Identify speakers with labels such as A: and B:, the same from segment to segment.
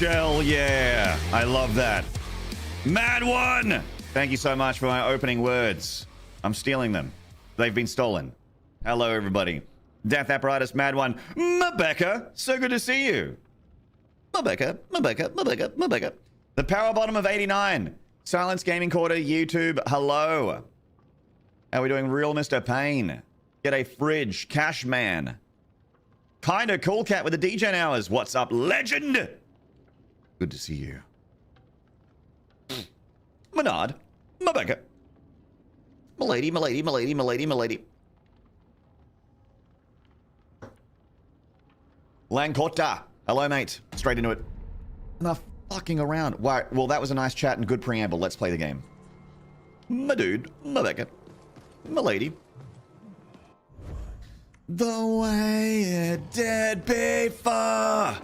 A: Shell, yeah. I love that. Mad One! Thank you so much for my opening words. I'm stealing them. They've been stolen. Hello, everybody. Death Apparatus, Mad One. Mabecca, so good to see you. Mabecca. The power bottom of 89. Silence Gaming Quarter, YouTube, hello. How are we doing? Real Mr. Payne. Get a fridge. Cash Man. Kinda Cool Cat with the DJ hours. What's up, legend? Good to see you. Menard. Mabecca. Milady. Langkota. Hello, mate. Straight into it. Not fucking around. Why? Well, that was a nice chat and good preamble. Let's play the game. My dude. Mabecca. Milady. The way it did before.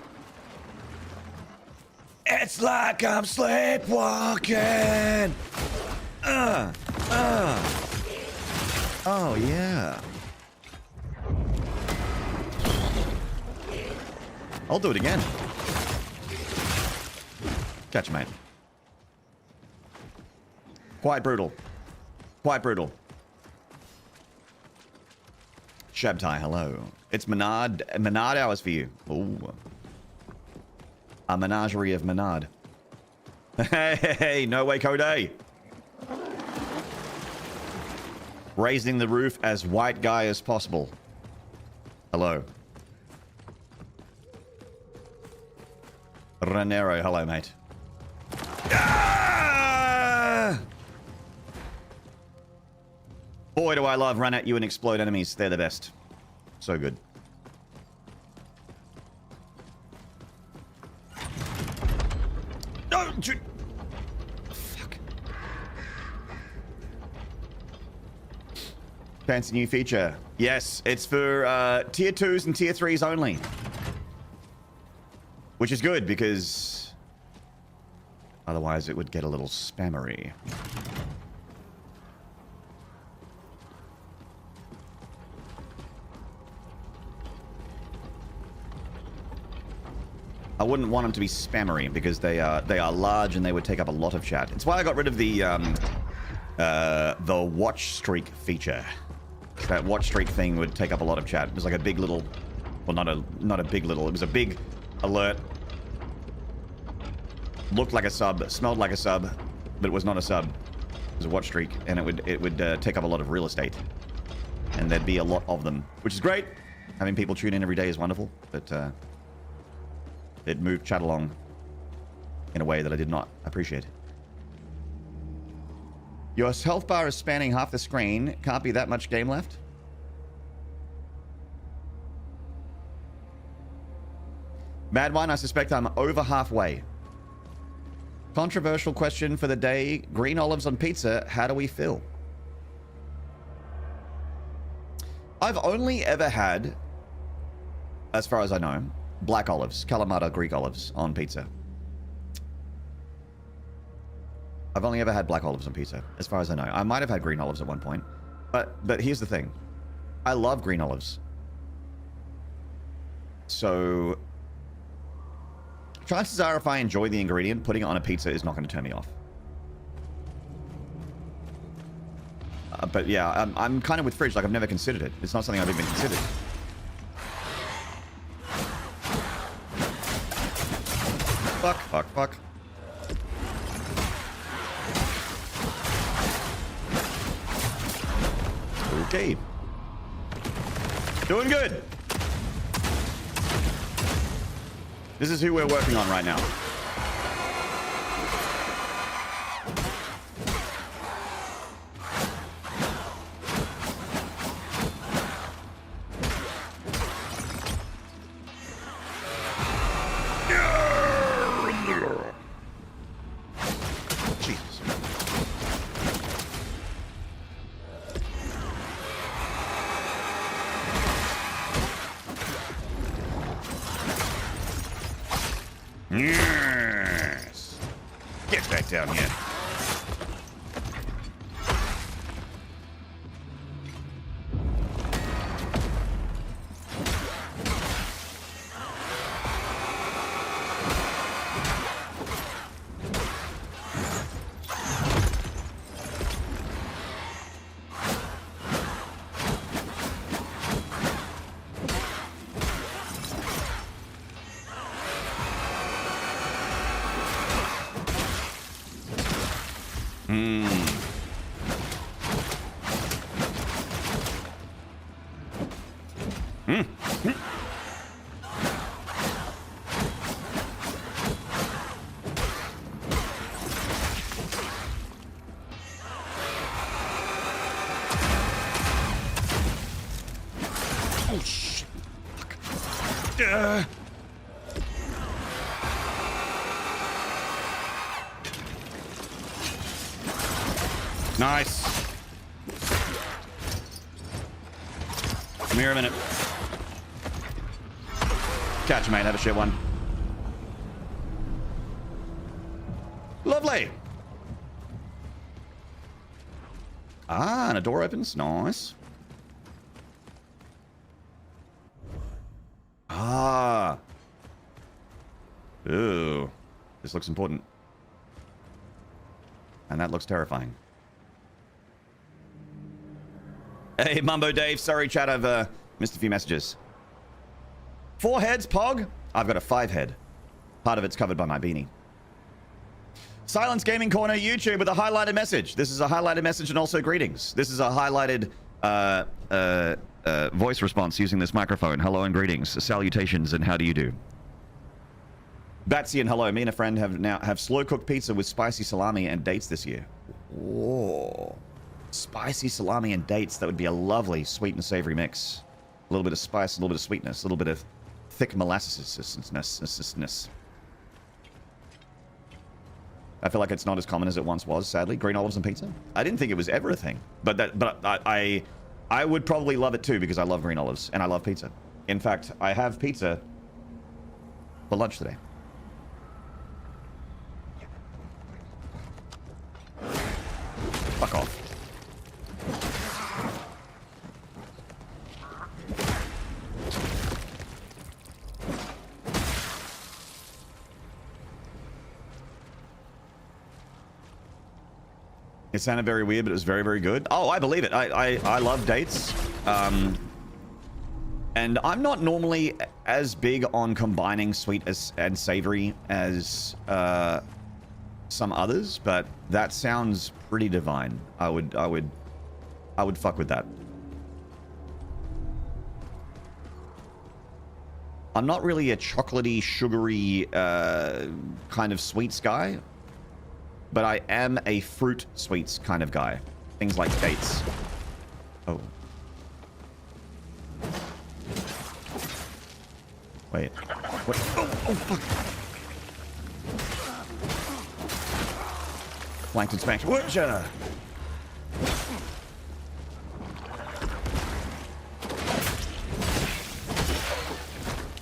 A: It's like I'm sleepwalking. Oh, yeah. I'll do it again. Catch, mate. Quite brutal. Shabtai, hello. It's Menard hours for you. Ooh. A menagerie of Menard. Hey, no way, Code. Raising the roof as white guy as possible. Hello. Ranero, hello, mate. Ah! Boy, do I love run at you and explode enemies. They're the best. So good. No! Fuck. Fancy new feature. Yes, it's for tier 2s and tier 3s only. Which is good because otherwise it would get a little spammery. I wouldn't want them to be spammery because they are large and they would take up a lot of chat. It's why I got rid of the watch streak feature. That watch streak thing would take up a lot of chat. It was like a big little, well, not a big little. It was a big alert. Looked like a sub, smelled like a sub, but it was not a sub. It was a watch streak, and it would take up a lot of real estate, and there'd be a lot of them, which is great. Having people tune in every day is wonderful, but it moved chat along in a way that I did not appreciate. Your health bar is spanning half the screen. Can't be that much game left. Mad Wine, I suspect I'm over halfway. Controversial question for the day. Green olives on pizza, how do we feel? I've only ever had, as far as I know, black olives, Kalamata Greek olives on pizza. I've only ever had black olives on pizza, as far as I know. I might have had green olives at one point, but here's the thing. I love green olives. So chances are if I enjoy the ingredient, putting it on a pizza is not going to turn me off. But yeah, I'm kind of with Fridge, like I've never considered it. It's not something I've even considered. Fuck. Okay. Doing good. This is who we're working on right now. Jesus. Yes. Get back down here. Oh, shit. Fuck. Nice. Come here a minute. Catch you, mate. Have a shit one. Lovely. Ah, and a door opens. Nice. Ah. Ooh. This looks important. And that looks terrifying. Hey, Mumbo Dave. Sorry, chat. I've missed a few messages. 4 heads, Pog? I've got a 5 head. Part of it's covered by my beanie. Silence Gaming Corner YouTube with a highlighted message. This is a highlighted message and also greetings. This is a highlighted voice response using this microphone. Hello and greetings. Salutations and how do you do? Batsy and hello. Me and a friend have slow cooked pizza with spicy salami and dates this year. Whoa. Spicy salami and dates. That would be a lovely sweet and savory mix. A little bit of spice, a little bit of sweetness, a little bit of thick molasses-ness. I feel like it's not as common as it once was, sadly. Green olives and pizza? I didn't think it was ever a thing. But I would probably love it too because I love green olives and I love pizza. In fact, I have pizza for lunch today. Fuck off. It sounded very weird, but it was very, very good. Oh, I believe it. I love dates. And I'm not normally as big on combining sweet and savory as some others, but that sounds pretty divine. I would fuck with that. I'm not really a chocolatey, sugary kind of sweets guy. But I am a fruit sweets kind of guy. Things like dates. Oh. Wait. What? Oh, fuck. Flanked and spanked. Whatcha?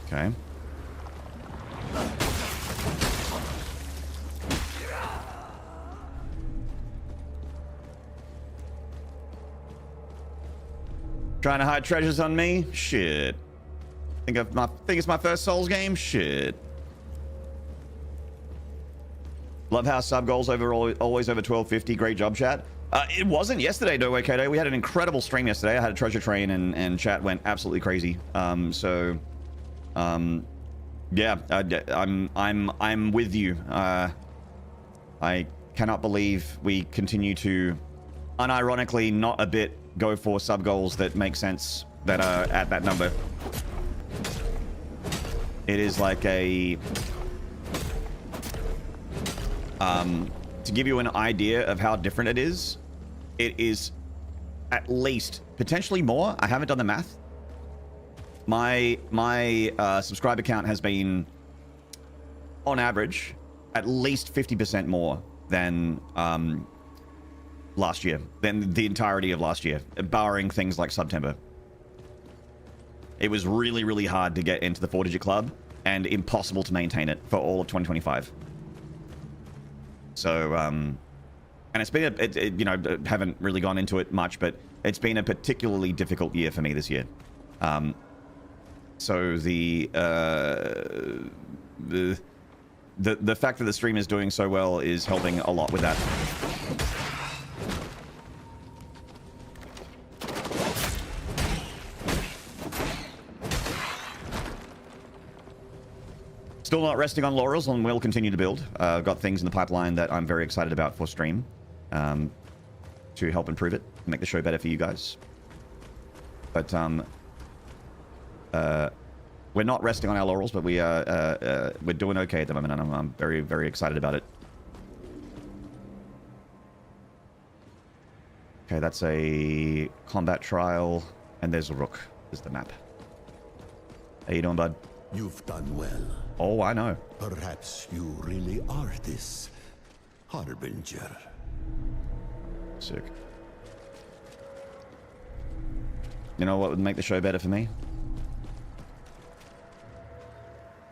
A: Okay. Trying to hide treasures on me? Shit. Think it's my first Souls game? Shit. Love how sub goals always over 1250. Great job, chat. It wasn't yesterday, Doe Kato. We had an incredible stream yesterday. I had a treasure train and chat went absolutely crazy. Yeah, I'm with you. I cannot believe we continue to unironically not a bit go for sub goals that make sense that are at that number. It is like a to give you an idea of how different it is at least potentially more. I haven't done the math. My subscriber count has been on average at least 50% more than last year, than the entirety of last year, barring things like September. It was really, really hard to get into the 4-digit club and impossible to maintain it for all of 2025. So, and it's been, you know, haven't really gone into it much, but it's been a particularly difficult year for me this year. So the fact that the stream is doing so well is helping a lot with that. Still not resting on laurels and will continue to build. I've got things in the pipeline that I'm very excited about for stream. to help improve it, make the show better for you guys. But we're not resting on our laurels, but we're doing okay at the moment, and I'm very, very excited about it. Okay, that's a combat trial, and there's a rook. There's the map. How you doing, bud?
B: You've done well.
A: Oh, I know.
B: Perhaps you really are this harbinger.
A: Sick. You know what would make the show better for me?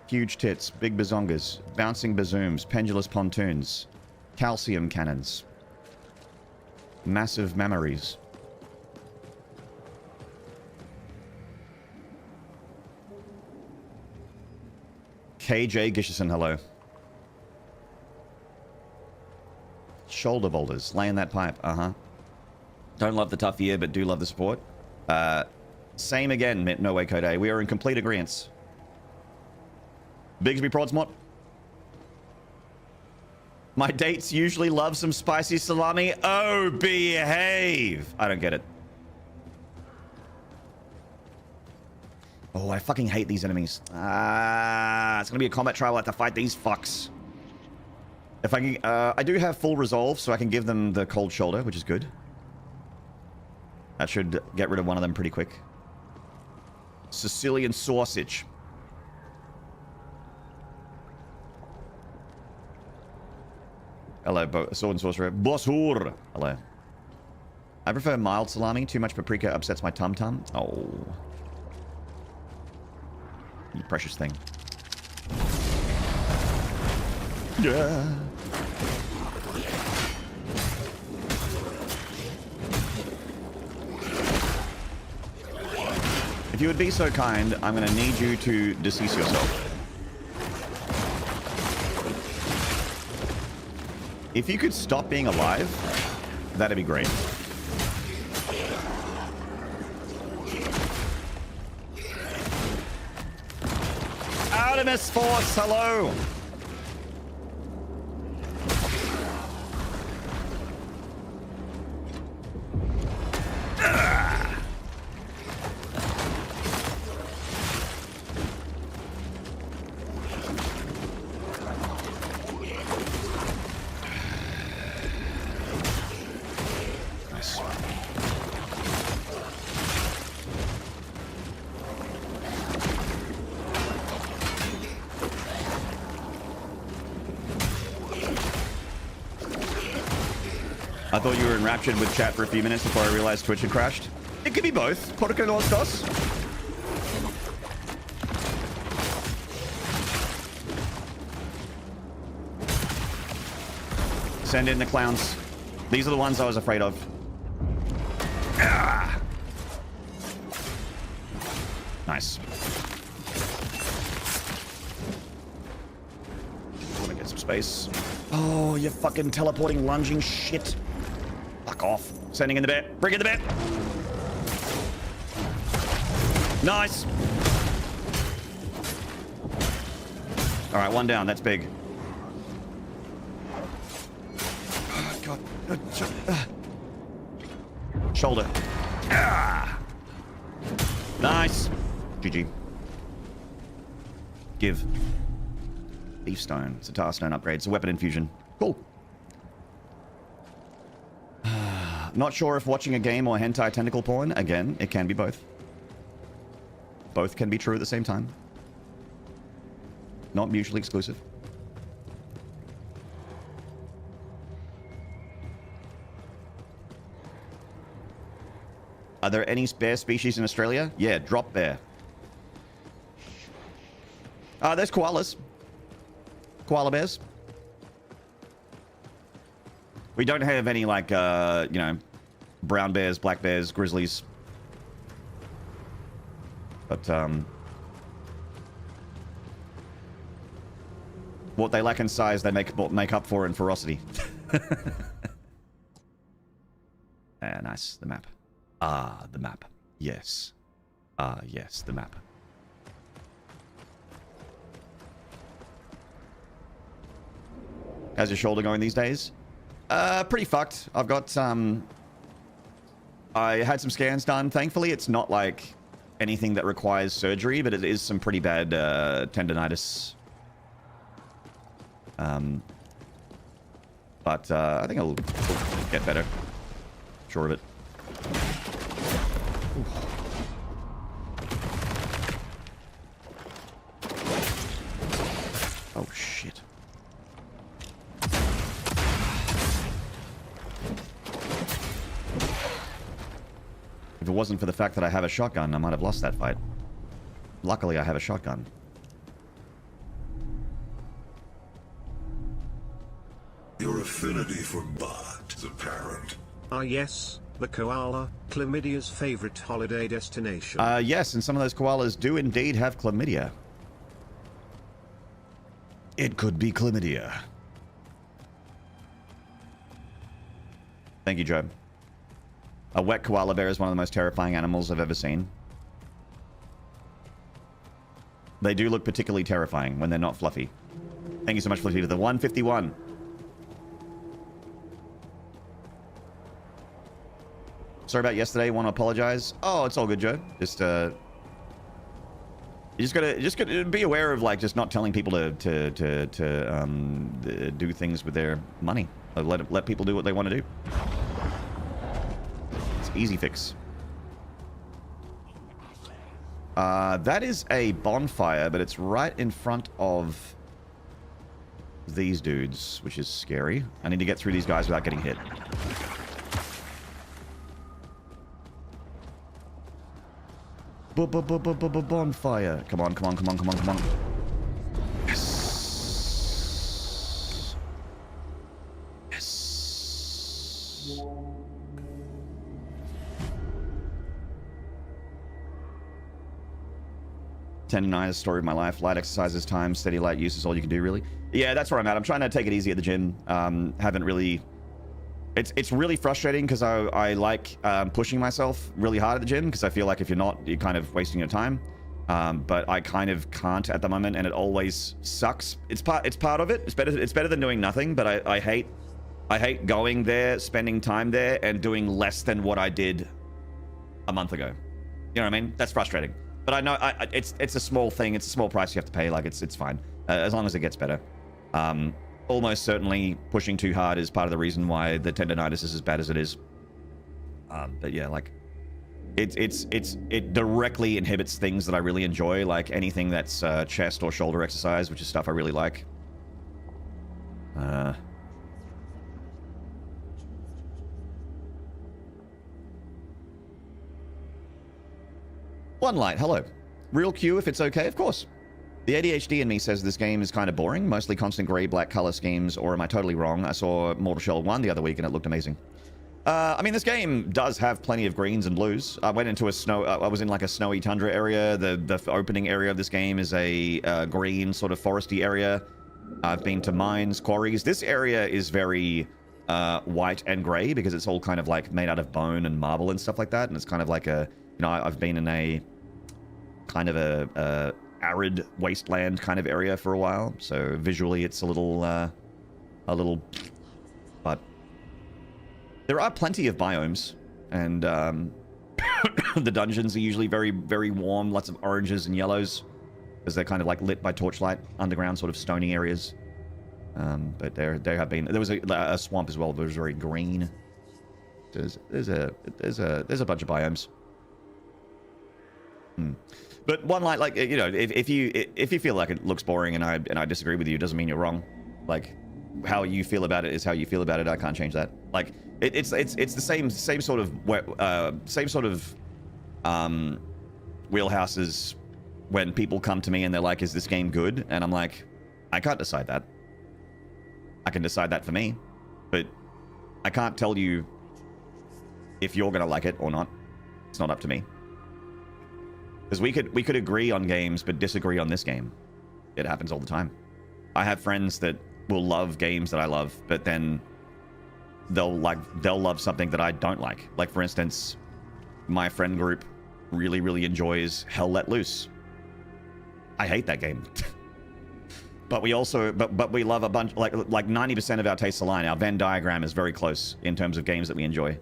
A: Huge tits, big bazongas, bouncing bazooms, pendulous pontoons, calcium cannons, massive memories. KJ Gisherson, hello. Shoulder boulders, laying that pipe, Don't love the tough year, but do love the support. Same again, No Way Code. We are in complete agreement. Bigsby Prodsmot. My dates usually love some spicy salami. Oh, behave. I don't get it. Oh, I fucking hate these enemies. It's gonna be a combat trial. I have to fight these fucks. If I can, I do have full resolve, so I can give them the cold shoulder, which is good. That should get rid of one of them pretty quick. Sicilian sausage. Hello, sword and sorcerer. Bossur. Hello. I prefer mild salami. Too much paprika upsets my tum-tum. Oh. You precious thing. Yeah. If you would be so kind, I'm going to need you to decease yourself. If you could stop being alive, that'd be great. Artemis Force, hello! I thought you were enraptured with chat for a few minutes before I realized Twitch had crashed. It could be both. Portocanostos. Send in the clowns. These are the ones I was afraid of. Ah! Nice. I want to get some space. Oh, you fucking teleporting, lunging shit. Fuck off. Sending in the bit. Bring in the bit. Nice. All right, one down. That's big. Oh, God. Shoulder. Ah. Nice. GG. Give. Leaf stone. Sitar stone upgrade. It's a weapon infusion. Cool. Not sure if watching a game or hentai tentacle porn. Again, it can be both. Both can be true at the same time. Not mutually exclusive. Are there any bear species in Australia? Yeah, drop bear. There's koalas. Koala bears. We don't have any, like, you know, brown bears, black bears, grizzlies. But, what they lack in size, they make up for in ferocity. Nice. The map. Ah, the map. Yes. Ah, yes, the map. How's your shoulder going these days? Pretty fucked. I've got I had some scans done. Thankfully, it's not like anything that requires surgery, but it is some pretty bad tendonitis. But I think it'll get better. Sure of it. Oof. Oh, shit. If it wasn't for the fact that I have a shotgun, I might have lost that fight. Luckily, I have a shotgun.
C: Your affinity for Bart is apparent.
D: Ah yes, the koala, chlamydia's favorite holiday destination.
A: Yes, and some of those koalas do indeed have chlamydia. It could be chlamydia. Thank you, Joe. A wet koala bear is one of the most terrifying animals I've ever seen. They do look particularly terrifying when they're not fluffy. Thank you so much, Fluffy, to the 151. Sorry about yesterday. Want to apologize? Oh, it's all good, Joe. Just you just gotta be aware of like just not telling people to do things with their money. Let people do what they want to do. It's easy fix. That is a bonfire, but it's right in front of these dudes, which is scary. I need to get through these guys without getting hit. Bonfire. Come on, come on, come on, come on, come on. Yes. Yes. Tendonitis, story of my life. Light exercises, time, steady light use is all you can do, really. Yeah, that's where I'm at. I'm trying to take it easy at the gym. Haven't really... It's really frustrating because I like pushing myself really hard at the gym because I feel like if you're not, you're kind of wasting your time. But I kind of can't at the moment, and it always sucks. It's part of it. It's better than doing nothing. But I hate going there, spending time there, and doing less than what I did a month ago. You know what I mean? That's frustrating. But I know it's a small thing. It's a small price you have to pay. Like it's fine as long as it gets better. Almost certainly pushing too hard is part of the reason why the tendonitis is as bad as it is. But yeah, like it directly inhibits things that I really enjoy, like anything that's chest or shoulder exercise, which is stuff I really like. One light, hello. Real Q, if it's okay, of course. The ADHD in me says this game is kind of boring, mostly constant gray-black color schemes, or am I totally wrong? I saw Mortal Shell 1 the other week and it looked amazing. I mean, this game does have plenty of greens and blues. I went into I was in like a snowy tundra area. The opening area of this game is a green sort of foresty area. I've been to mines, quarries. This area is very white and gray because it's all kind of like made out of bone and marble and stuff like that. And it's kind of like a, you know, I've been in a kind of a arid wasteland kind of area for a while, so visually it's a little but there are plenty of biomes, and the dungeons are usually very, very warm, lots of oranges and yellows because they're kind of like lit by torchlight, underground sort of stony areas. But there was a swamp as well that was very green. There's a bunch of biomes. But one light, like, you know, if you feel like it looks boring and I disagree with you, doesn't mean you're wrong. Like, how you feel about it is how you feel about it. I can't change that. Like, it's the same sort of wheelhouse as when people come to me and they're like, "Is this game good?" And I'm like, I can't decide that. I can decide that for me, but I can't tell you if you're gonna like it or not. It's not up to me. Because we could agree on games but disagree on this game. It happens all the time. I have friends that will love games that I love, but then they'll love something that I don't like. Like, for instance, my friend group really enjoys Hell Let Loose. I hate that game. But we also, but we love a bunch, like 90% of our tastes align. Our Venn diagram is very close in terms of games that we enjoy.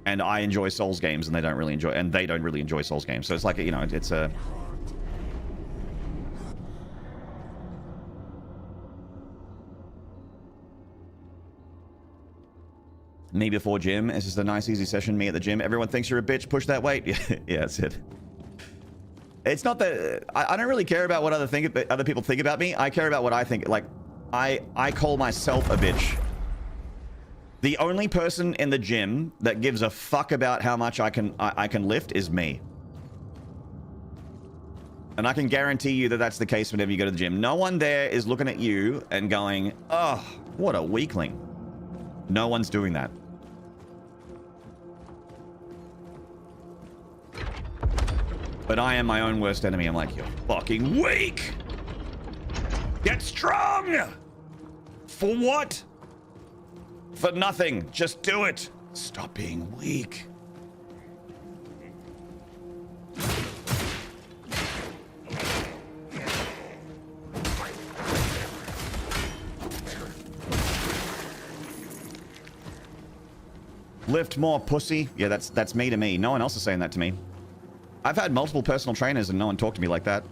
A: And I enjoy Souls games, and they don't really enjoy Souls games. So it's like, you know, it's a... Me before gym. It's just a nice, easy session. Me at the gym. Everyone thinks you're a bitch. Push that weight. Yeah, that's it. It's not that... I don't really care about what other people think about me. I care about what I think. Like, I call myself a bitch. The only person in the gym that gives a fuck about how much I can lift is me. And I can guarantee you that that's the case whenever you go to the gym. No one there is looking at you and going, oh, what a weakling. No one's doing that. But I am my own worst enemy. I'm like, you're fucking weak. Get strong. For what? For nothing. Just do it. Stop being weak. Lift more, pussy. Yeah, that's me to me. No one else is saying that to me. I've had multiple personal trainers and no one talked to me like that.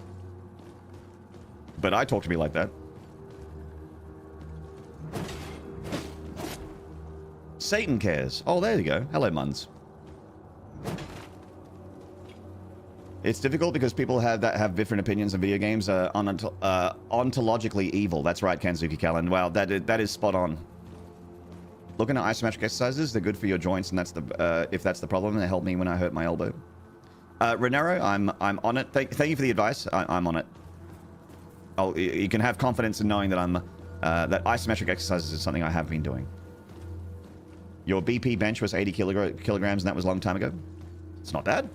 A: But I talk to me like that. Satan cares. Oh, there you go. Hello, Muns. It's difficult because people have different opinions on video games. Ontologically evil. That's right, Kanzuki Callan. Wow, that is spot on. Looking at isometric exercises, they're good for your joints, and that's the if that's the problem, they help me when I hurt my elbow. Renero, I'm on it. Thank you for the advice. I'm on it. You can have confidence in knowing that that isometric exercises is something I have been doing. Your BP bench was 80 kilograms, and that was a long time ago. It's not bad.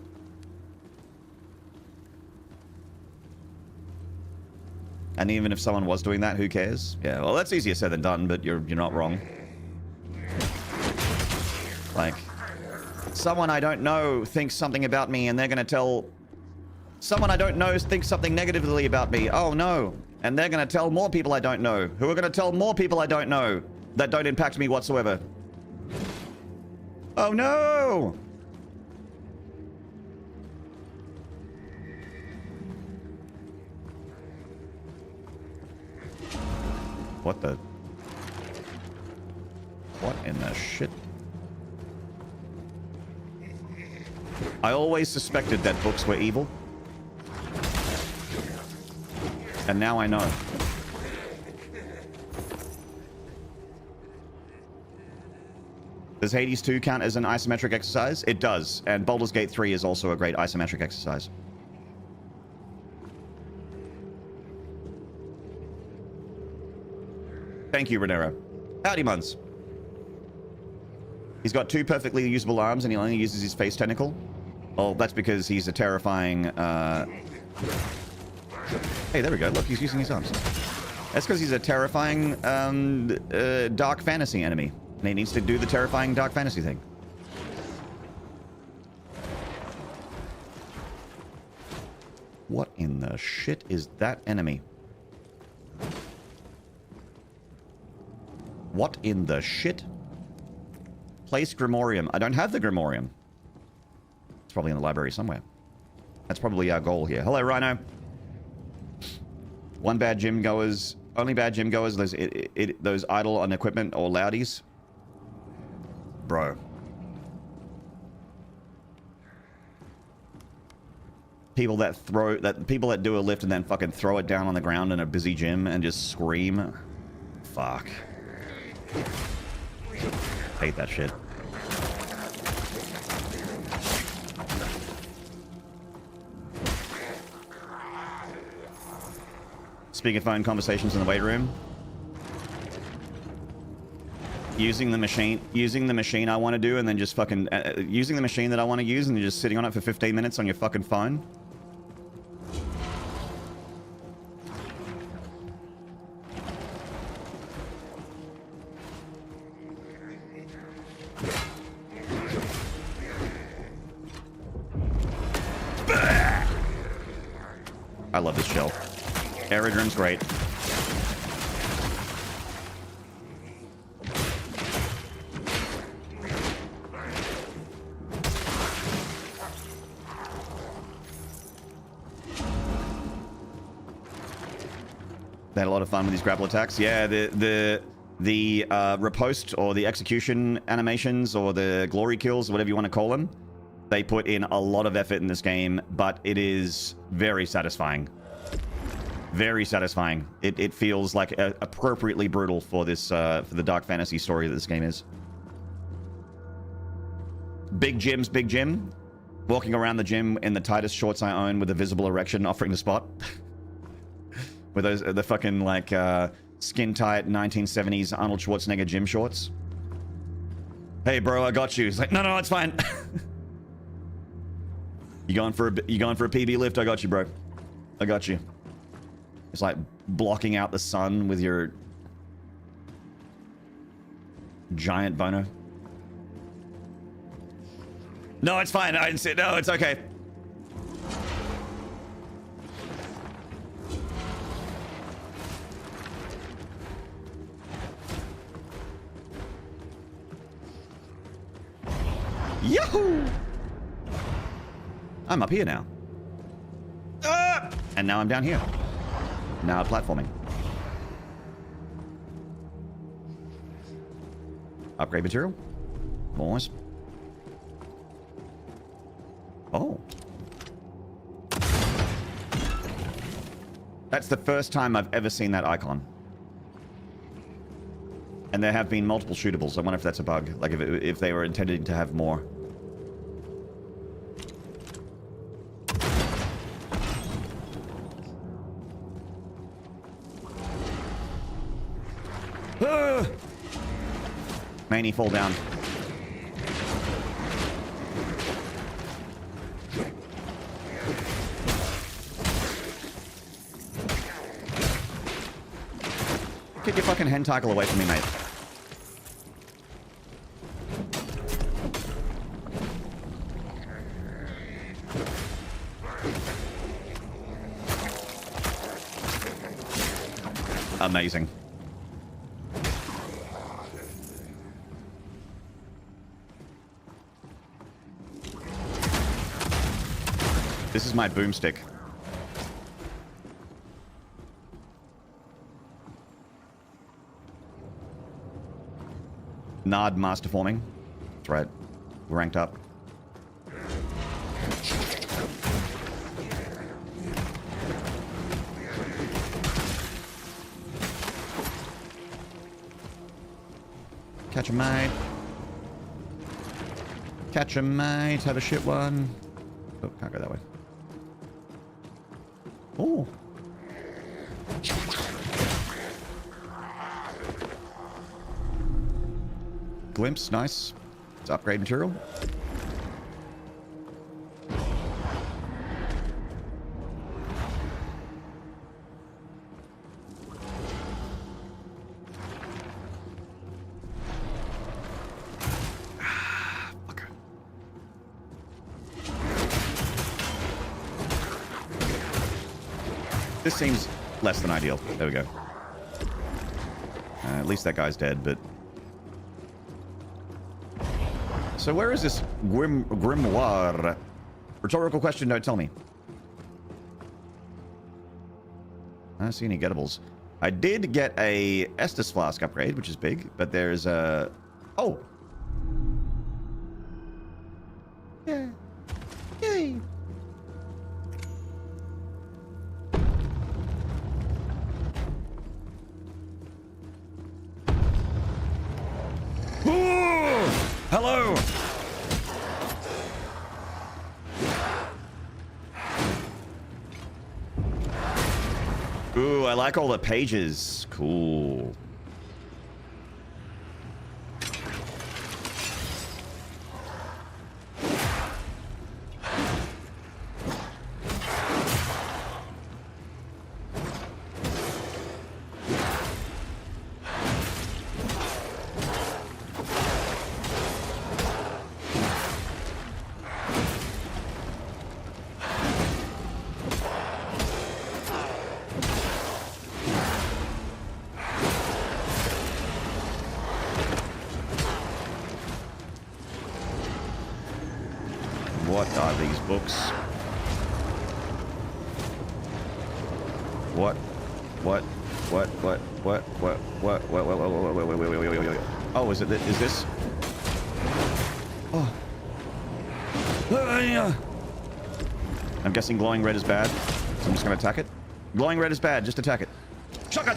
A: And even if someone was doing that, who cares? Yeah, well, that's easier said than done, but you're not wrong. Like, someone I don't know thinks something about me, and they're gonna tell... Someone I don't know thinks something negatively about me. Oh, no. And they're gonna tell more people I don't know, who are gonna tell more people I don't know, that don't impact me whatsoever. Oh, no! What the... What in the shit? I always suspected that books were evil. And now I know. Does Hades 2 count as an isometric exercise? It does. And Baldur's Gate 3 is also a great isometric exercise. Thank you, Renero. Howdy, Muns. He's got 2 perfectly usable arms and he only uses his face tentacle. Oh, that's because he's a terrifying... Hey, there we go. Look, he's using his arms. That's because he's a terrifying dark fantasy enemy. And he needs to do the terrifying dark fantasy thing. What in the shit is that enemy? What in the shit? Place Grimorium. I don't have the Grimorium. It's probably in the library somewhere. That's probably our goal here. Hello, Rhino. Only bad gym goers, those idle on equipment or loudies. Bro. People that do a lift and then fucking throw it down on the ground in a busy gym and just scream. Fuck. Hate that shit. Speakerphone conversations in the weight room. Using the machine I want to do, and then just fucking using the machine that I want to use, and you're just sitting on it for 15 minutes on your fucking phone. I love this shell. Aerodrome's great. They had a lot of fun with these grapple attacks. Yeah, the riposte or the execution animations or the glory kills, whatever you want to call them, they put in a lot of effort in this game, but it is very satisfying. Very satisfying. It feels like appropriately brutal for this for the dark fantasy story that this game is. Big Jim's Big Jim, walking around the gym in the tightest shorts I own with a visible erection, offering to spot. With those the fucking like skin tight 1970s Arnold Schwarzenegger gym shorts. Hey bro, I got you. He's like, no, it's fine. You going for a PB lift? I got you, bro. I got you. It's like blocking out the sun with your giant boner. No, it's fine. I didn't say no. It's okay. Yahoo! I'm up here now. Ah! And now I'm down here. Now platforming. Upgrade material. Boys. Oh. That's the first time I've ever seen that icon. And there have been multiple shootables. I wonder if that's a bug. Like if they were intended to have more. Ah! Maney, fall down. Get your fucking hentacle away from me, mate. Amazing. This is my boomstick. Nod master forming. That's right. We're ranked up. Catch a mate. Catch a mate. Have a shit one. Oh, can't go that way. Oh. Glimpse, nice. It's upgrade material. Fucker. This seems less than ideal. There we go. At least that guy's dead, but... So where is this grimoire? Rhetorical question, don't tell me. I don't see any gettables. I did get a Estus Flask upgrade, which is big, but there's a... Oh! Yeah. Yay! Ooh! Hello! Ooh, I like all the pages. Cool. What are these books? What? Oh, is this? Oh. I'm guessing glowing red is bad, so I'm just gonna attack it. Glowing red is bad, just attack it. Shotgun!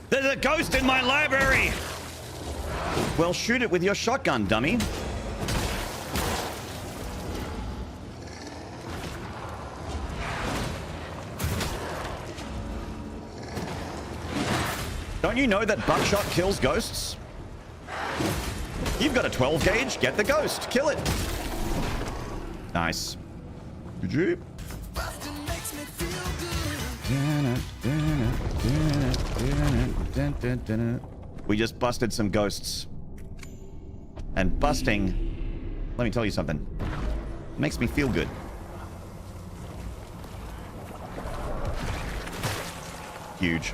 A: There's a ghost in my library! Well, shoot it with your shotgun, dummy. Don't you know that buckshot kills ghosts? You've got a 12 gauge, get the ghost, kill it. Nice. GG. We just busted some ghosts. And busting, let me tell you something, makes me feel good. Huge.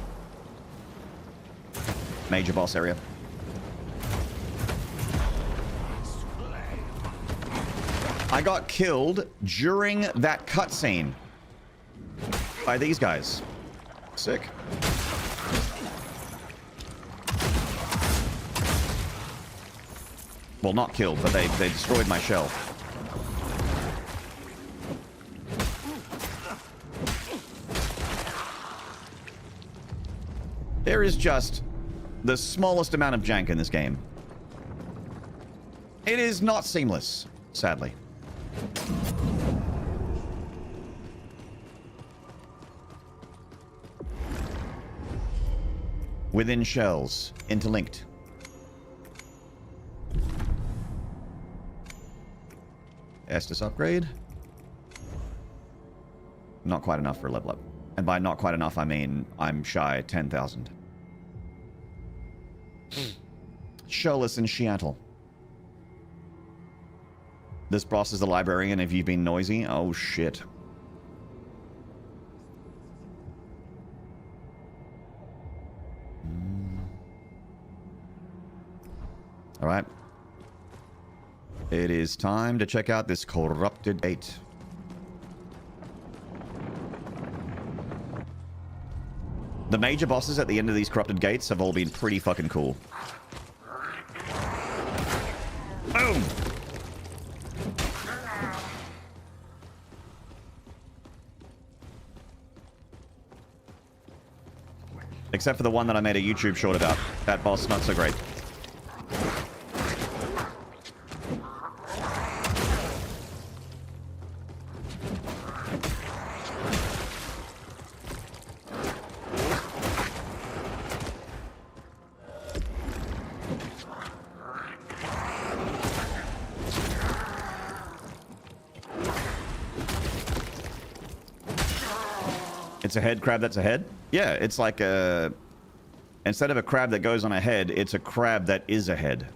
A: Major boss area. I got killed during that cutscene by these guys. Sick. Well, not killed, but they destroyed my shell. There is just the smallest amount of jank in this game. It is not seamless, sadly. Within shells, interlinked. Estus upgrade. Not quite enough for a level up. And by not quite enough, I mean I'm shy 10,000. Shellless and Seattle. This boss is the librarian. Have you been noisy? Oh, shit. All right. It is time to check out this corrupted gate. The major bosses at the end of these corrupted gates have all been pretty fucking cool. Boom! Except for the one that I made a YouTube short about. That boss, not so great. It's a head crab that's a head? Yeah, it's like a... Instead of a crab that goes on a head, it's a crab that is a head.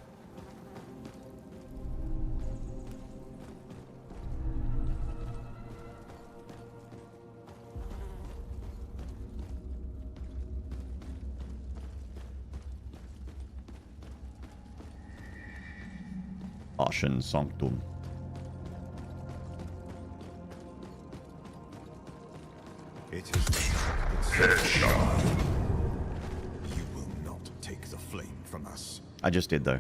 A: Ashen Sanctum.
B: It is headshot. You will not take the flame from us.
A: I just did, though.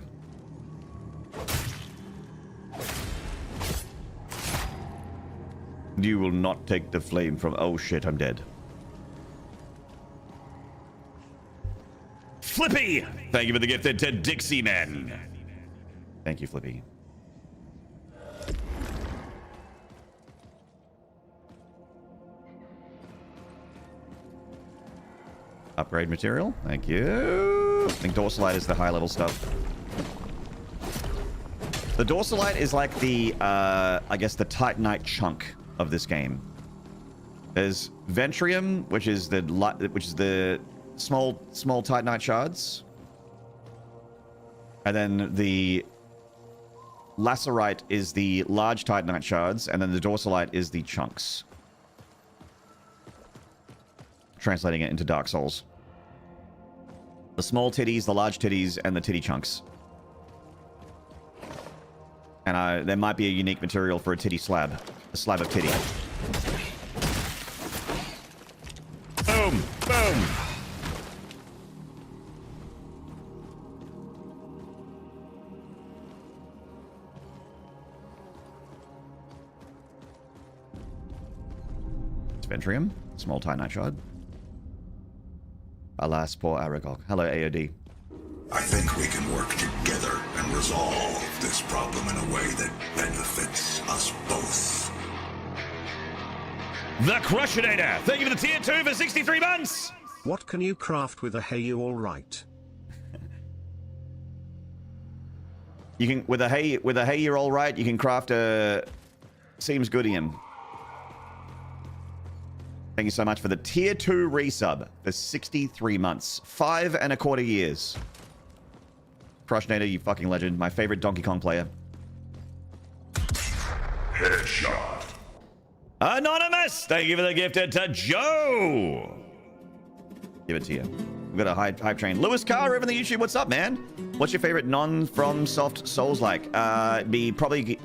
A: You will not take the flame from... Oh, shit, I'm dead. Flippy! Thank you for the gifted to Dixie Man. Thank you, Flippy. Upgrade material. Thank you. I think Dorsalite is the high level stuff. The Dorsalite is like the, I guess the Titanite chunk of this game. There's Ventrium, which is the small Titanite shards. And then the Lacerite is the large Titanite shards, and then the Dorsalite is the chunks. Translating it into Dark Souls. The small titties, the large titties, and the titty chunks. And there might be a unique material for a titty slab. A slab of titty. Boom! Boom! Ventrium, small titanite. Alas, poor Aragog. Hello, AOD.
C: I think we can work together and resolve this problem in a way that benefits us both.
A: The Crushinator! Thank you for the tier 2 for 63 months!
D: What can you craft with a hey you alright?
A: You can with a hey you're all right, you can craft a seems goodium. Thank you so much for the tier 2 resub for 63 months. 5.25 years. Crushinator, you fucking legend. My favorite Donkey Kong player.
C: Headshot.
A: Anonymous! Thank you for the gifted to Joe! Give it to you. We've got a hype train. Lewis Carr over in the YouTube. What's up, man? What's your favorite non-FromSoft Souls-like? Be probably...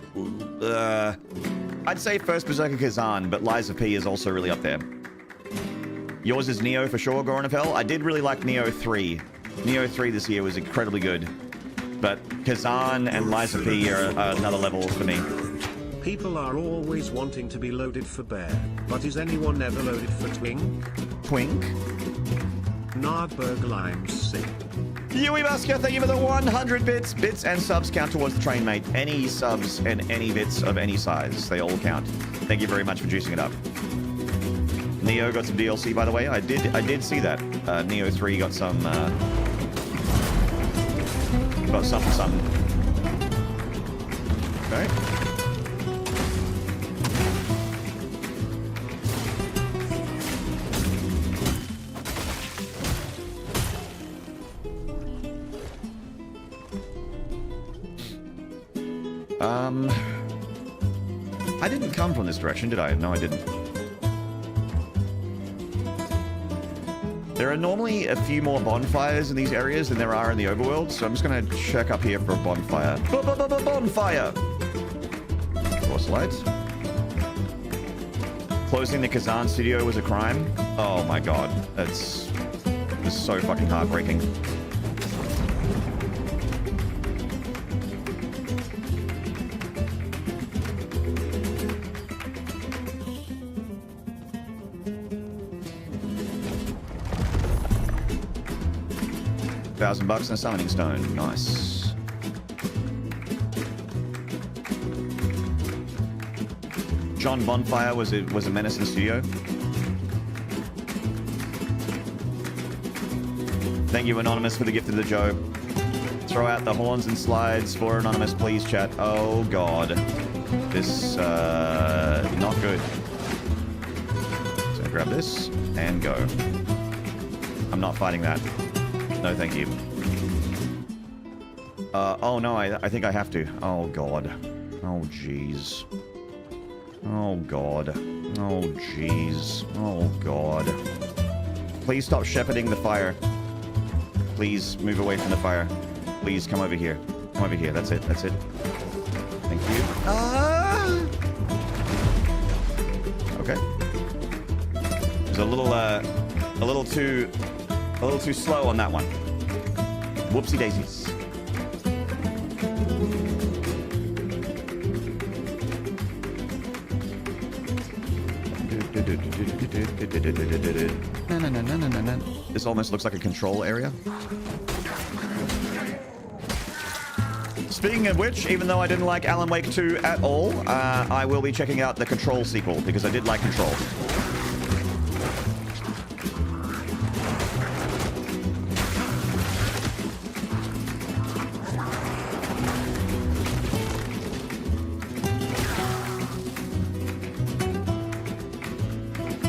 A: I'd say first Berserker Kazan, but Lies of P is also really up there. Yours is Neo for sure, Goron of Hell. I did really like Neo 3. Neo 3 this year was incredibly good. But Kazan and Lies of P are another level for me.
D: People are always wanting to be loaded for bear, but is anyone ever loaded for twink?
A: Twink.
D: Nardberg Limes sick.
A: Yui Busker, thank you for the 100 bits. Bits and subs count towards the train, mate. Any subs and any bits of any size, they all count. Thank you very much for juicing it up. Neo got some DLC, by the way. I did see that. Neo 3 got some something. Okay. I didn't come from this direction, did I? No, I didn't. There are normally a few more bonfires in these areas than there are in the overworld, so I'm just gonna check up here for a bonfire. Bonfire! Force light. Closing the Kazan studio was a crime. Oh my god, that's so fucking heartbreaking. $1,000 and a summoning stone. Nice. John Bonfire was a menace in the studio. Thank you, Anonymous, for the gift of the Joe. Throw out the horns and slides for Anonymous, please, chat. Oh god, this not good. So grab this and go. I'm not fighting that. No, thank you. Oh no, I think I have to. Oh god. Oh jeez. Oh god. Oh jeez. Oh god. Please stop shepherding the fire. Please move away from the fire. Please come over here. Come over here. That's it. That's it. Thank you. Okay. There's a little too slow on that one. Whoopsie daisies. This almost looks like a control area. Speaking of which, even though I didn't like Alan Wake 2 at all, I will be checking out the Control sequel because I did like Control.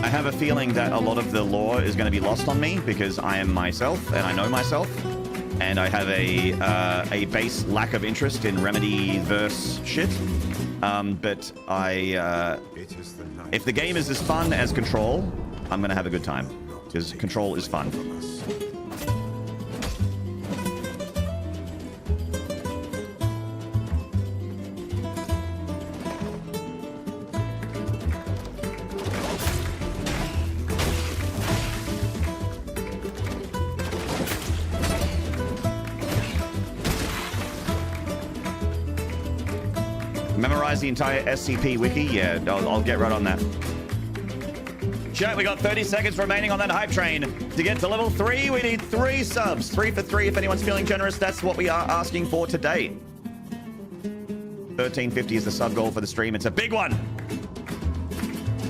A: I have a feeling that a lot of the lore is going to be lost on me because I am myself and I know myself. And I have a base lack of interest in Remedy-verse shit. But if the game is as fun as Control, I'm gonna have a good time. Because Control is fun. Memorize the entire SCP wiki? Yeah, I'll get right on that. Chat, we got 30 seconds remaining on that hype train. To get to level 3, we need 3 subs. 3 for 3 if anyone's feeling generous. That's what we are asking for today. 1350 is the sub goal for the stream. It's a big one.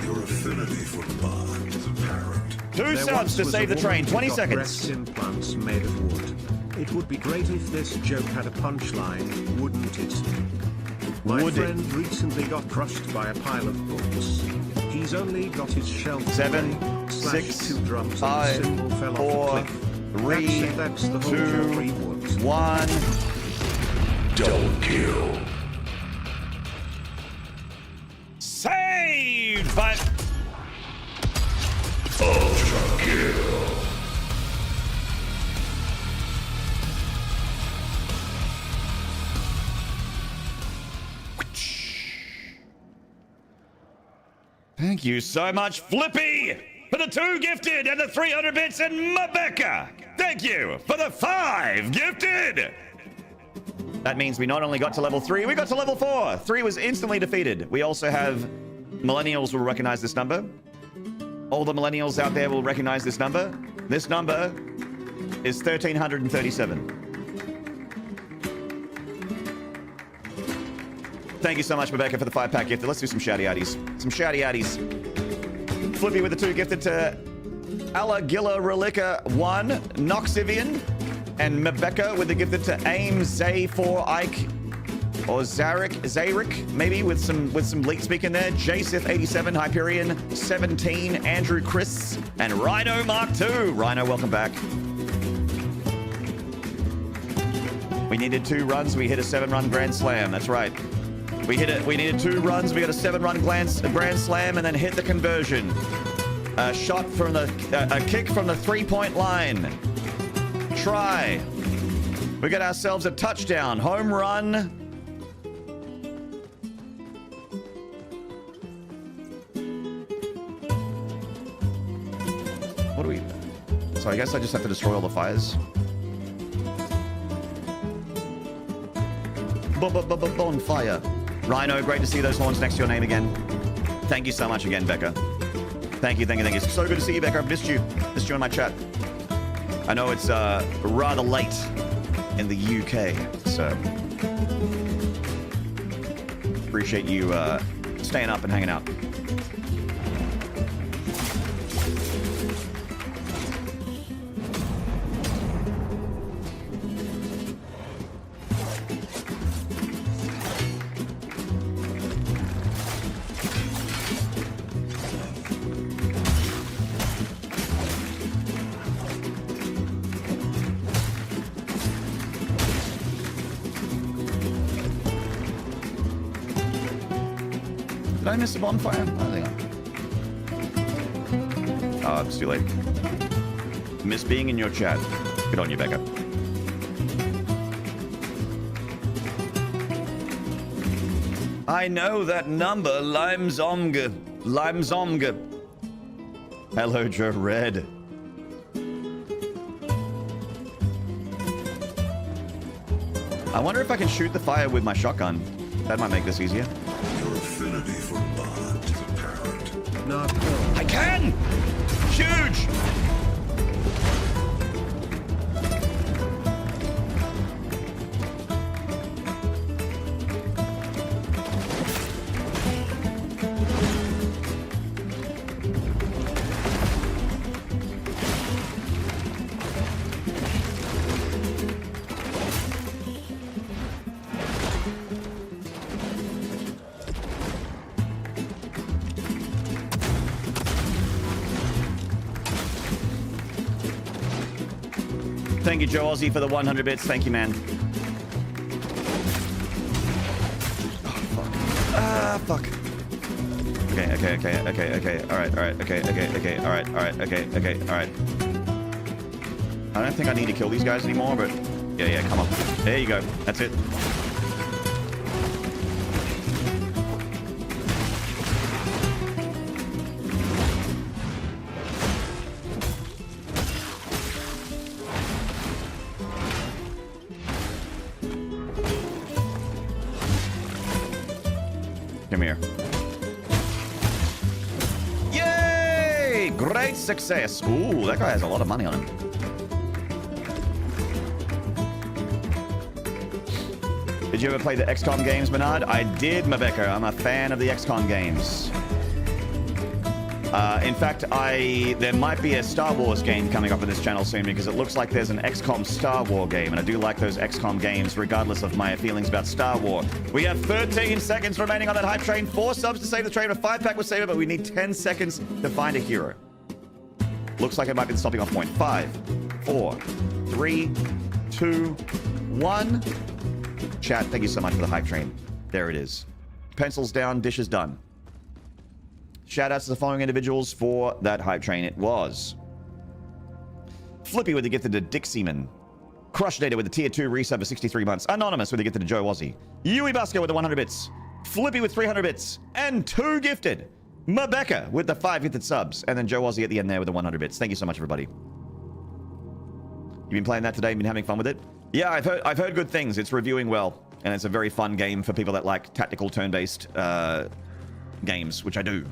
C: Your affinity for Bond is apparent.
A: 2
D: There
A: subs
D: once
A: to
D: was
A: save
D: a
A: the train.
D: woman
A: 20
D: who got
A: seconds.
D: breast implants made of wood. It would be great if this joke had a punchline, wouldn't it? My
A: Would it?
D: friend recently got crushed by a pile of books. He's only got his shelf
A: 7,
D: today, /
A: 6,
D: 2 drums
A: 5,
D: and the symbol fell
A: 4,
D: off the cliff.
A: 3,
D: That's the whole
A: 2,
D: joke. Wood.
A: 1.
C: Double kill.
A: Saved by...
C: Ultra kill.
A: Thank you so much, Flippy, for the 2 gifted and the 300 bits, and Mabecca. Thank you for the 5 gifted. That means we not only got to level 3, we got to level 4. 3 was instantly defeated. We also have millennials will recognize this number. All the millennials out there will recognize this number. This number is 1337. Thank you so much, Rebecca, for the 5-pack gifted. Let's do some shouty-outies. Some shouty-outies. Flippy with the 2 gifted to Alagilla Relica 1, Noxivian, and Mabecca with the gifted to Aim Zay4 Ike, or Zarek, maybe with some leet speak in there. JSith87, Hyperion 17, Andrew Chris, and Rhino Mark 2. Rhino, welcome back. We needed 2 runs. We hit a 7-run Grand Slam. That's right. We hit it. We needed 2 runs. We got a 7-run Grand Slam, and then hit the conversion. A shot from the a kick from the 3-point line. Try. We got ourselves a touchdown. Home run. What do we... So I guess I just have to destroy all the fires. Bonfire. Rhino, great to see those horns next to your name again. Thank you so much again, Becca. Thank you. It's so good to see you, Becca. I've missed you. Missed you in my chat. I know it's rather late in the UK, so appreciate you staying up and hanging out. Did I miss a bonfire? I think oh, it's too late. Miss being in your chat. Good on you, Becca. I know that number, Limezomga. Hello, Joe Red. I wonder if I can shoot the fire with my shotgun. That might make this easier.
C: Your affinity for Bond is apparent.
D: Not
A: I can! Huge! Thank you, Joe Aussie, for the 100 bits. Thank you, man. Oh, fuck. Ah, fuck. Okay. All right. Okay. All right. I don't think I need to kill these guys anymore, but yeah, come on. There you go. That's it. Come here. Yay! Great success. Ooh, that guy has a lot of money on him. Did you ever play the XCOM games, Bernard? I did, Mabeka. I'm a fan of the XCOM games. In fact, there might be a Star Wars game coming up on this channel soon because it looks like there's an XCOM Star Wars game, and I do like those XCOM games regardless of my feelings about Star Wars. We have 13 seconds remaining on that hype train. 4 subs to save the train. A 5-pack will save it, but we need 10 seconds to find a hero. Looks like it might be the stopping off point. 5, 4, 3, 2, 1. Chat, thank you so much for the hype train. There it is. Pencils down, dishes done. Shout outs to the following individuals for that hype train. It was Flippy with the gifted to Dick Seaman. Crush Data with the tier 2 resub for 63 months. Anonymous with the gifted to Joe Wozzy. Yui Busker with the 100 bits. Flippy with 300 bits. And 2 gifted. Mabeka with the 5 gifted subs. And then Joe Wozzy at the end there with the 100 bits. Thank you so much, everybody. You been playing that today? Been having fun with it? Yeah, I've heard good things. It's reviewing well. And it's a very fun game for people that like tactical turn-based games, which I do.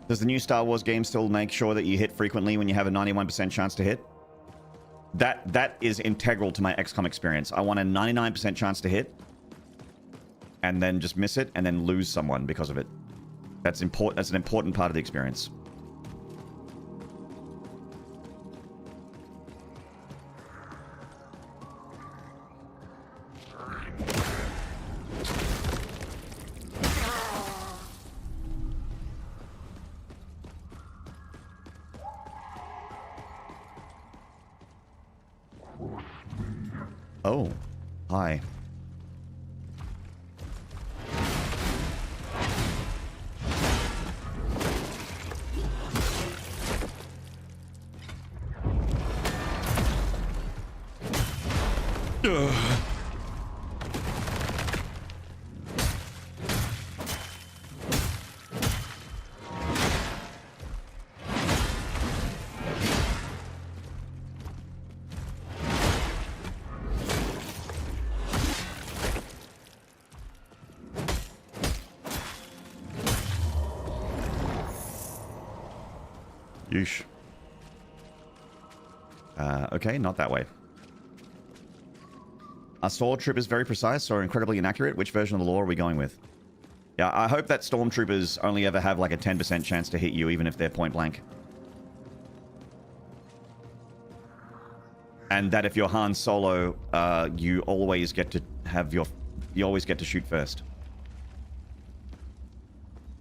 A: Does the new Star Wars game still make sure that you hit frequently when you have a 91% chance to hit? That is integral to my XCOM experience. I want a 99% chance to hit and then just miss it and then lose someone because of it. That's important. That's an important part of the experience. Oh, hi. Yeesh. Okay, not that way. Our stormtroopers very precise or incredibly inaccurate. Which version of the law are we going with? Yeah, I hope that stormtroopers only ever have like a 10% chance to hit you, even if they're point blank. And that if you're Han Solo, you always get to have you always get to shoot first.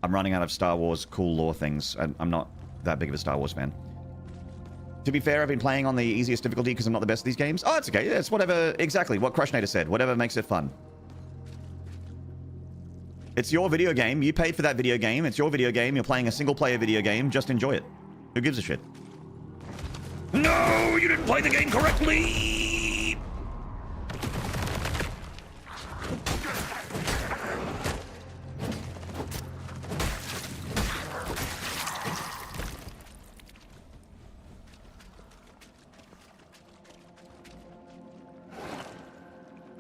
A: I'm running out of Star Wars cool lore things, and I'm not that big of a Star Wars fan. To be fair, I've been playing on the easiest difficulty because I'm not the best at these games. Oh, it's okay. It's whatever, exactly what Crushnator said. Whatever makes it fun. It's your video game. You paid for that video game. It's your video game. You're playing a single-player video game. Just enjoy it. Who gives a shit? No, you didn't play the game correctly!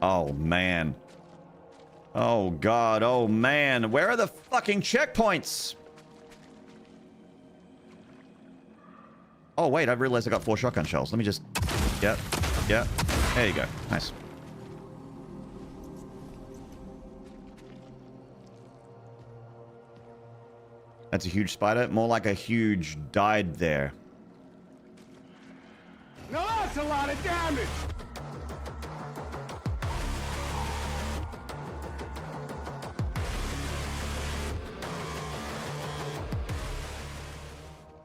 A: Oh, man. Oh, God. Oh, man. Where are the fucking checkpoints? Oh, wait. I realized I got 4 shotgun shells. Let me just... Yep. Yep. There you go. Nice. That's a huge spider. More like a huge died there.
E: Now that's a lot of damage!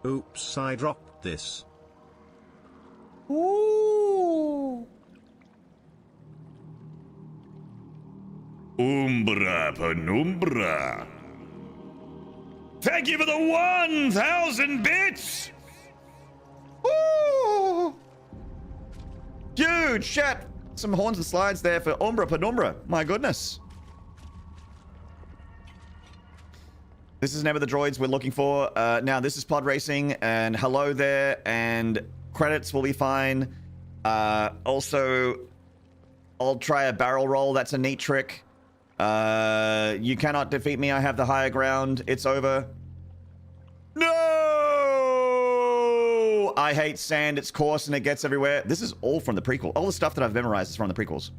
D: Oops, I dropped this.
A: Ooh. Umbra penumbra. Thank you for the 1,000 bits. Ooh. Huge chat. Some horns and slides there for Umbra penumbra. My goodness. This is never the droids we're looking for. Now, this is pod racing, and hello there, and credits will be fine. Also, I'll try a barrel roll. That's a neat trick. You cannot defeat me. I have the higher ground. It's over. No! I hate sand. It's coarse and it gets everywhere. This is all from the prequel. All the stuff that I've memorized is from the prequels.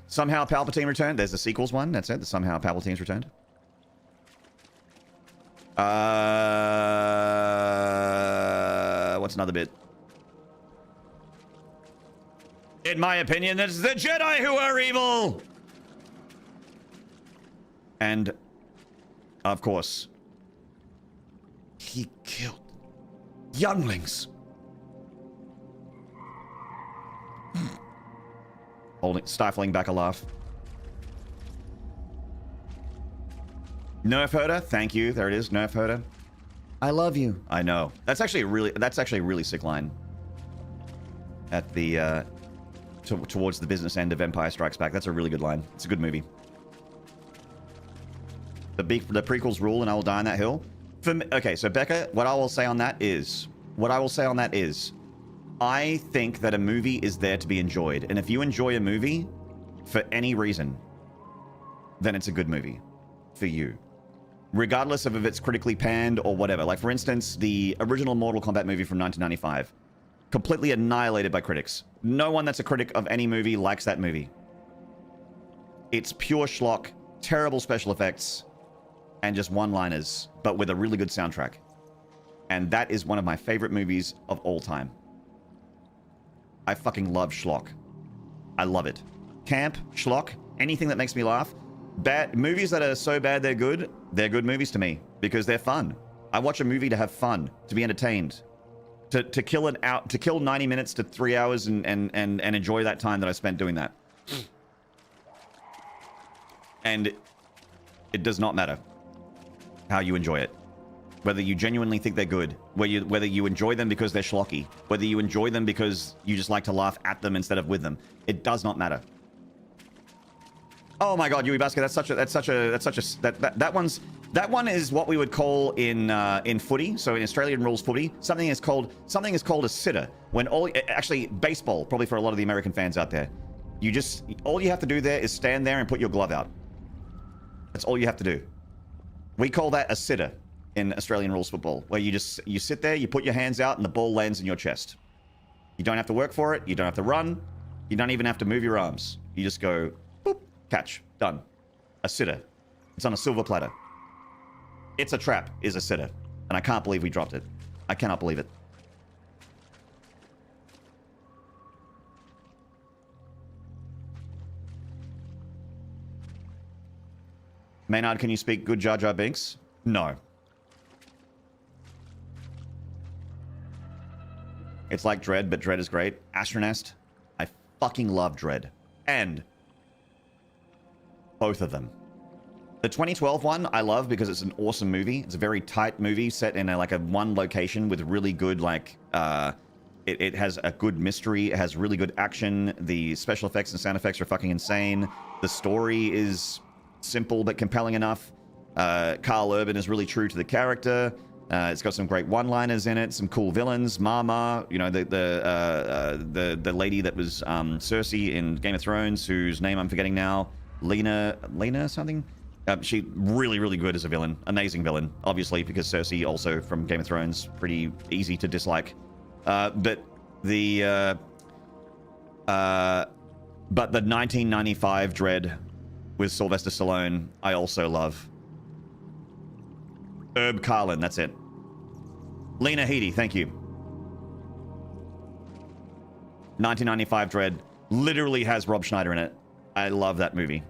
A: Somehow Palpatine returned. There's the sequels one. That's it. The Somehow Palpatine's returned. What's another bit? In my opinion, it's the Jedi who are evil. And, of course, he killed younglings. Stifling back a laugh. Nerf herder, thank you. There it is, Nerf herder. I love you. I know. That's actually a really sick line. At the towards the business end of Empire Strikes Back. That's a really good line. It's a good movie. The prequels rule, and I will die on that hill. For me, okay, so Becca, what I will say on that is, I think that a movie is there to be enjoyed. And if you enjoy a movie for any reason, then it's a good movie for you. Regardless of if it's critically panned or whatever. Like, for instance, the original Mortal Kombat movie from 1995. Completely annihilated by critics. No one that's a critic of any movie likes that movie. It's pure schlock, terrible special effects, and just one-liners, but with a really good soundtrack. And that is one of my favorite movies of all time. I fucking love schlock. I love it. Camp, schlock, anything that makes me laugh. Bad movies that are so bad they're good movies to me because they're fun. I watch a movie to have fun, to be entertained, to kill 90 minutes to 3 hours and enjoy that time that I spent doing that. And it does not matter how you enjoy it. Whether you genuinely think they're good, whether you enjoy them because they're schlocky, whether you enjoy them because you just like to laugh at them instead of with them, it does not matter. Oh my God, Yui Basket, that one is what we would call in footy. So in Australian rules footy, something is called a sitter. When actually baseball, probably for a lot of the American fans out there, all you have to do there is stand there and put your glove out. That's all you have to do. We call that a sitter in Australian rules football, where you sit there, you put your hands out, and the ball lands in your chest. You don't have to work for it. You don't have to run. You don't even have to move your arms. You just go, boop, catch, done. A sitter. It's on a silver platter. It's a trap is a sitter. And I can't believe we dropped it. I cannot believe it. Maynard, can you speak good Jar Jar Binks? No. It's like Dread, but Dread is great. Astronest. I fucking love Dread. And both of them. The 2012 one I love because it's an awesome movie. It's a very tight movie set in a one location with really good it has a good mystery. It has really good action. The special effects and sound effects are fucking insane. The story is simple but compelling enough. Carl Urban is really true to the character. It's got some great one-liners in it, some cool villains. Mama, you know, the lady that was Cersei in Game of Thrones, whose name I'm forgetting now. Lena something. She really, really good as a villain. Amazing villain, obviously, because Cersei also from Game of Thrones, pretty easy to dislike. But the 1995 Dread with Sylvester Stallone, I also love. Herb Carlin, that's it. Lena Headey, thank you. 1995 Dread. literally has Rob Schneider in it. I love that movie.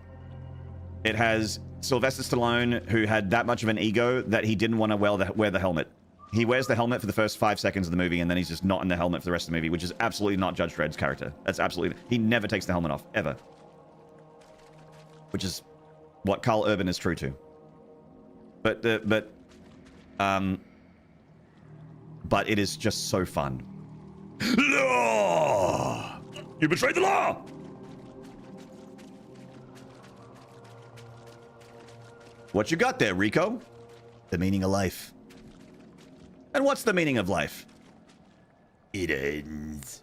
A: It has Sylvester Stallone, who had that much of an ego that he didn't want to wear the helmet. He wears the helmet for the first 5 seconds of the movie, and then he's just not in the helmet for the rest of the movie, which is absolutely not Judge Dredd's character. That's absolutely... He never takes the helmet off, ever. Which is what Carl Urban is true to. But it is just so fun. Law! You betrayed the law! What you got there, Rico? The meaning of life. And what's the meaning of life? It ends.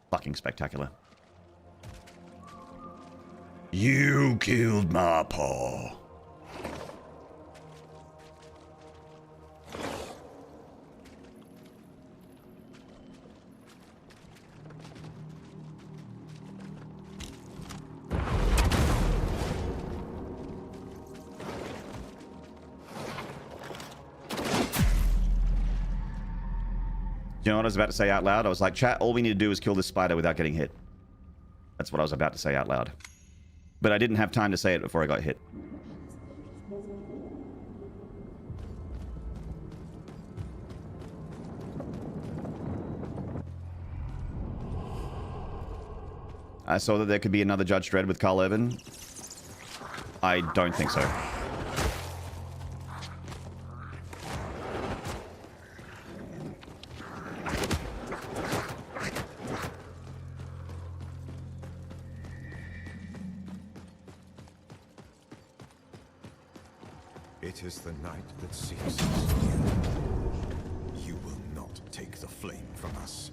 A: Fucking spectacular. You killed my paw. You know what I was about to say out loud? I was like, chat, all we need to do is kill this spider without getting hit. That's what I was about to say out loud. But I didn't have time to say it before I got hit. I saw that there could be another Judge Dredd with Carl Urban. I don't think so.
B: It is the night that seeks us. You will not take the flame from us.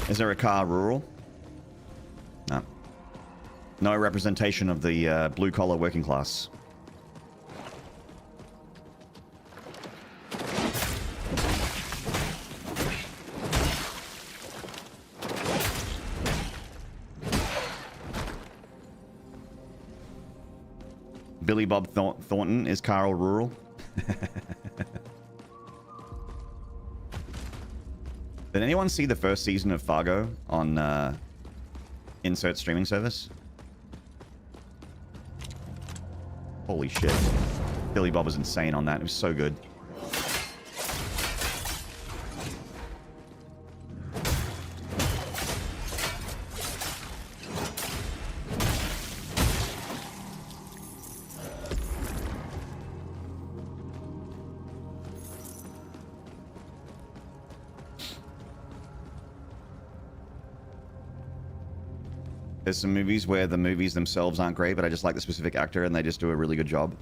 A: Is there a car rural? No. No representation of the blue-collar working class. Billy Bob Thornton is Carl rural. Did anyone see the first season of Fargo on insert streaming service? Holy shit. Billy Bob was insane on that. It was so good. There's some movies where the movies themselves aren't great, but I just like the specific actor and they just do a really good job.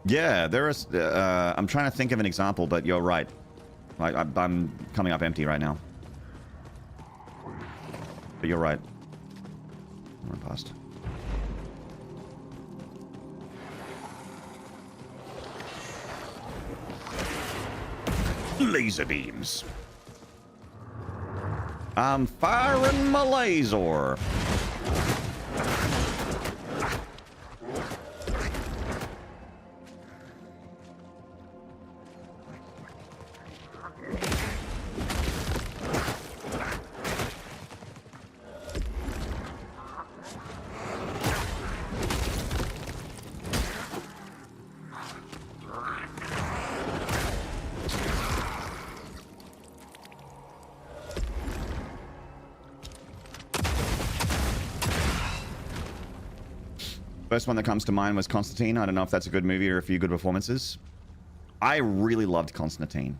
A: Yeah, there is... I'm trying to think of an example, but you're right. I'm coming up empty right now. But you're right. Run past. Laser beams. I'm firing my laser. First one that comes to mind was Constantine. I don't know if that's a good movie or a few good performances. I really loved Constantine.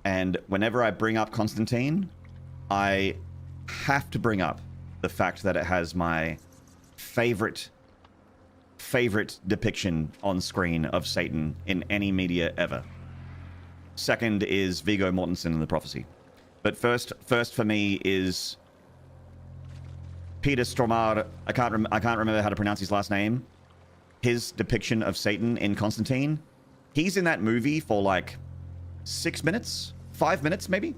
A: And whenever I bring up Constantine, I have to bring up the fact that it has my favorite depiction on screen of Satan in any media ever. Second is Viggo Mortensen in The Prophecy. But first for me is Peter Stormare. I can't remember how to pronounce his last name. His depiction of Satan in Constantine. He's in that movie for like 6 minutes, 5 minutes maybe.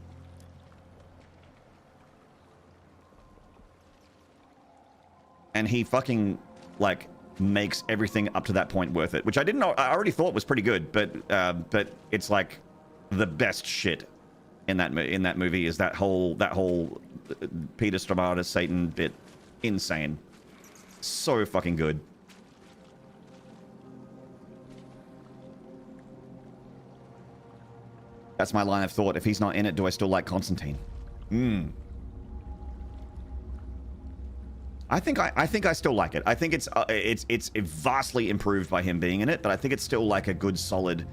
A: And he fucking like makes everything up to that point worth it. Which I didn't know. I already thought was pretty good, but it's like the best shit in that movie is that whole Peter Stormare Satan bit. Insane. So fucking good. That's my line of thought. If he's not in it, do I still like Constantine? I think I still like it. I think it's vastly improved by him being in it, but I think it's still like a good solid,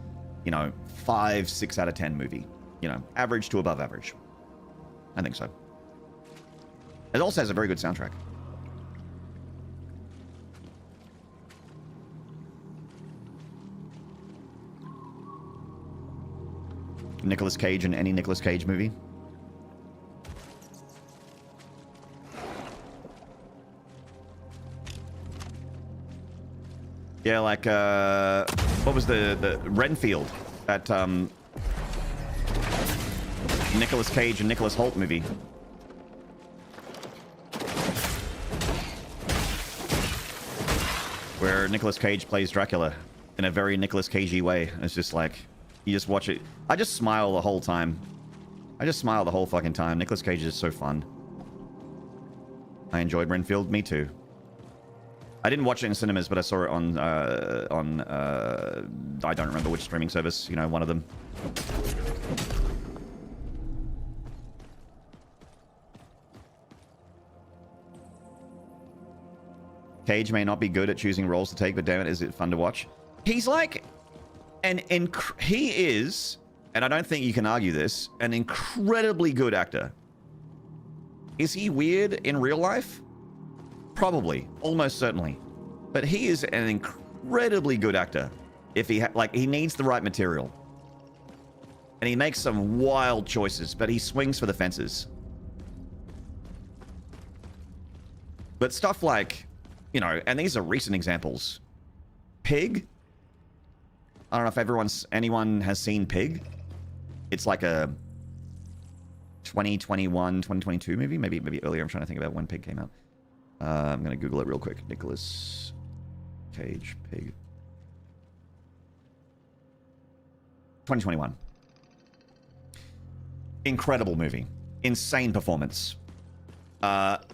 A: 5, 6 out of 10 movie. Average to above average. I think so. It also has a very good soundtrack. Nicolas Cage in any Nicolas Cage movie. Yeah, like what was the Renfield, that Nicolas Cage and Nicholas Hoult movie. Where Nicolas Cage plays Dracula in a very Nicolas Cagey way. It's just like, you just watch it. I just smile the whole time. I just smile the whole fucking time. Nicolas Cage is so fun. I enjoyed Renfield. Me too. I didn't watch it in cinemas, but I saw it on I don't remember which streaming service. One of them. Cage may not be good at choosing roles to take, but damn it, is it fun to watch? He's like he is, and I don't think you can argue this, an incredibly good actor. Is he weird in real life? Probably, almost certainly. But he is an incredibly good actor. If he he needs the right material. And he makes some wild choices, but he swings for the fences. But stuff like, and these are recent examples. Pig? I don't know if anyone has seen Pig. It's like a 2021, 2022 movie. Maybe earlier. I'm trying to think about when Pig came out. I'm going to Google it real quick. Nicolas Cage, Pig. 2021. Incredible movie. Insane performance. Not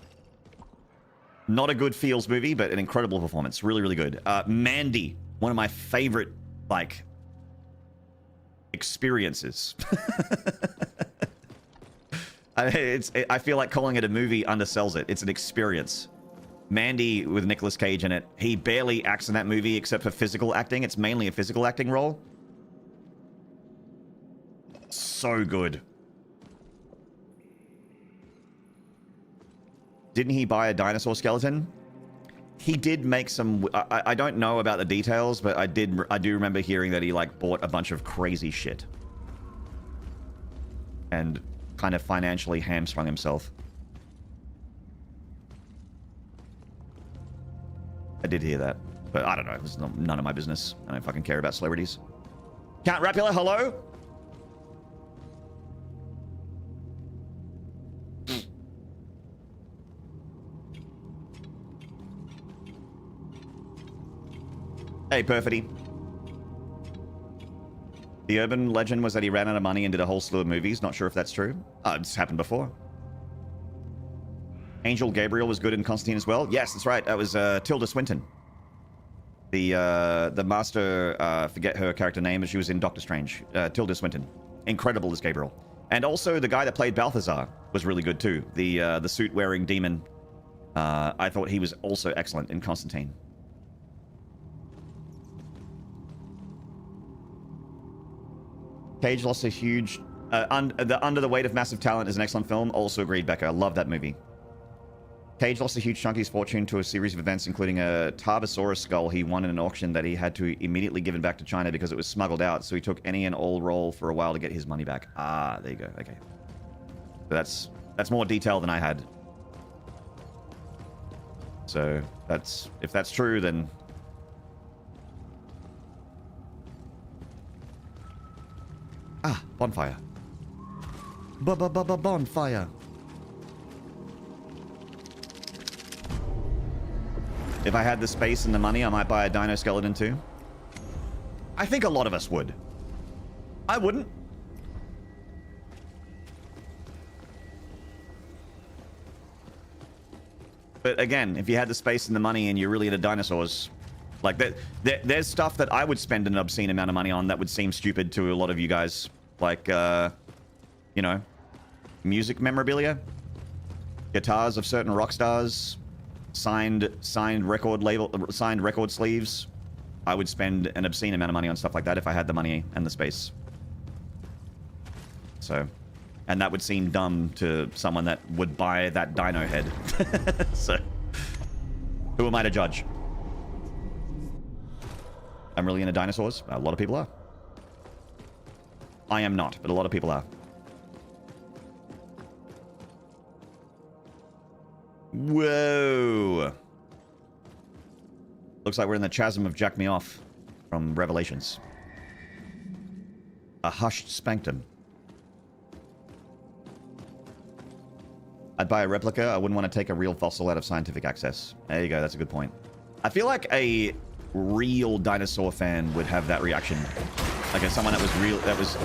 A: a good feels movie, but an incredible performance. Really, really good. Mandy. One of my favorite, experiences. I feel like calling it a movie undersells it. It's an experience. Mandy with Nicolas Cage in it. He barely acts in that movie except for physical acting. It's mainly a physical acting role. So good. Didn't he buy a dinosaur skeleton? He did make some... I don't know about the details, but I do remember hearing that he bought a bunch of crazy shit. And kind of financially hamstrung himself. I did hear that, but I don't know. It's none of my business. I don't fucking care about celebrities. Count Rapula, hello? Hey, Perfidy. The urban legend was that he ran out of money and did a whole slew of movies. Not sure if that's true. It's happened before. Angel Gabriel was good in Constantine as well. Yes, that's right. That was Tilda Swinton. The master, forget her character name, but she was in Doctor Strange. Tilda Swinton. Incredible as Gabriel. And also the guy that played Balthazar was really good too. The suit-wearing demon. I thought he was also excellent in Constantine. Cage lost a huge... Under the Weight of Massive Talent is an excellent film. Also agreed, Becca. I love that movie. Cage lost a huge chunk of his fortune to a series of events, including a Tarbosaurus skull he won in an auction that he had to immediately give back to China because it was smuggled out. So he took any and all role for a while to get his money back. Ah, there you go. Okay. So that's more detail than I had. So if that's true, then... Ah, bonfire. Bonfire. If I had the space and the money, I might buy a dino skeleton too. I think a lot of us would. I wouldn't. But again, if you had the space and the money and you're really into dinosaurs, like there's stuff that I would spend an obscene amount of money on that would seem stupid to a lot of you guys. Like, you know, music memorabilia, guitars of certain rock stars, signed record sleeves. I would spend an obscene amount of money on stuff like that if I had the money and the space. So, and that would seem dumb to someone that would buy that dino head. So, who am I to judge? I'm really into dinosaurs. A lot of people are. I am not, but a lot of people are. Whoa. Looks like we're in the chasm of Jack Me Off from Revelations. A hushed spanktum. I'd buy a replica. I wouldn't want to take a real fossil out of scientific access. There you go. That's a good point. I feel like a real dinosaur fan would have that reaction. Like if someone that was real, that was...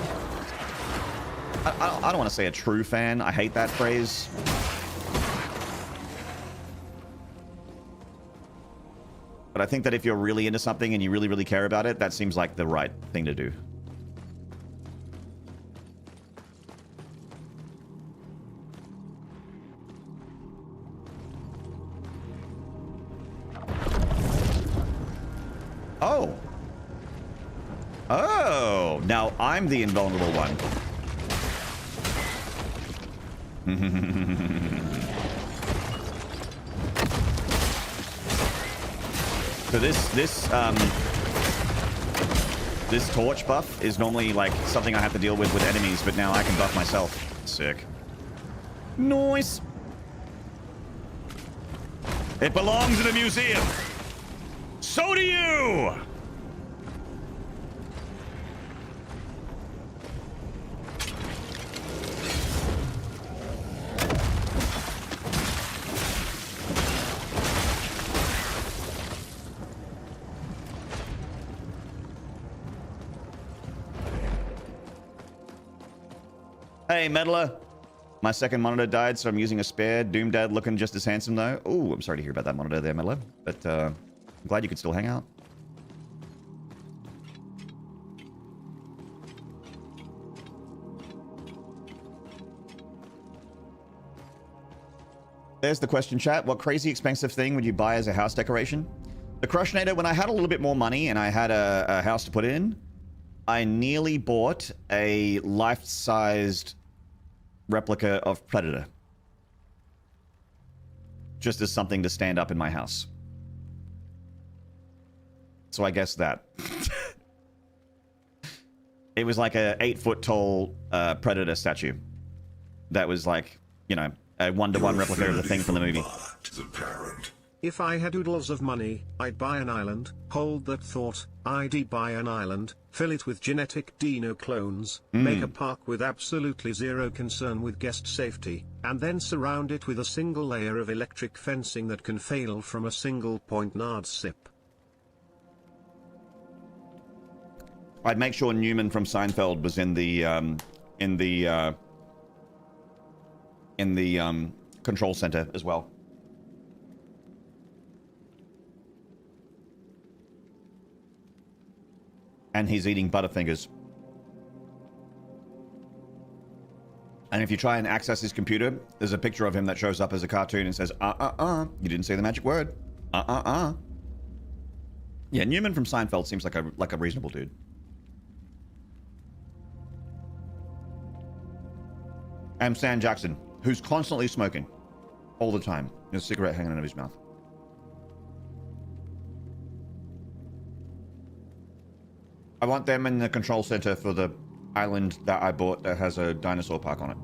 A: I don't want to say a true fan. I hate that phrase. But I think that if you're really into something and you really, really care about it, that seems like the right thing to do. Oh. Oh. Now I'm the invulnerable one. So this torch buff is normally like something I have to deal with enemies, but now I can buff myself. Sick. Nice. It belongs in a museum. So do you. Hey, Meddler. My second monitor died, so I'm using a spare. Doom Dad looking just as handsome, though. Ooh, I'm sorry to hear about that monitor there, Meddler. But, I'm glad you could still hang out. There's the question, chat. What crazy expensive thing would you buy as a house decoration? The Crushinator, when I had a little bit more money and I had a house to put in, I nearly bought a life-sized replica of Predator. Just as something to stand up in my house. So I guess that. It was like a 8-foot-tall Predator statue. That was like, you know, a one-to-one replica of the thing from the movie.
D: If I had oodles of money, I'd buy an island. Hold that thought. I'd buy an island, fill it with genetic dino clones, make a park with absolutely zero concern with guest safety, and then surround it with a single layer of electric fencing that can fail from a single point nard sip.
A: I'd make sure Newman from Seinfeld was in the control center as well. And he's eating Butterfingers. And if you try and access his computer, there's a picture of him that shows up as a cartoon and says, you didn't say the magic word. Yeah, Newman from Seinfeld seems like a reasonable dude. And Sam Jackson, who's constantly smoking. All the time. There's a cigarette hanging out of his mouth. I want them in the control center for the island that I bought that has a dinosaur park on it.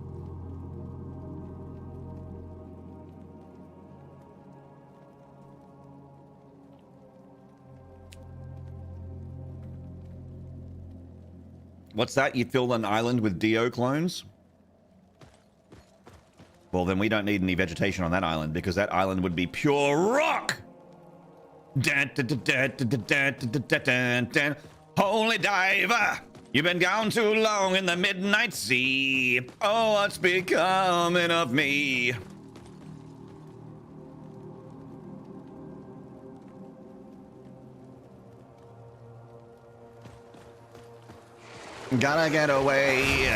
A: What's that? You fill an island with Dio clones? Well, then we don't need any vegetation on that island because that island would be pure rock! Holy diver, you've been gone too long in the midnight sea. Oh, what's becoming of me? Gotta get away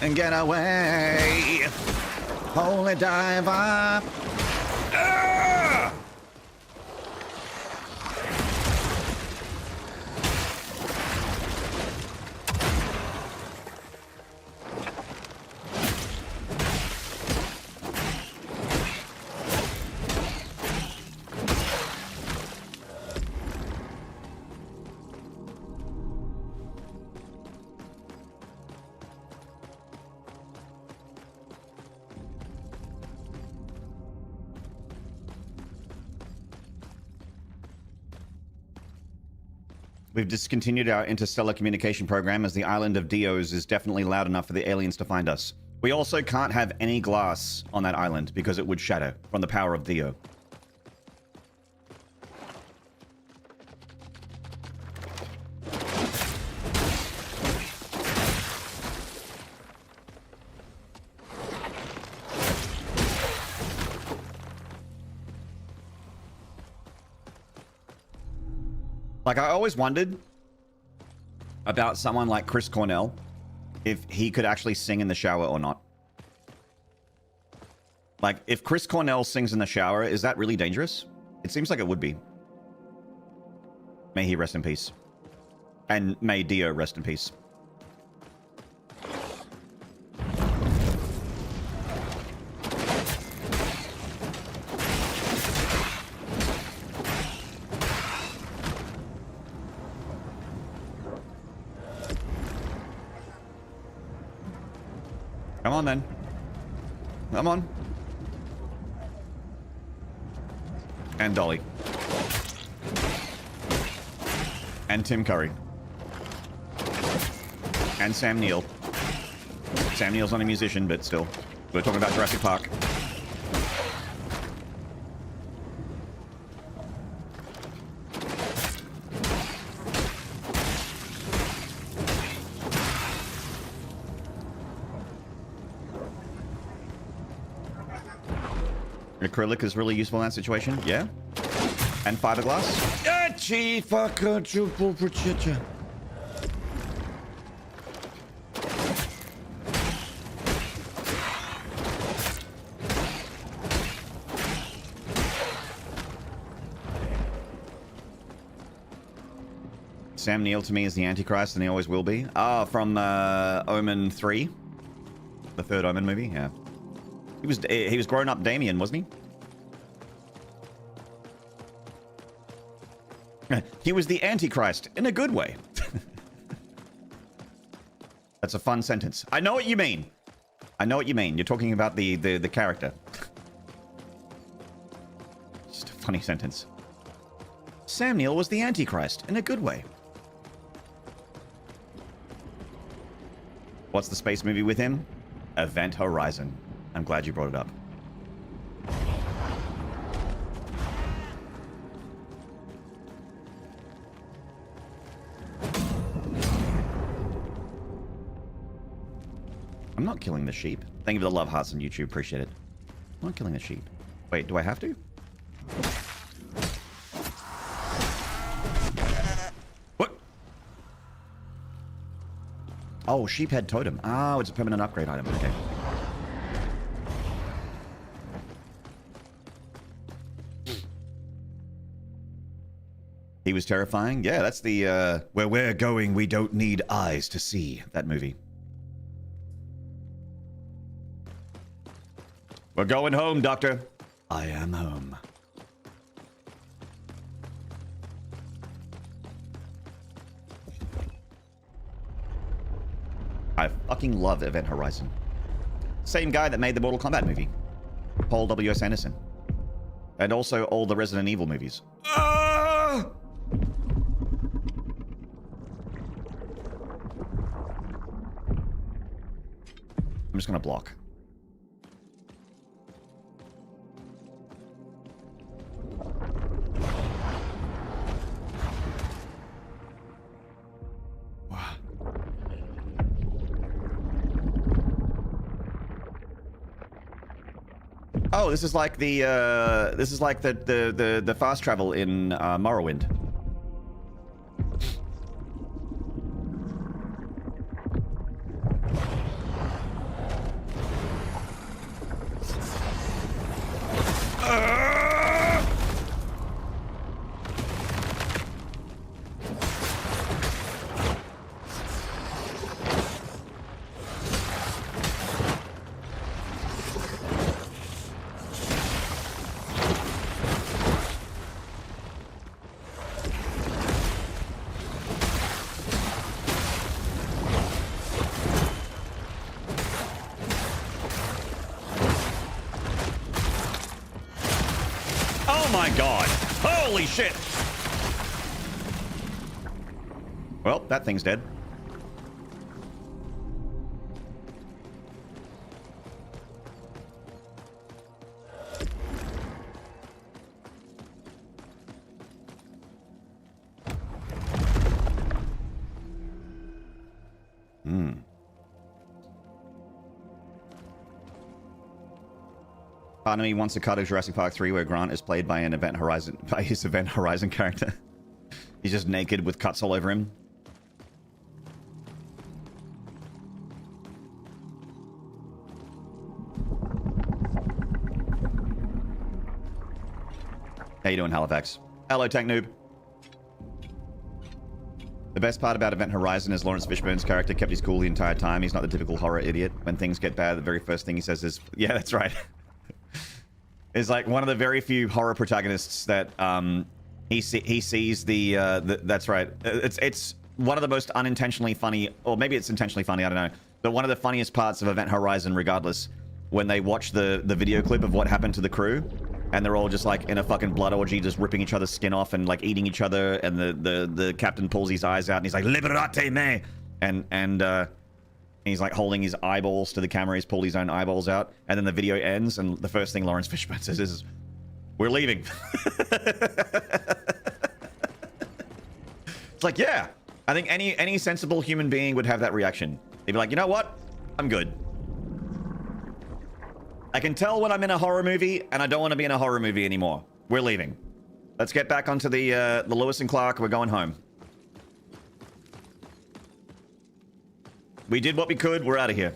A: and get away. Holy diver. Ah! We've discontinued our interstellar communication program as the island of Dios is definitely loud enough for the aliens to find us. We also can't have any glass on that island because it would shatter from the power of Dio. Like, I always wondered about someone like Chris Cornell, if he could actually sing in the shower or not. Like, if Chris Cornell sings in the shower, is that really dangerous? It seems like it would be. May he rest in peace. And may Dio rest in peace. Come on, then. Come on. And Dolly. And Tim Curry. And Sam Neill. Sam Neill's not a musician, but still. We're talking about Jurassic Park. Acrylic is really useful in that situation, yeah. And fiberglass. Sam Neill to me is the Antichrist, and he always will be. Ah, from Omen 3, the third Omen movie. Yeah, he was grown up Damien, wasn't he? He was the Antichrist in a good way. That's a fun sentence. I know what you mean. I know what you mean. You're talking about the character. Just a funny sentence. Sam Neill was the Antichrist in a good way. What's the space movie with him? Event Horizon. I'm glad you brought it up. I'm not killing the sheep. Thank you for the love hearts on YouTube. Appreciate it. I'm not killing the sheep. Wait, do I have to? What? Oh, sheephead totem. Oh, it's a permanent upgrade item. Okay. He was terrifying. Yeah, that's the where we're going, we don't need eyes to see. That movie. We're going home, Doctor. I am home. I fucking love Event Horizon. Same guy that made the Mortal Kombat movie. Paul W.S. Anderson. And also all the Resident Evil movies. Ah! I'm just gonna block. Oh, this is like the the fast travel in Morrowind. Oh my god. Holy shit. Well, that thing's dead. Part of me wants a cut of Jurassic Park 3 where Grant is played by his Event Horizon character. He's just naked with cuts all over him. How you doing, Halifax? Hello, Tech Noob. The best part about Event Horizon is Lawrence Fishburne's character kept his cool the entire time. He's not the typical horror idiot. When things get bad, the very first thing he says is, yeah, that's right. Is like one of the very few horror protagonists that he sees that's right. It's one of the most unintentionally funny, or maybe it's intentionally funny, I don't know. But one of the funniest parts of Event Horizon, regardless, when they watch the video clip of what happened to the crew, and they're all just like in a fucking blood orgy, just ripping each other's skin off and like eating each other, and the captain pulls his eyes out and he's like, "Liberate me!" and he's like holding his eyeballs to the camera. He's pulled his own eyeballs out. And then the video ends. And the first thing Lawrence Fishburne says is, "We're leaving." It's like, yeah. I think any sensible human being would have that reaction. They'd be like, you know what? I'm good. I can tell when I'm in a horror movie. And I don't want to be in a horror movie anymore. We're leaving. Let's get back onto the Lewis and Clark. We're going home. We did what we could. We're out of here.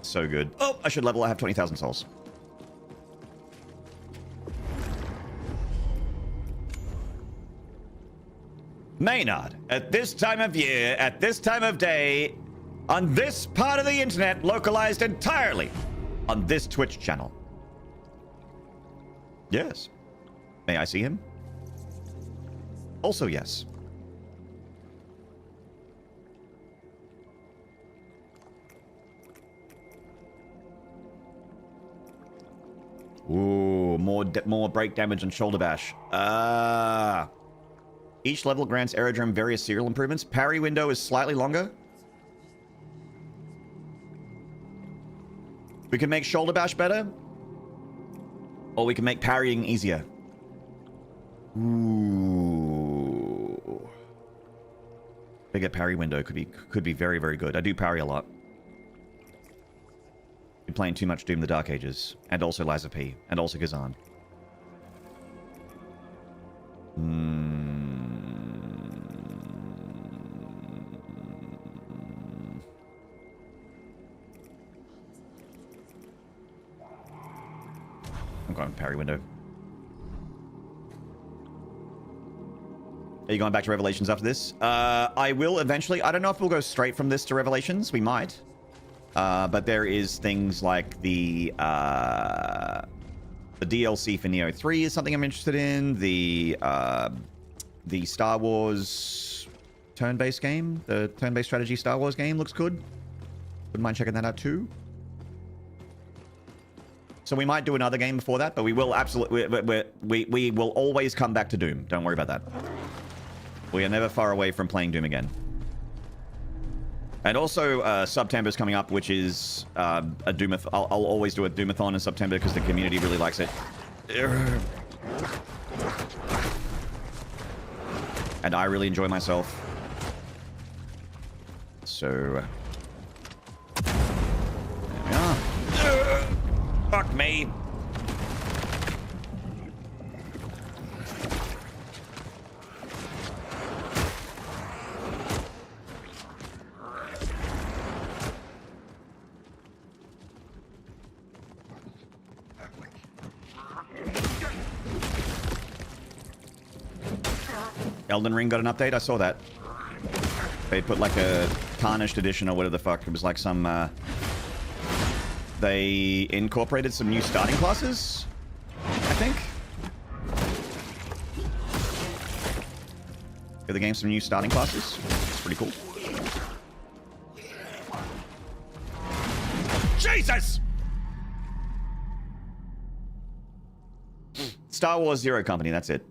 A: So good. Oh, I should level. I have 20,000 souls. Maynard, at this time of year, at this time of day, on this part of the internet, localized entirely on this Twitch channel. Yes. May I see him? Also, yes. Ooh, more break damage and shoulder bash. Each level grants Aerodrome various serial improvements. Parry window is slightly longer. We can make shoulder bash better. Or we can make parrying easier. Ooh. Bigger parry window could be very, very good. I do parry a lot. Been playing too much Doom the Dark Ages. And also Liza P. And also Kazan. I'm going parry window. Are you going back to Revelations after this? I will eventually. I don't know if we'll go straight from this to Revelations. We might. But there is things like the DLC for Neo 3 is something I'm interested in. The Star Wars turn-based game, the turn-based strategy Star Wars game looks good. Wouldn't mind checking that out too. So we might do another game before that, but we will absolutely we will always come back to Doom. Don't worry about that. We are never far away from playing Doom again. And also, September's coming up, which is a Doomathon. I'll always do a Doomathon in September because the community really likes it. And I really enjoy myself. So... there we are. Fuck me. Elden Ring got an update. I saw that. They put like a tarnished edition or whatever the fuck. It was like some, they incorporated some new starting classes, I think. Give the game some new starting classes. It's pretty cool. Jesus! Star Wars Zero Company, that's it.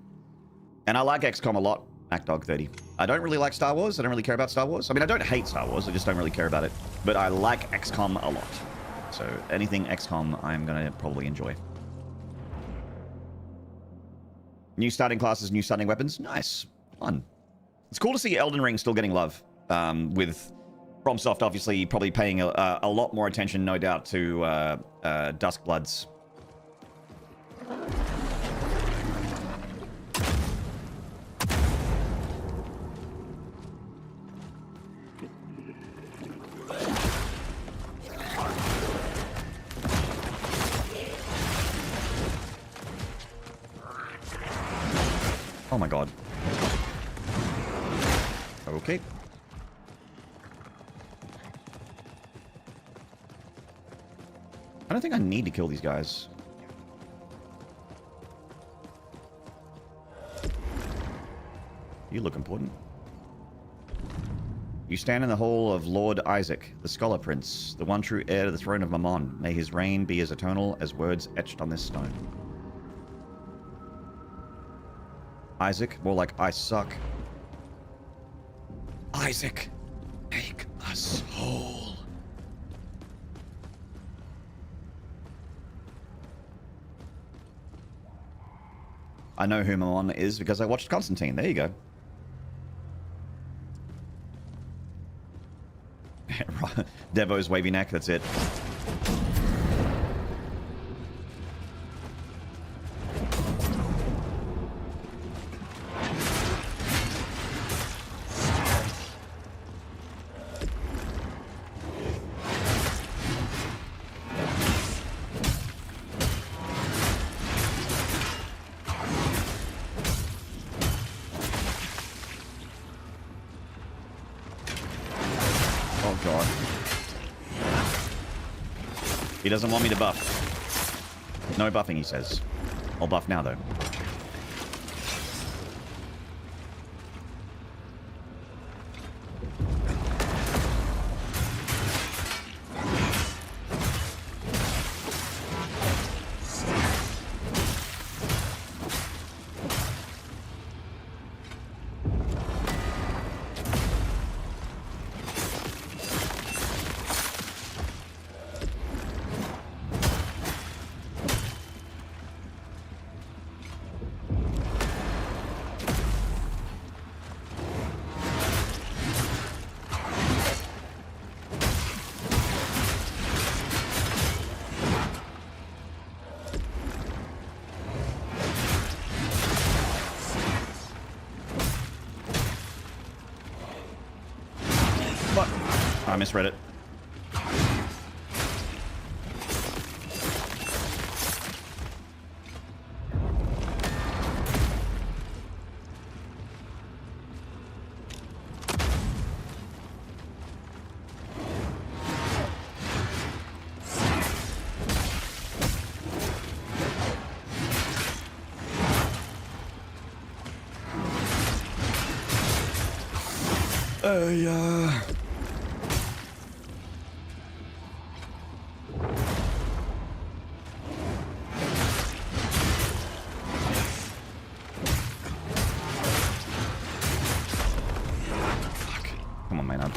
A: And I like XCOM a lot, MacDog30. I don't really like Star Wars. I don't really care about Star Wars. I mean, I don't hate Star Wars. I just don't really care about it. But I like XCOM a lot. So anything XCOM, I'm going to probably enjoy. New starting classes, new starting weapons. Nice. Fun. It's cool to see Elden Ring still getting love. With FromSoft obviously probably paying a lot more attention, no doubt, to Duskbloods. Oh my god. Okay. I don't think I need to kill these guys. You look important. You stand in the hall of Lord Isaac, the Scholar Prince, the one true heir to the throne of Mammon. May his reign be as eternal as words etched on this stone. Isaac, more like I suck. Isaac, make us whole. I know who Mammon is because I watched Constantine. There you go. Devo's wavy neck, that's it. He doesn't want me to buff. No buffing, he says. I'll buff now, though. I misread it. Yeah. Come on, man.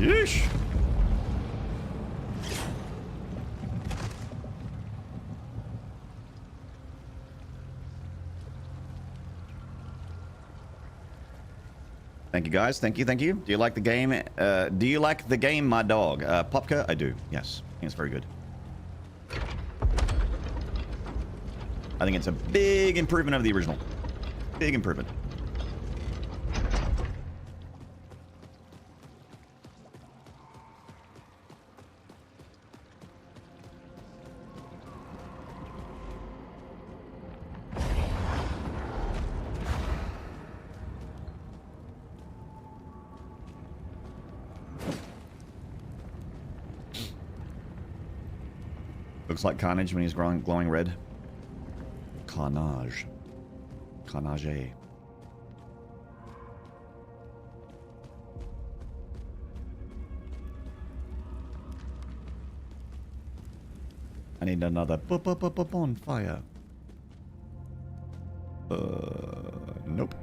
A: Yeesh. Thank you, guys. Thank you, thank you. Do you like the game? Do you like the game, my dog? Popka? I do. Yes. I think it's very good. I think it's a big improvement over the original. Big improvement. Looks like Carnage when he's glowing red. Carnage. Carnage. I need another bonfire. Nope.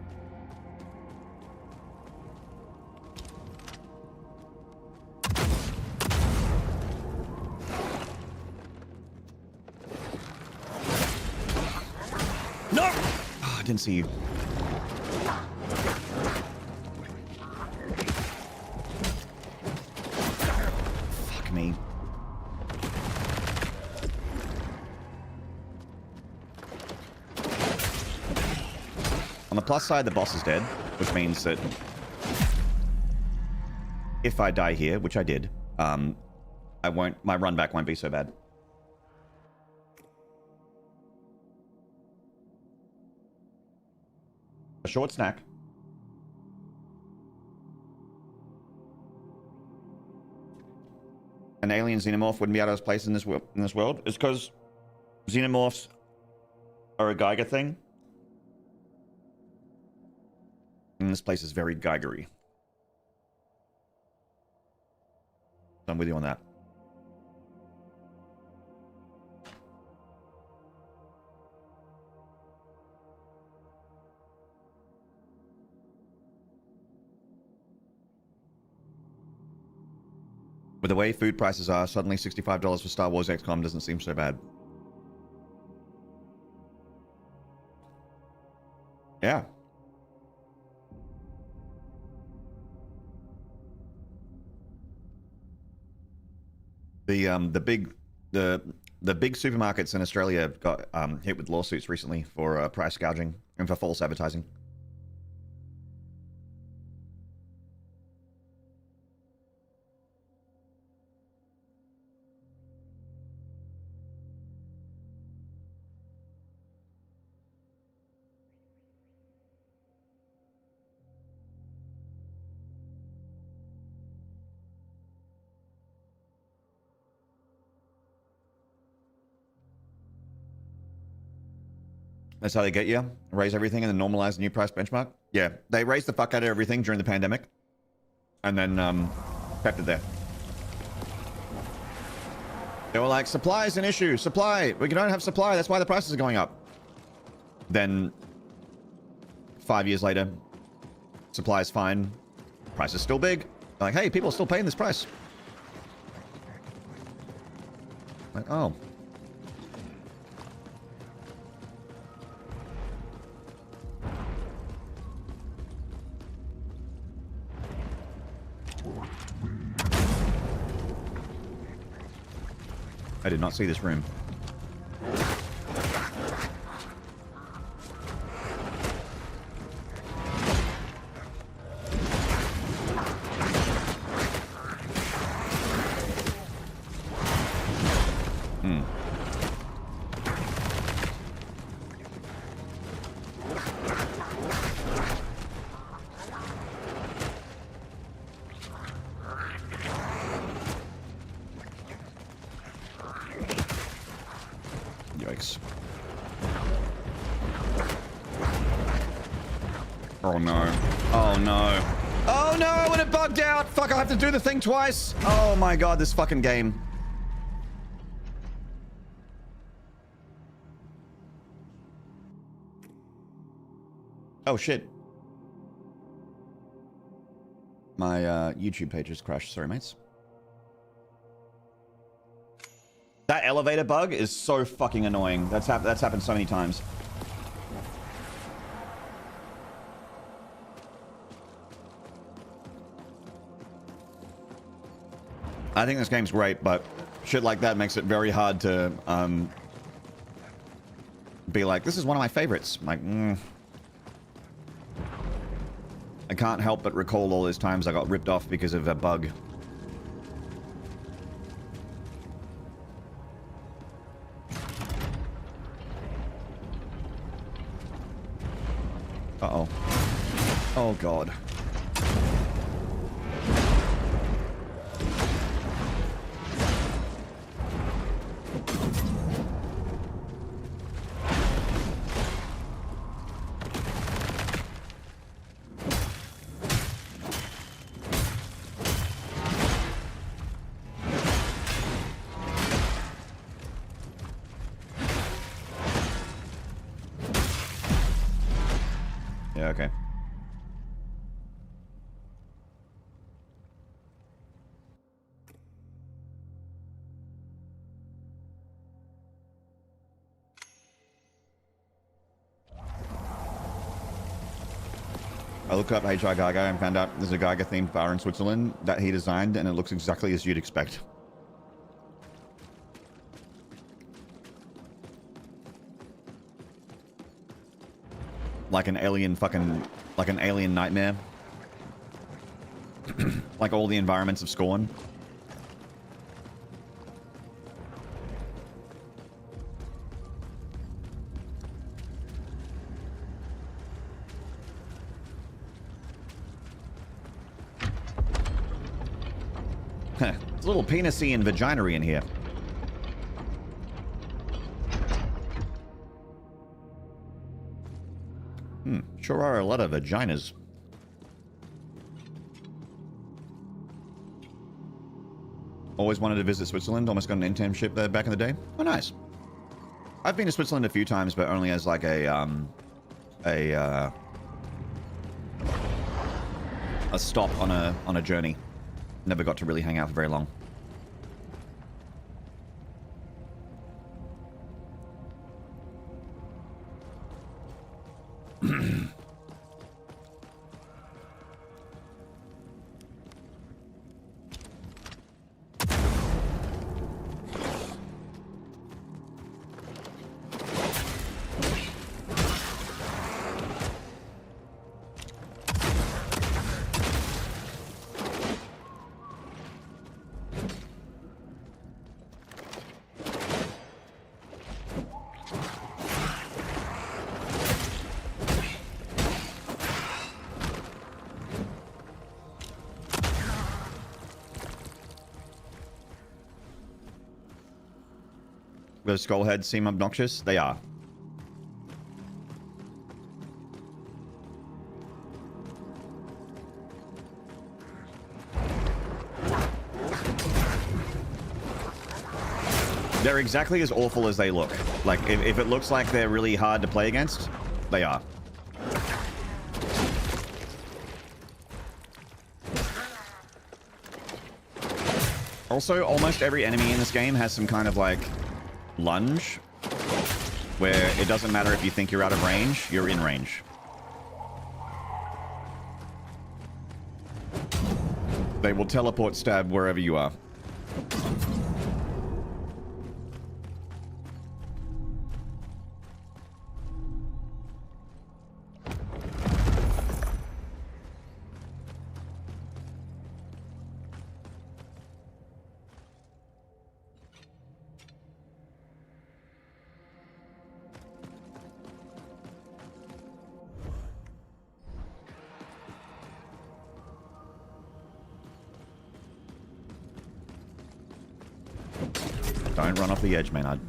A: No! Oh, I didn't see you. Fuck me. On the plus side, the boss is dead, which means that if I die here, which I did, my run back won't be so bad. A short snack. An alien xenomorph wouldn't be out of his place in this world. It's because xenomorphs are a Geiger thing. And this place is very Geigery. So I'm with you on that. With the way food prices are, suddenly $65 for Star Wars XCOM doesn't seem so bad. Yeah. The big supermarkets in Australia got hit with lawsuits recently for price gouging and for false advertising. That's how they get you. Raise everything and then normalize the new price benchmark. Yeah, they raised the fuck out of everything during the pandemic. And then kept it there. They were like, supply is an issue. Supply. We don't have supply. That's why the prices are going up. Then 5 years later, supply is fine. Price is still big. Like, hey, people are still paying this price. Like, oh. I did not see this room. Yikes. Oh no. Oh no. Oh no, and it bugged out! Fuck, I have to do the thing twice! Oh my god, this fucking game. Oh shit. My YouTube page just crashed. Sorry, mates. That elevator bug is so fucking annoying. That's happened so many times. I think this game's great, but shit like that makes it very hard to be like, this is one of my favorites. Like, I can't help but recall all those times I got ripped off because of a bug. Uh-oh. Oh, God. Yeah, okay. I looked up HR Gaga and found out there's a Gaga themed bar in Switzerland that he designed, and it looks exactly as you'd expect. Like an alien nightmare. Like all the environments of Scorn. It's a little penis-y and vagina-y in here. Sure are a lot of vaginas. Always wanted to visit Switzerland. Almost got an internship there back in the day. Oh, nice. I've been to Switzerland a few times, but only as like a stop on a journey. Never got to really hang out for very long. Those skull heads seem obnoxious? They are. They're exactly as awful as they look. Like, if it looks like they're really hard to play against, they are. Also, almost every enemy in this game has some kind of, like, lunge, where it doesn't matter if you think you're out of range, you're in range. They will teleport stab wherever you are. Don't run off the edge, Maynard.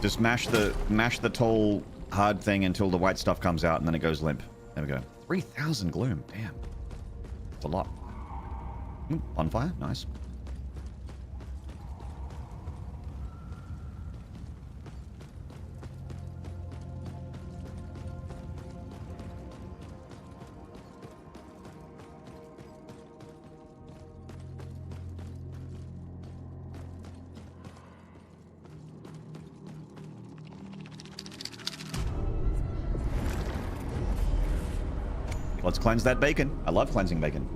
A: Just mash the tall, hard thing until the white stuff comes out and then it goes limp. There we go. 3,000 gloom. Damn. That's a lot. On fire. Nice. Let's cleanse that bacon. I love cleansing bacon.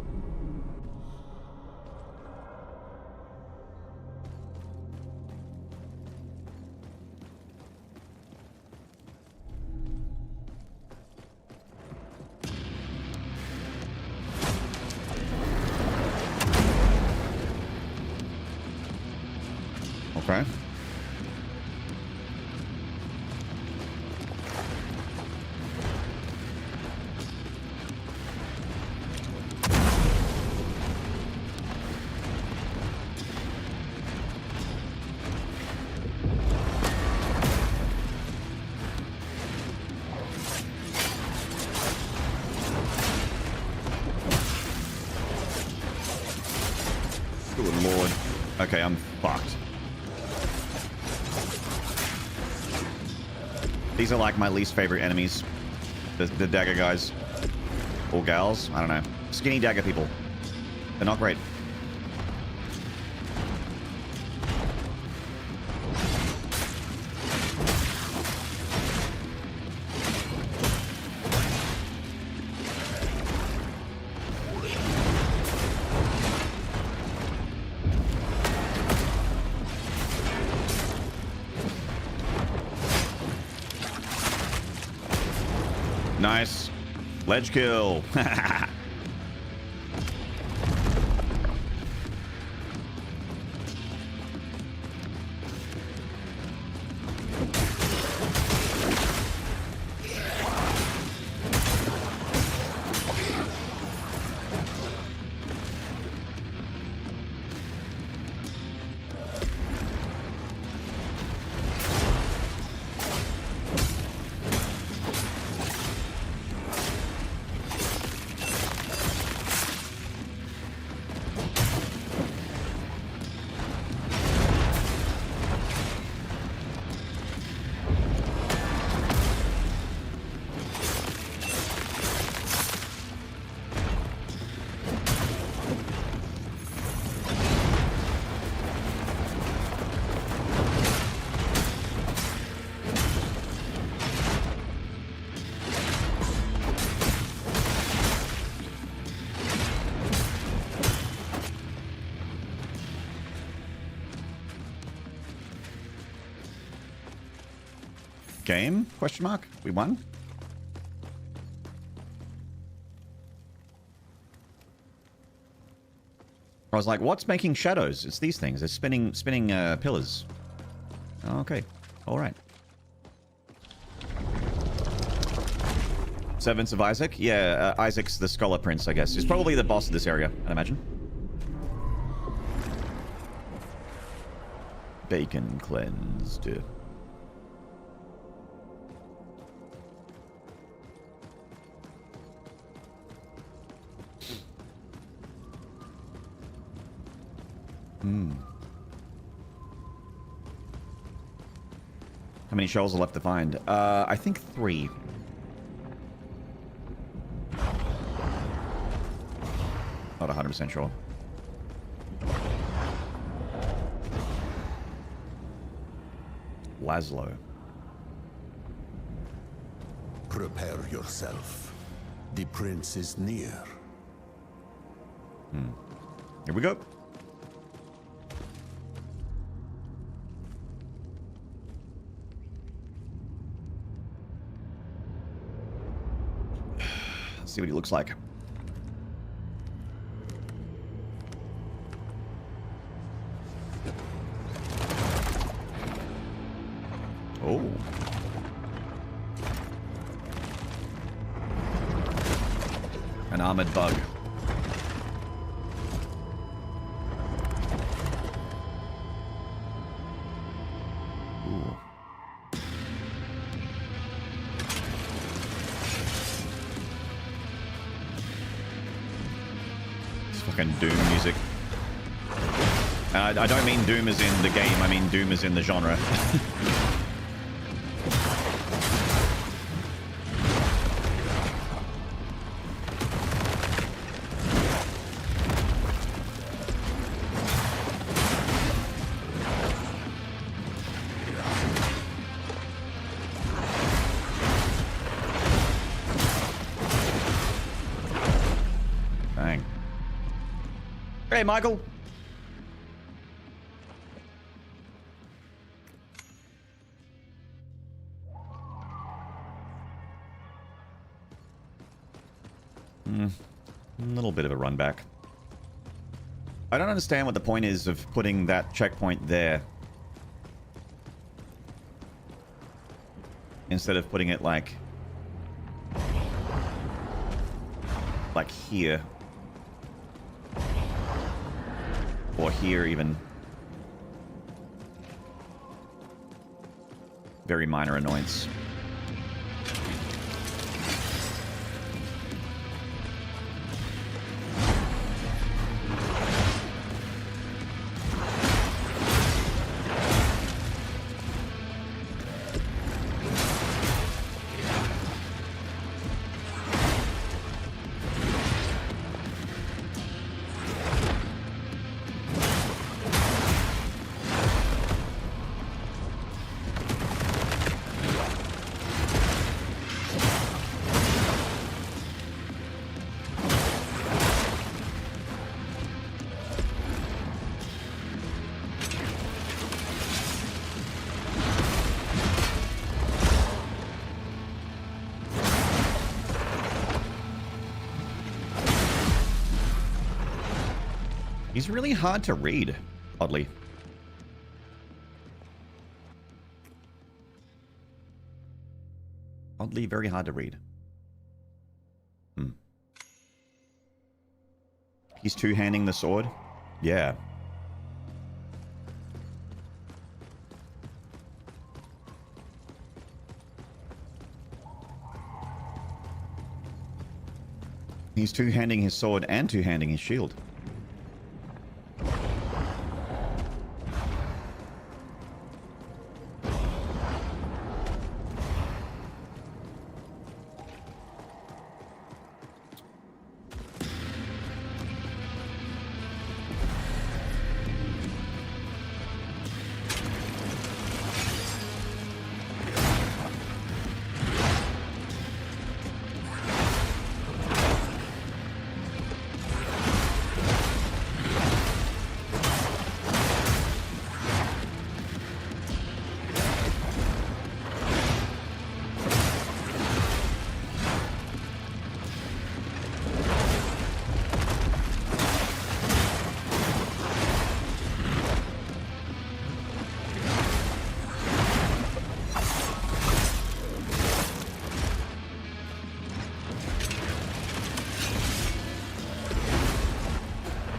A: Okay. Good lord. Okay, I'm fucked. These are like my least favorite enemies. The dagger guys. Or gals. I don't know. Skinny dagger people. They're not great. Nice. Ledge kill. Game? Question mark? We won? I was like, what's making shadows? It's these things. They're spinning pillars. Oh, okay. All right. Servants of Isaac? Yeah, Isaac's the Scholar Prince, I guess. He's probably the boss of this area, I'd imagine. Bacon cleansed. How many shells are left to find? I think 3. Not 100% sure. Laszlo.
C: Prepare yourself. The prince is near.
A: Here we go. Let's see what he looks like. Oh. An armored bug. Ooh. It's fucking Doom music. I don't mean Doom as in the game, I mean Doom as in the genre. Hey, Michael. A little bit of a run back. I don't understand what the point is of putting that checkpoint there. Instead of putting it like here. Or here even. Very minor annoyance. He's really hard to read, oddly. Oddly, very hard to read. He's two-handing the sword? Yeah. He's two-handing his sword and two-handing his shield.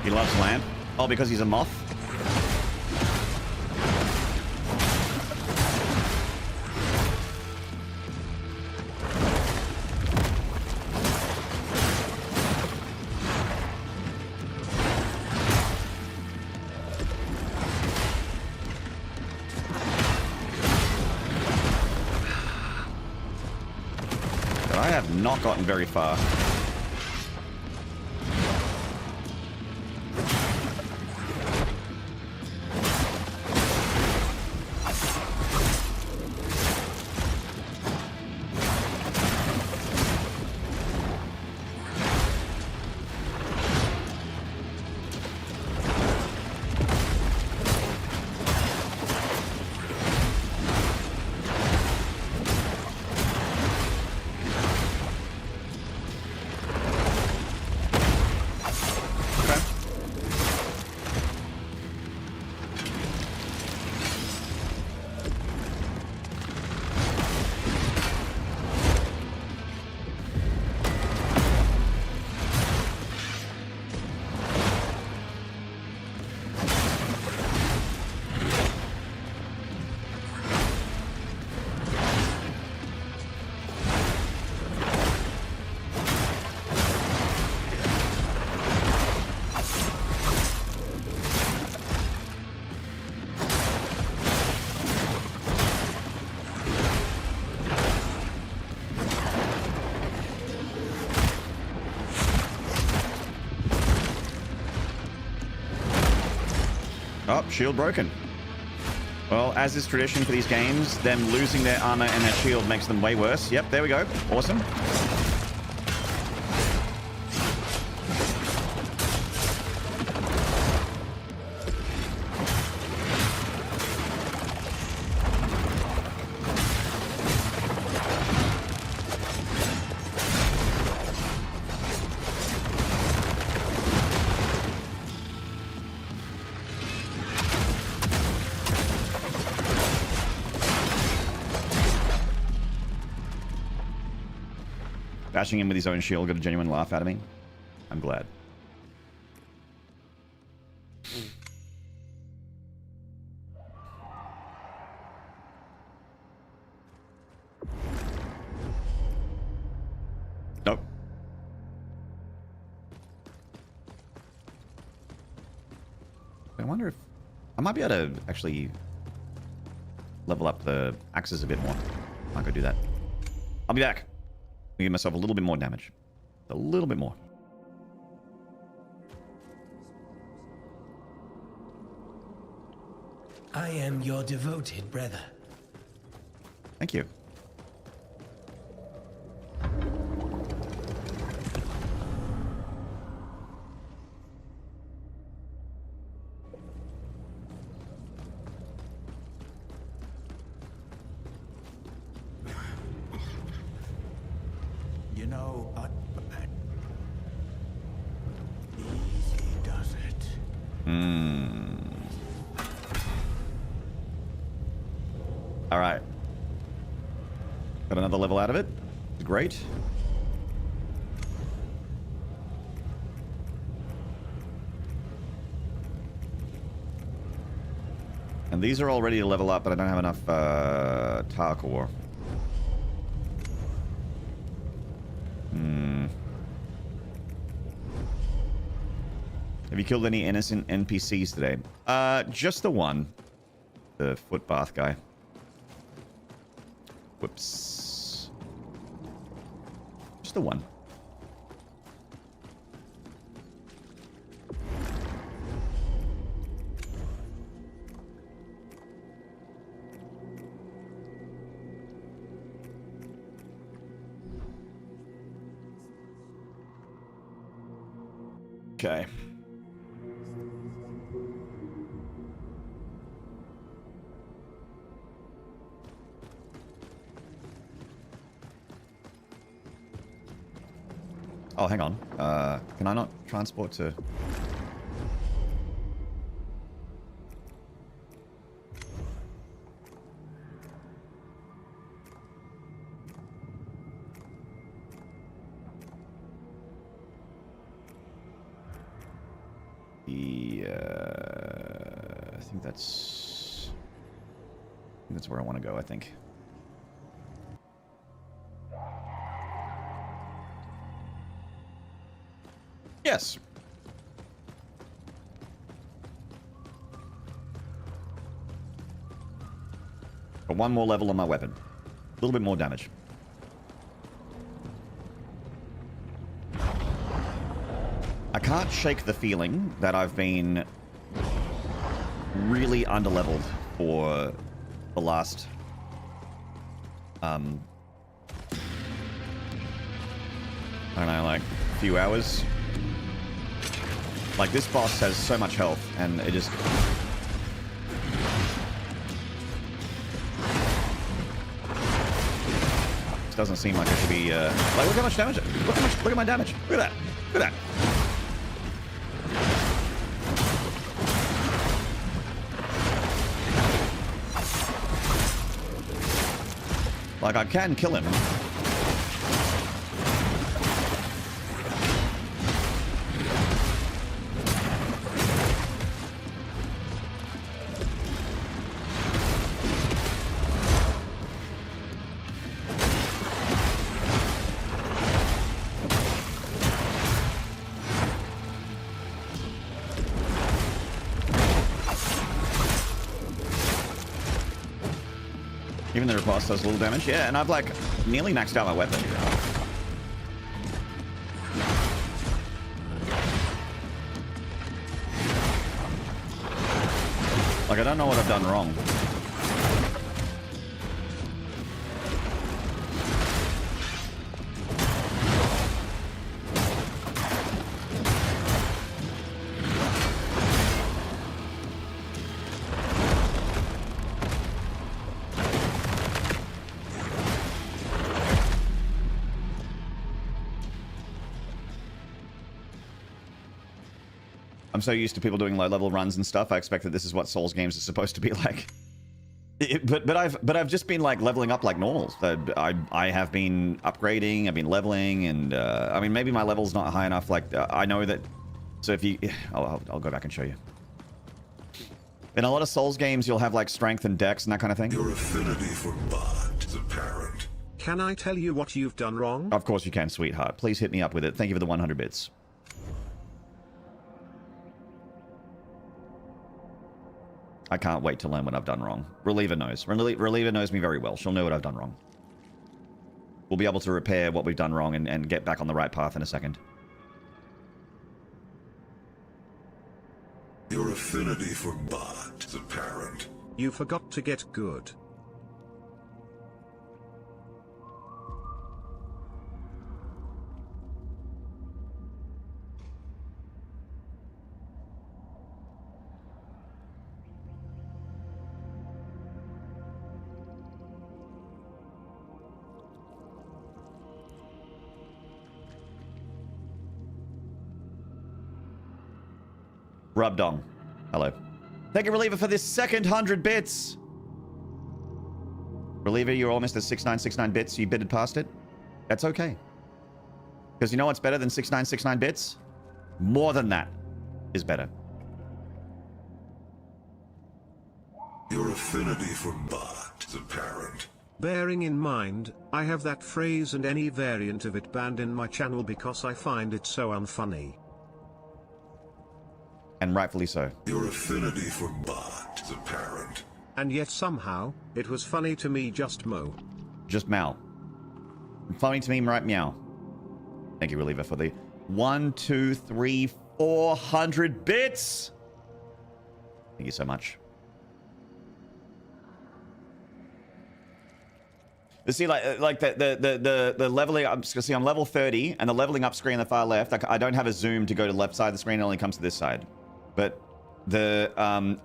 A: He loves lamp. Oh, because he's a moth? But I have not gotten very far. Oh, shield broken. Well, as is tradition for these games, them losing their armor and their shield makes them way worse. Yep, there we go. Awesome. Bashing him with his own shield got a genuine laugh out of me. I'm glad. Nope. I wonder if I might be able to actually level up the axes a bit more. Might go do that. I'll be back. Give myself a little bit more damage. A little bit more.
F: I am your devoted brother.
A: Thank you.
B: You know, easy does it.
A: All right. Got another level out of it. Great. And these are all ready to level up, but I don't have enough tar core. Have you killed any innocent NPCs today? Just the one. The foot bath guy. Whoops. Just the one. Okay. Oh, hang on. Can I not transport to... I think that's where I want to go, I think. Yes. But one more level on my weapon. A little bit more damage. I can't shake the feeling that I've been really underleveled for the last I don't know, like a few hours. Like, this boss has so much health, and it just... This doesn't seem like it should be, like, look how much damage... Look at my damage. Look at that. Look at that. Like, I can kill him. Even the riposte does a little damage. Yeah, and I've like nearly maxed out my weapon. Like, I don't know what I've done wrong. I'm so used to people doing low-level runs and stuff, I expect that this is what Souls games are supposed to be like. But I've just been like leveling up like normal. I have been upgrading. I've been leveling, and I mean maybe my level's not high enough. Like I know that. So if you, I'll go back and show you. In a lot of Souls games, you'll have like strength and dex and that kind of thing.
C: Your affinity for Bot is apparent.
D: Can I tell you what you've done wrong?
A: Of course you can, sweetheart. Please hit me up with it. Thank you for the 100 bits. I can't wait to learn what I've done wrong. Reliever knows. Reliever knows me very well. She'll know what I've done wrong. We'll be able to repair what we've done wrong and get back on the right path in a second.
C: Your affinity for Bot is apparent.
D: You forgot to get good.
A: Rubdong. Hello. Thank you, Reliever, for this second 100 bits. Reliever, you're almost at 6969 bits. You bidded past it. That's okay. Because you know what's better than 6969 bits? More than that is better.
C: Your affinity for Bot is apparent.
D: Bearing in mind, I have that phrase and any variant of it banned in my channel because I find it so unfunny.
A: And rightfully so.
C: Your affinity for Bot is apparent.
D: And yet somehow, it was funny to me just mo.
A: Just Mal. Funny to me, right meow. Thank you, Reliever, for the 1, 2, 3, 400 bits. Thank you so much. But see, like the leveling up. See, I'm level 30, and the leveling up screen on the far left. I don't have a zoom to go to the left side of the screen. It only comes to this side. But the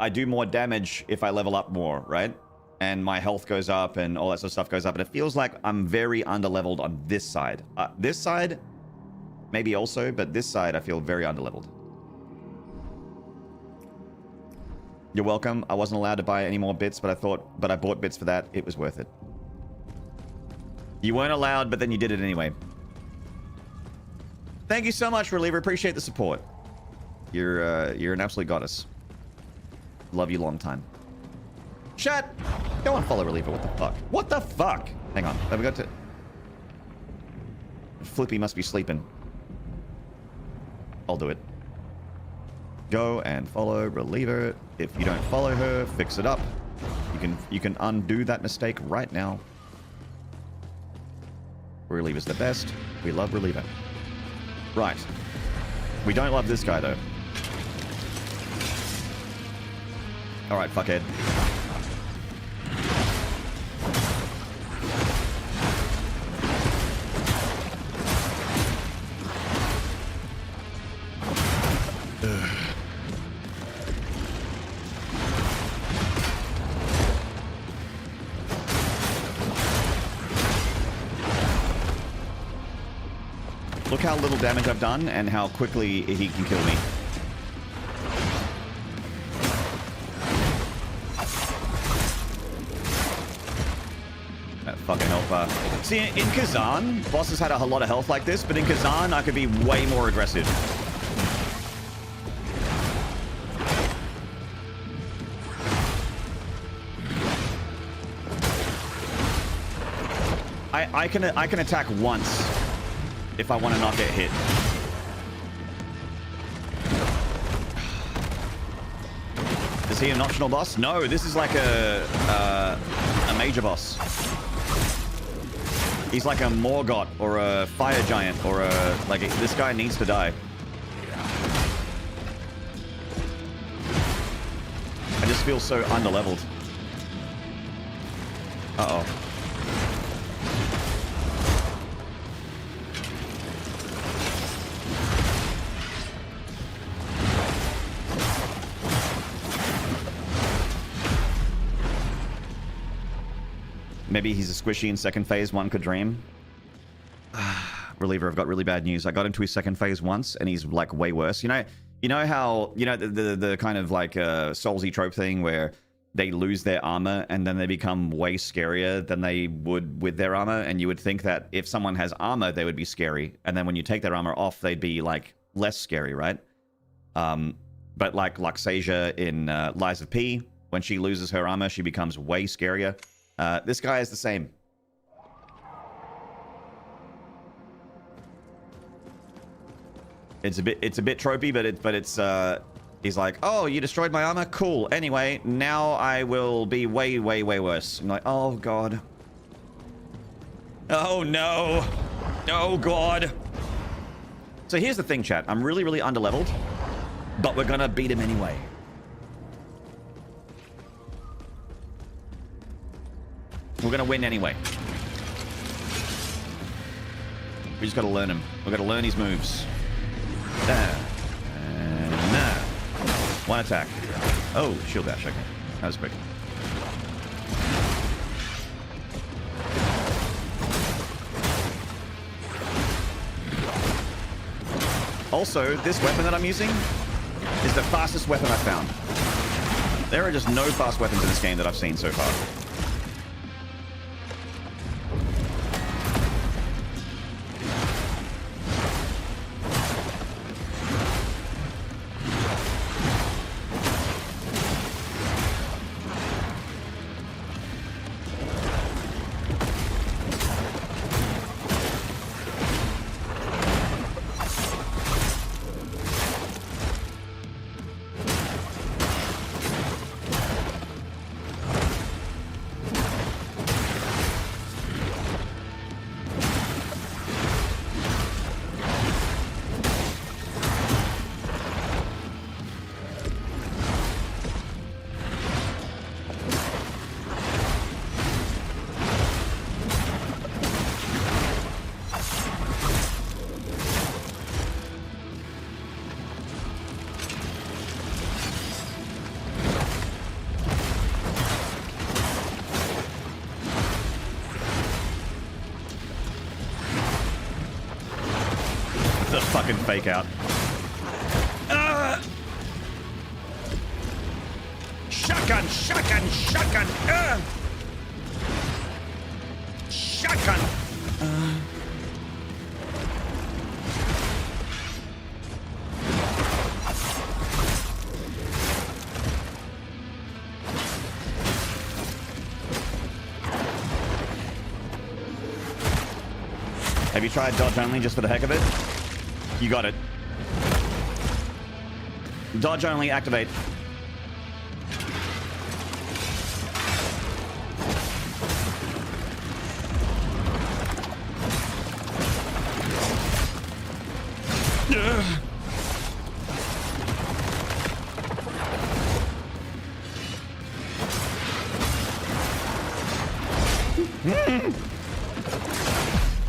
A: I do more damage if I level up more, right? And my health goes up, and all that sort of stuff goes up. And it feels like I'm very underleveled on this side. This side, maybe also, but this side I feel very underleveled. You're welcome. I wasn't allowed to buy any more bits, but I bought bits for that. It was worth it. You weren't allowed, but then you did it anyway. Thank you so much, Reliever. Appreciate the support. You're an absolute goddess. Love you long time. Chat! Go and follow Reliever. What the fuck? What the fuck? Hang on. Have we got to... Flippy must be sleeping. I'll do it. Go and follow Reliever. If you don't follow her, fix it up. You can undo that mistake right now. Reliever's the best. We love Reliever. Right. We don't love this guy, though. Alright, fuckhead. Look how little damage I've done and how quickly he can kill me. That fucking health bar. See, in Kazan, bosses had a lot of health like this, but in Kazan, I could be way more aggressive. I can attack once if I want to not get hit. Is he an optional boss? No, this is like a major boss. He's like a Morgott or a fire giant or a... Like, this guy needs to die. I just feel so underleveled. Uh-oh. Maybe he's a squishy in second phase, one could dream. Reliever, I've got really bad news. I got into his second phase once, and he's like way worse. You know how, the kind of like Soulsy trope thing where they lose their armor and then they become way scarier than they would with their armor. And you would think that if someone has armor, they would be scary. And then when you take their armor off, they'd be like less scary, right? But like Luxasia in Lies of P, when she loses her armor, she becomes way scarier. This guy is the same. It's a bit tropey, but it's he's like, oh, you destroyed my armor? Cool. Anyway, now I will be way, way, way worse. I'm like, oh, God. Oh, no. Oh, God. So here's the thing, chat. I'm really, really underleveled, but we're gonna beat him anyway. We're gonna win anyway. We just gotta learn him. We gotta learn his moves. One attack. Oh, shield dash. Okay. That was quick. Also, this weapon that I'm using is the fastest weapon I've found. There are just no fast weapons in this game that I've seen so far. Fucking fake out. Shotgun, shotgun, shotgun. Shotgun. Have you tried dodge only just for the heck of it? You got it. Dodge only, activate.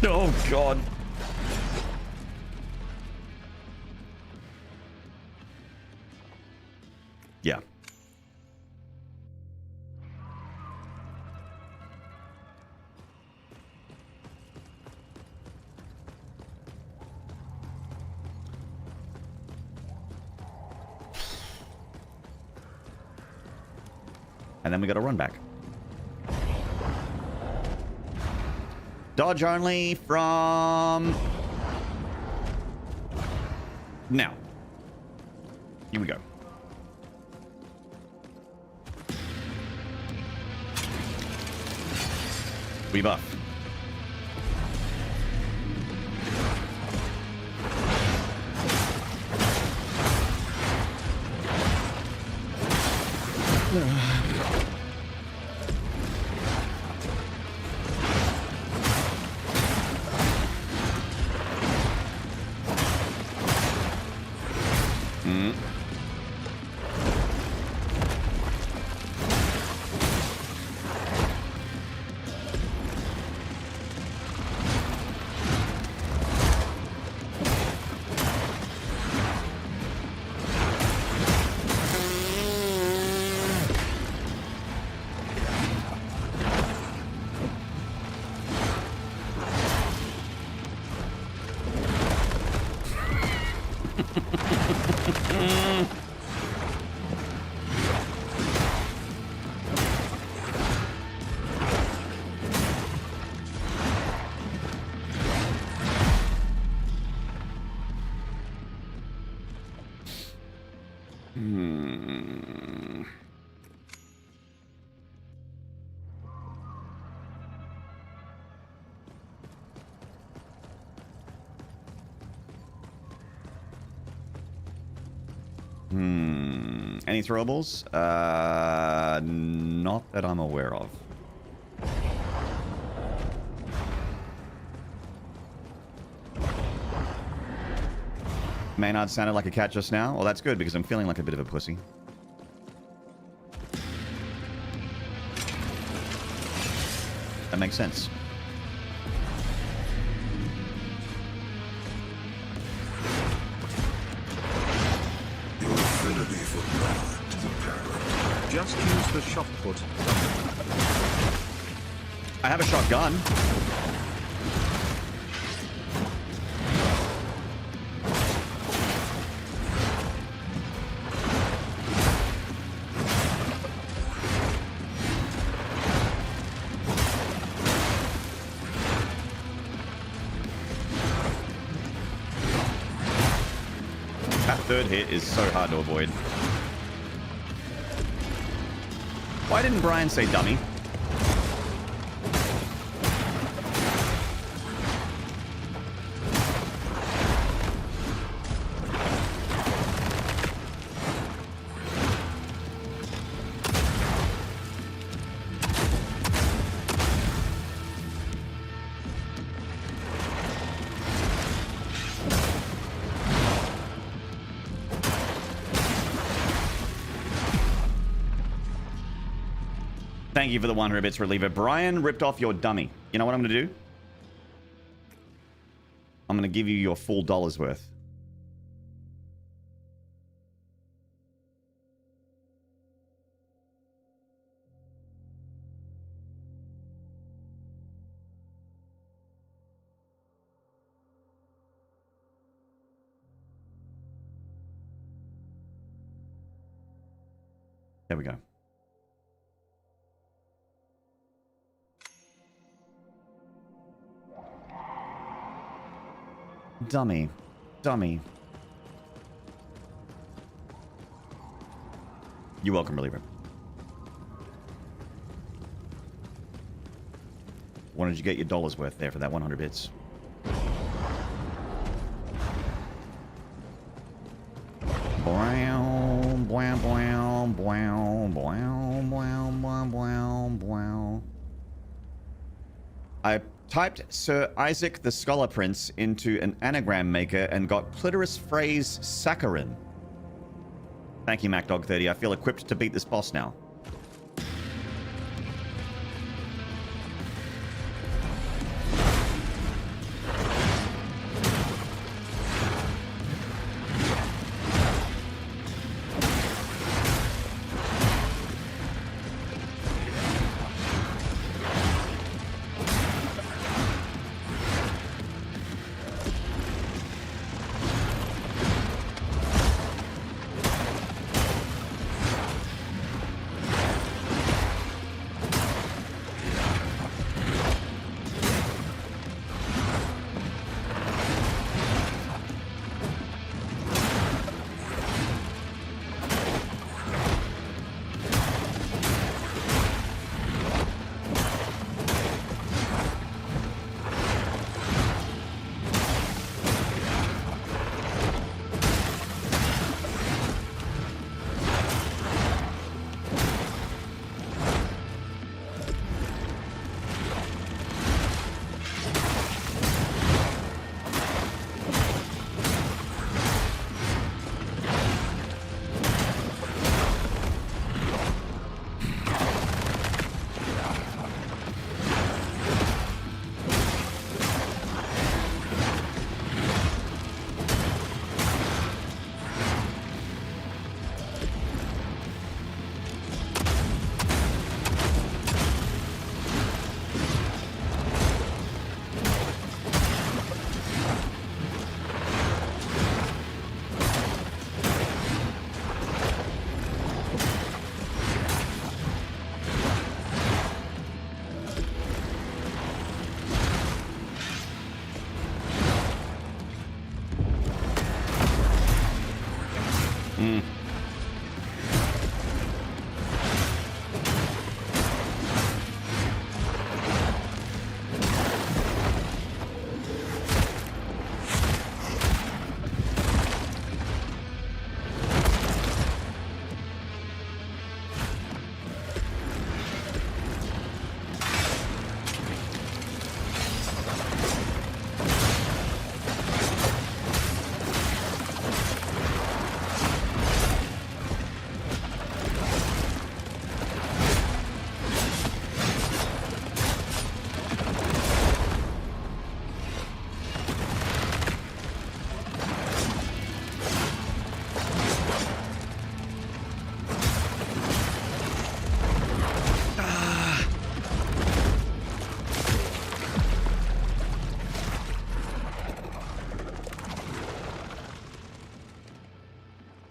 A: Oh, God. Yeah. And then we got to run back. Dodge only from now. Here we go. Rebuff. Any throwables? Not that I'm aware of. Maynard sounded like a cat just now. Well, that's good because I'm feeling like a bit of a pussy. That makes sense.
C: Your affinity for blood,
D: Just use the shot put.
A: I have a shotgun. That third hit is so hard to avoid. Why didn't Brian say dummy? Thank you for the 100 bits, Reliever. Brian ripped off your dummy. You know what I'm going to do? I'm going to give you your full dollar's worth. There we go. Dummy. Dummy. You're welcome, Reliever. What did you get your dollar's worth there for that 100 bits? Brown, brown, brown, brown, brown, brown, brown, brown, brown. I typed Sir Isaac the Scholar Prince into an anagram maker and got clitoris phrase saccharin. Thank you, MacDog30. I feel equipped to beat this boss now.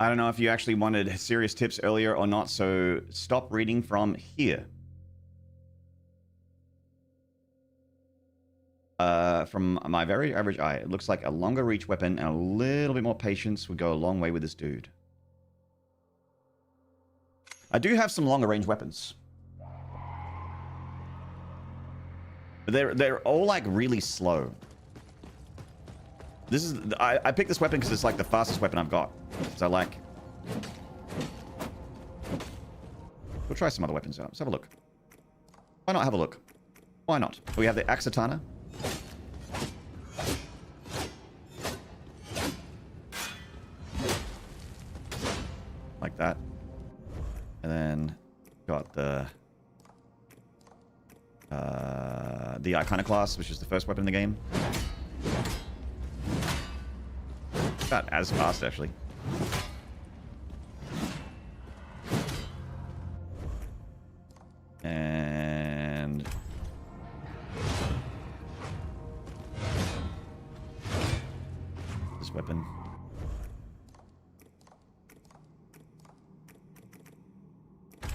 A: I don't know if you actually wanted serious tips earlier or not, so stop reading from here. From my very average eye, it looks like a longer reach weapon and a little bit more patience would go a long way with this dude. I do have some longer range weapons. But they're all like really slow. This is I picked this weapon because it's like the fastest weapon I've got. So like, we'll try some other weapons out. Let's have a look. Why not have a look? Why not? We have the Axatana. Like that. And then got the Iconoclast, which is the first weapon in the game. Not as fast, actually. And this weapon.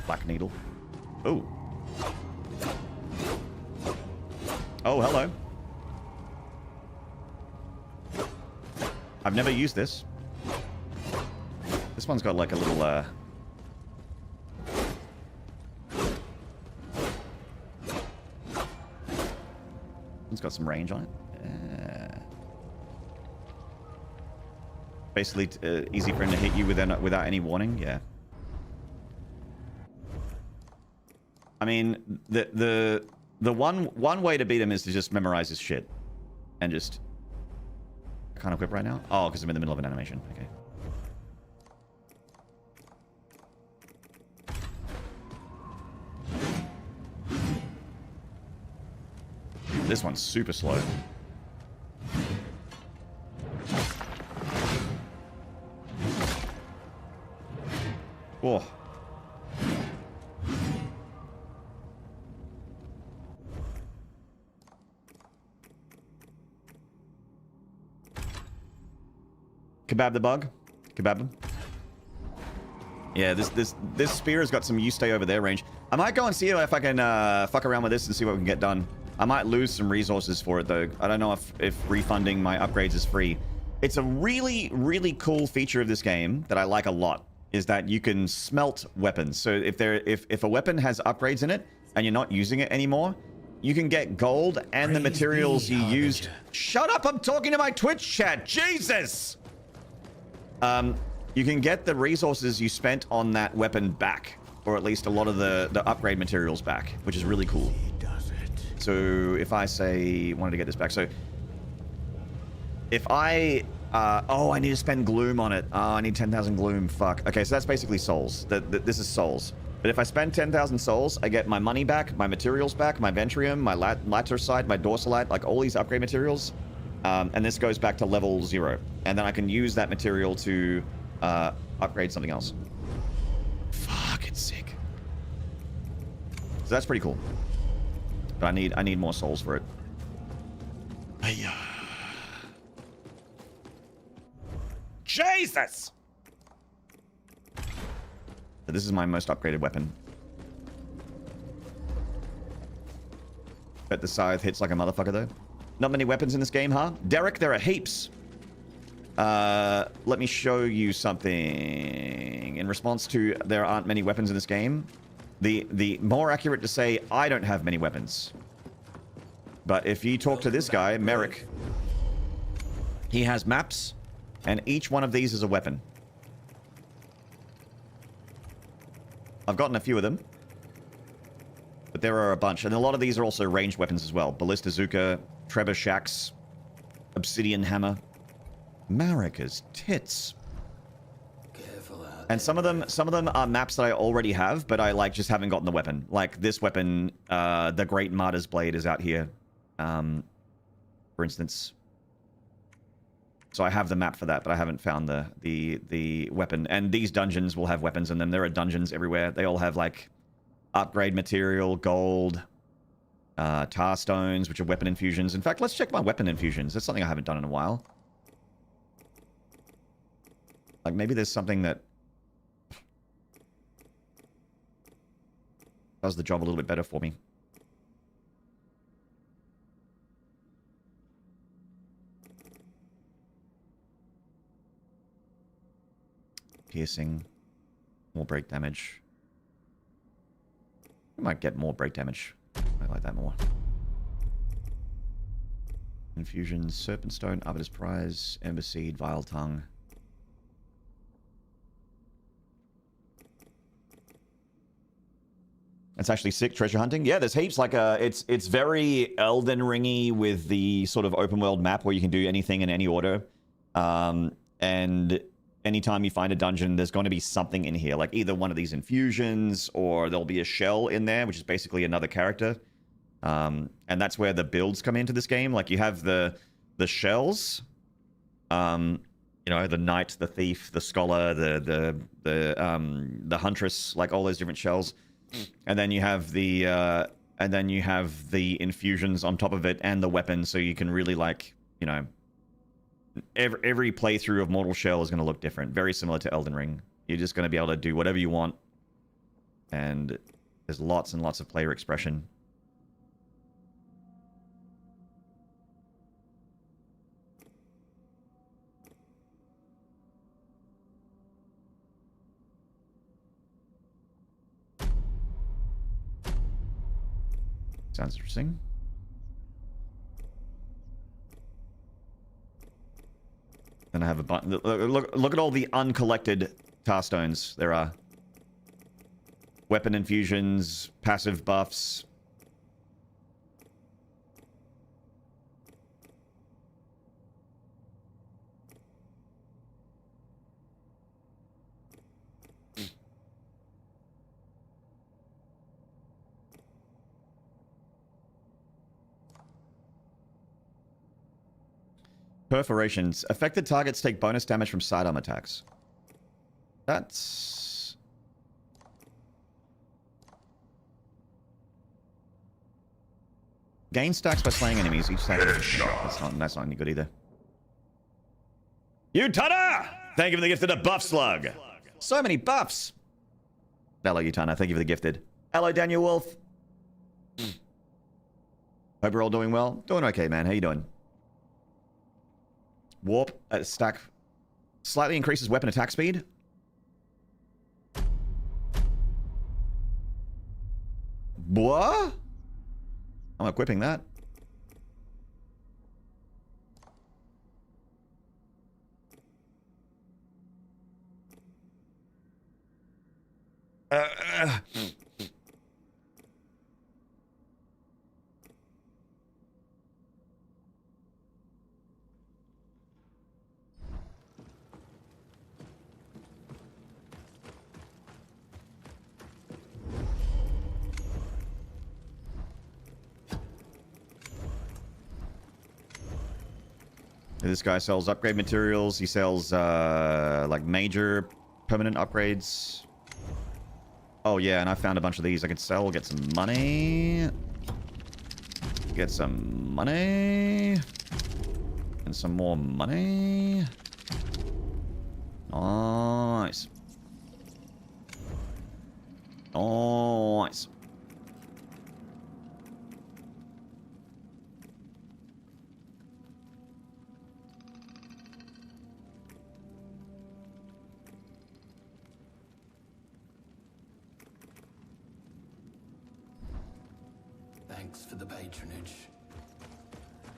A: Black Needle. Oh. Oh, hello. I've never used this. This one's got like a little, it's got some range on it. Basically, easy for him to hit you without any warning. Yeah. I mean, the one way to beat him is to just memorize his shit and just. Can't equip right now? Oh, because I'm in the middle of an animation. Okay. This one's super slow. Whoa. Kebab the bug. Kebab him. Yeah, this spear has got some you stay over there range. I might go and see if I can fuck around with this and see what we can get done. I might lose some resources for it though. I don't know if refunding my upgrades is free. It's a really, really cool feature of this game that I like a lot, is that you can smelt weapons. So if a weapon has upgrades in it and you're not using it anymore, you can get gold and the materials you used. Shut up, I'm talking to my Twitch chat. Jesus! You can get the resources you spent on that weapon back, or at least a lot of the upgrade materials back, which is really cool. So if I say wanted to get this back, so if I oh, I need to spend gloom on it. Oh, I need 10,000 gloom. Fuck. Okay, so that's basically souls. This is souls. But if I spend 10,000 souls, I get my money back, my materials back, my ventrium, my laterite, my dorsalite, like all these upgrade materials. And this goes back to level 0. And then I can use that material to upgrade something else. Fuck, it's sick. So that's pretty cool. But I need more souls for it. Jesus! So this is my most upgraded weapon. Bet the scythe hits like a motherfucker though. Not many weapons in this game, huh? Derek, there are heaps. Let me show you something. In response to there aren't many weapons in this game, the more accurate to say I don't have many weapons. But if you talk to this guy, Merrick, he has maps, and each one of these is a weapon. I've gotten a few of them, but there are a bunch, and a lot of these are also ranged weapons as well. Ballistazooka, Trebuchets, Obsidian Hammer, Marika's tits. And some of them are maps that I already have, but I like just haven't gotten the weapon. Like this weapon, the Great Martyr's Blade is out here, for instance. So I have the map for that, but I haven't found the weapon. And these dungeons will have weapons in them. There are dungeons everywhere. They all have like upgrade material, gold, tar stones, which are weapon infusions. In fact, let's check my weapon infusions. That's something I haven't done in a while. Like, maybe there's something that does the job a little bit better for me. Piercing. More break damage. I might get more break damage. I like that more. Infusion, Serpent Stone, Arbiter's Prize, Ember Seed, Vile Tongue. It's actually sick treasure hunting. Yeah, there's heaps. Like it's very Elden Ringy with the sort of open world map where you can do anything in any order. And anytime you find a dungeon, there's going to be something in here, like either one of these infusions, or there'll be a shell in there, which is basically another character. And that's where the builds come into this game. Like you have the shells, you know, the knight, the thief, the scholar, the huntress, like all those different shells. And then you have the infusions on top of it and the weapons, so you can really, like, you know, every playthrough of Mortal Shell is going to look different. Very similar to Elden Ring. You're just going to be able to do whatever you want. And there's lots and lots of player expression. Sounds interesting. Then I have a button. Look at all the uncollected tar stones there are. Weapon infusions, passive buffs. Perforations. Affected targets take bonus damage from sidearm attacks. That's... Gain stacks by slaying enemies. Each stack that's not any good either. Utana! Thank you for the gifted a buff slug. So many buffs. Hello, Utana. Thank you for the gifted. Hello, Daniel Wolf. Hope you're all doing well. Doing okay, man. How you doing? Warp stack slightly increases weapon attack speed. What? I'm equipping that. This guy sells upgrade materials. He sells like major permanent upgrades. Oh yeah, and I found a bunch of these I could sell, get some money. Get some money. And some more money. Nice. Nice.
F: Thanks for the patronage.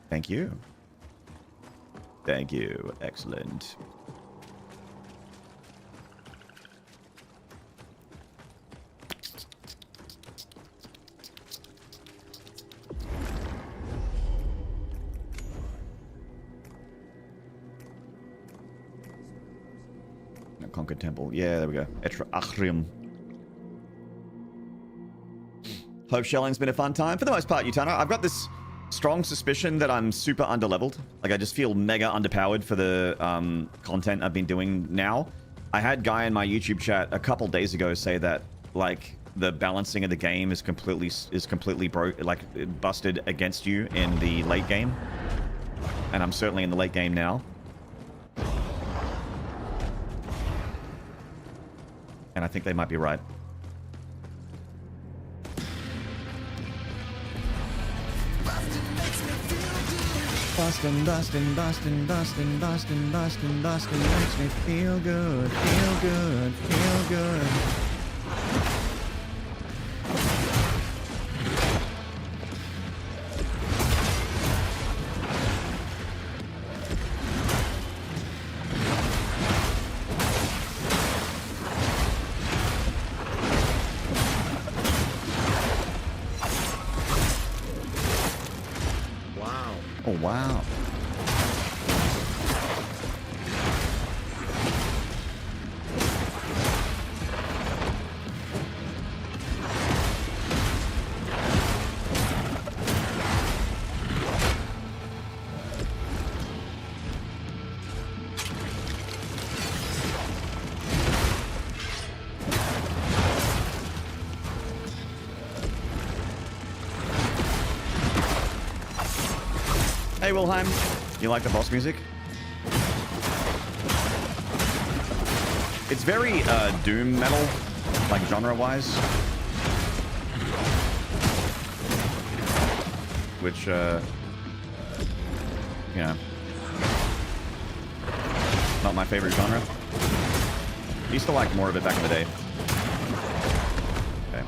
A: Thank you. Thank you. Excellent. Conquered Temple. Yeah, there we go. Etra Achrium. Hope shelling's been a fun time. For the most part, Utana, I've got this strong suspicion that I'm super underleveled. Like, I just feel mega underpowered for the content I've been doing now. I had a guy in my YouTube chat a couple days ago say that, like, the balancing of the game is completely broke, like, busted against you in the late game. And I'm certainly in the late game now. And I think they might be right. Bustin', bustin', bustin', bustin', bustin', bustin', bustin' makes me feel good, feel good, feel good.
D: Wow.
A: Oh, wow. Hey, Wilhelm. You like the boss music? It's very doom metal, like genre-wise. Which, you know, not my favorite genre. Used to like more of it back in the day. Okay.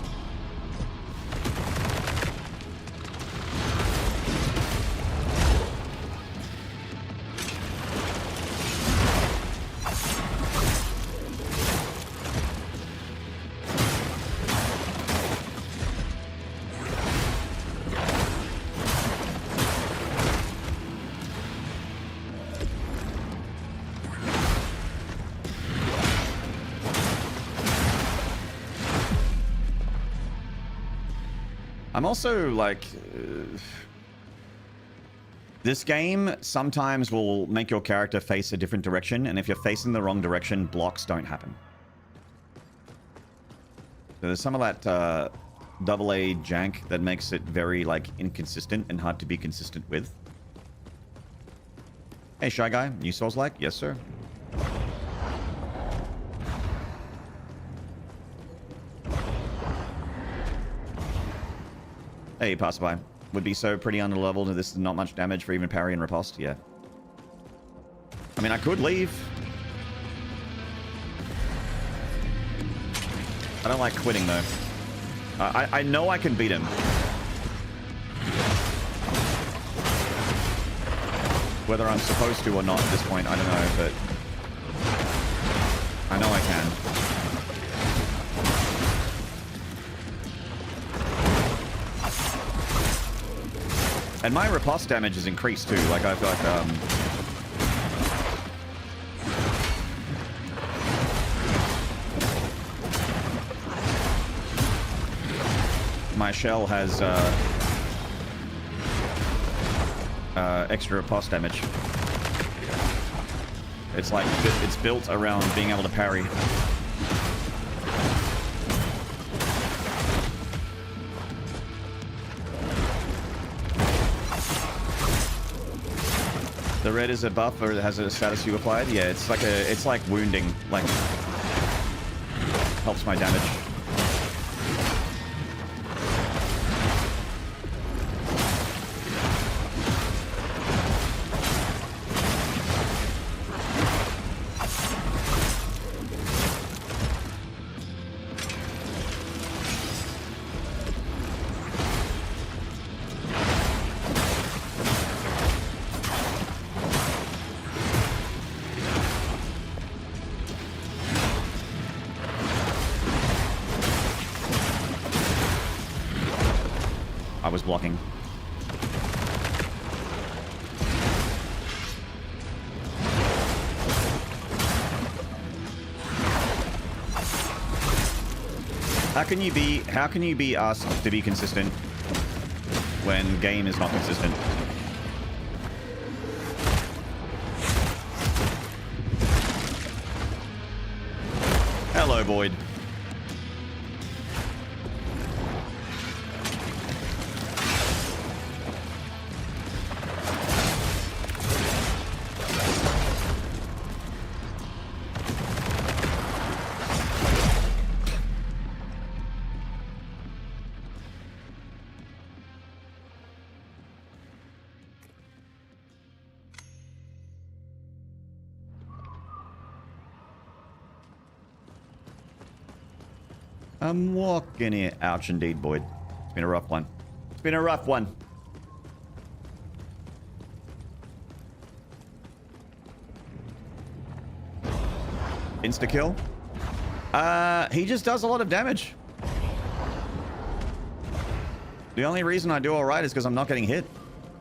A: I'm also like, this game sometimes will make your character face a different direction, and if you're facing the wrong direction, blocks don't happen. So there's some of that AA jank that makes it very like inconsistent and hard to be consistent with. Hey, Shy Guy, new Souls like? Yes, sir. Hey, passerby. Would be so pretty underleveled and this is not much damage for even parry and riposte. Yeah. I mean, I could leave. I don't like quitting, though. I know I can beat him. Whether I'm supposed to or not at this point, I don't know, but I know I can. And my riposte damage is increased too. Like I've got my shell has extra riposte damage. It's like it's built around being able to parry. The red is a buff or it has a status you applied? Yeah, it's like wounding, like helps my damage. I was blocking. How can you be asked to be consistent when game is not consistent? Hello, Void. I'm walking here. Ouch, indeed, Boyd. It's been a rough one. It's been a rough one. Insta-kill? He just does a lot of damage. The only reason I do alright is because I'm not getting hit.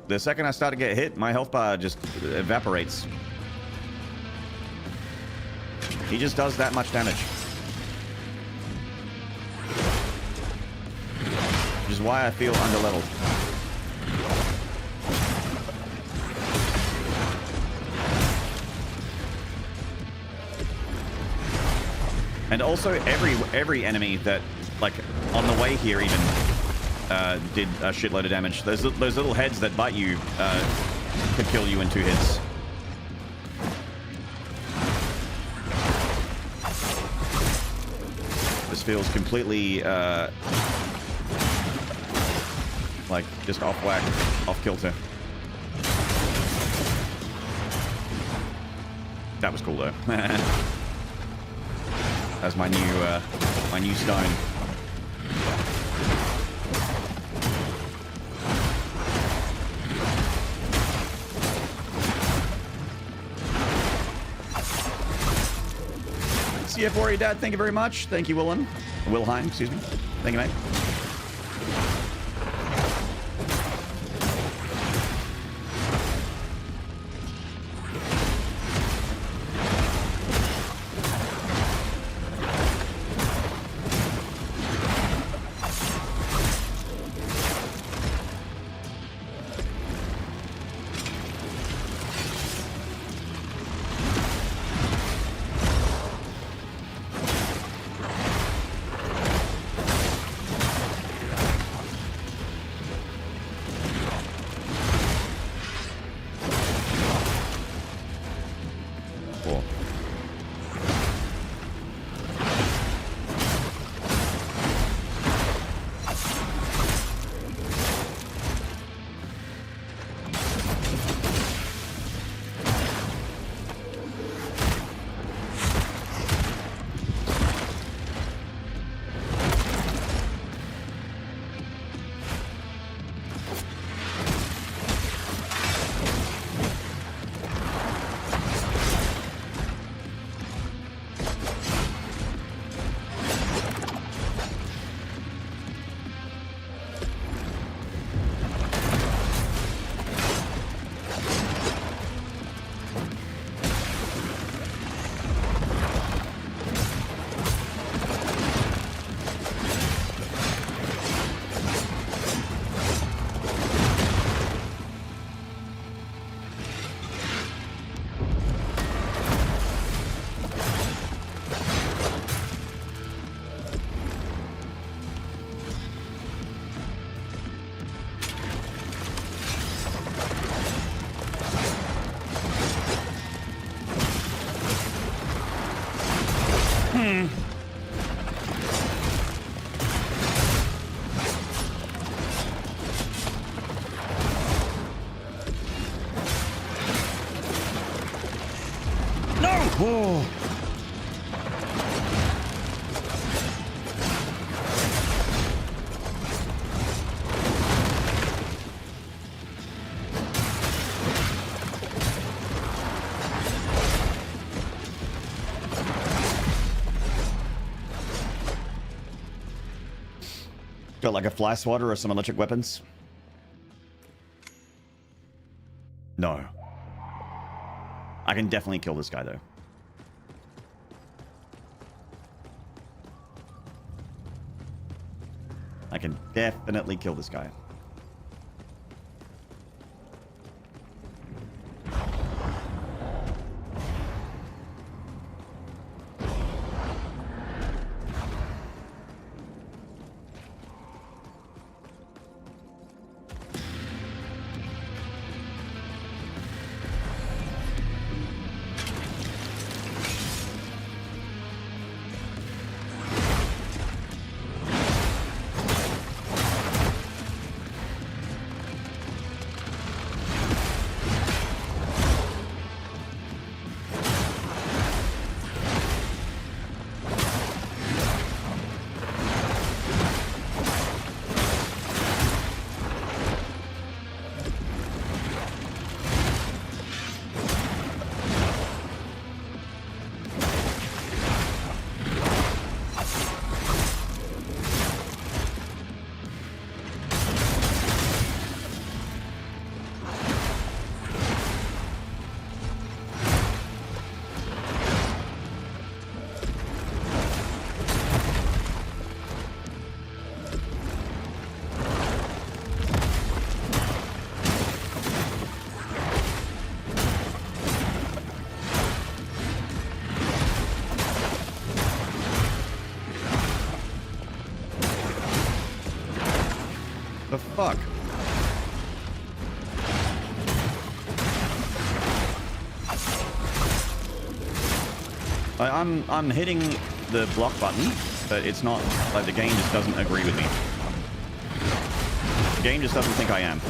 A: The second I start to get hit, my health bar just evaporates. He just does that much damage. Which is why I feel underleveled. And also every enemy that, like, on the way here even did a shitload of damage. Those little heads that bite you could kill you in 2 hits. This feels completely like just off whack, off kilter. That was cool though. That's my new stone. CF Warrior Dad, thank you very much. Thank you, Wilhelm, excuse me. Thank you, mate. Oh. Got like a fly swatter or some electric weapons? No. I can definitely kill this guy though. I can definitely kill this guy. fuck? I'm hitting the block button, but it's not like the game just doesn't agree with me. The game just doesn't think I am.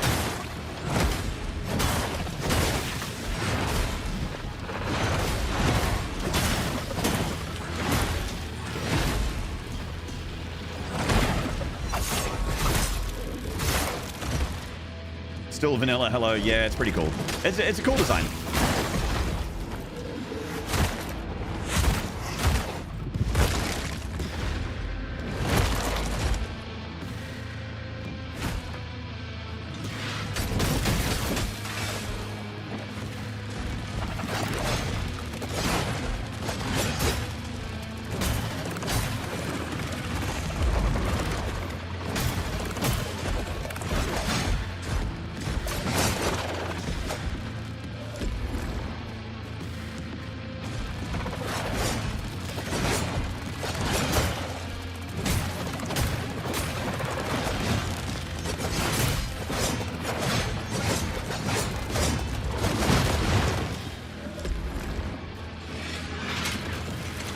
A: Still vanilla, hello. Yeah, it's pretty cool. It's a cool design.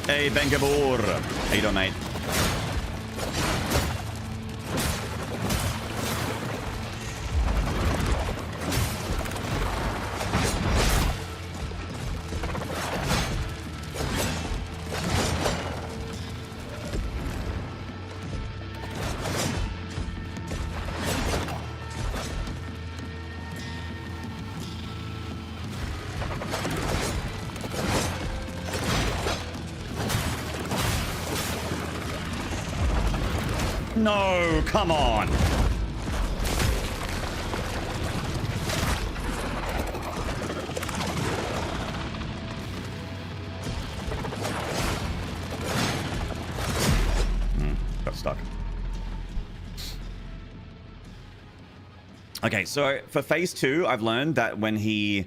A: Hey, Ben Gabor. How you doing, mate? No, come on. Got stuck. Okay, so for phase 2, I've learned that when he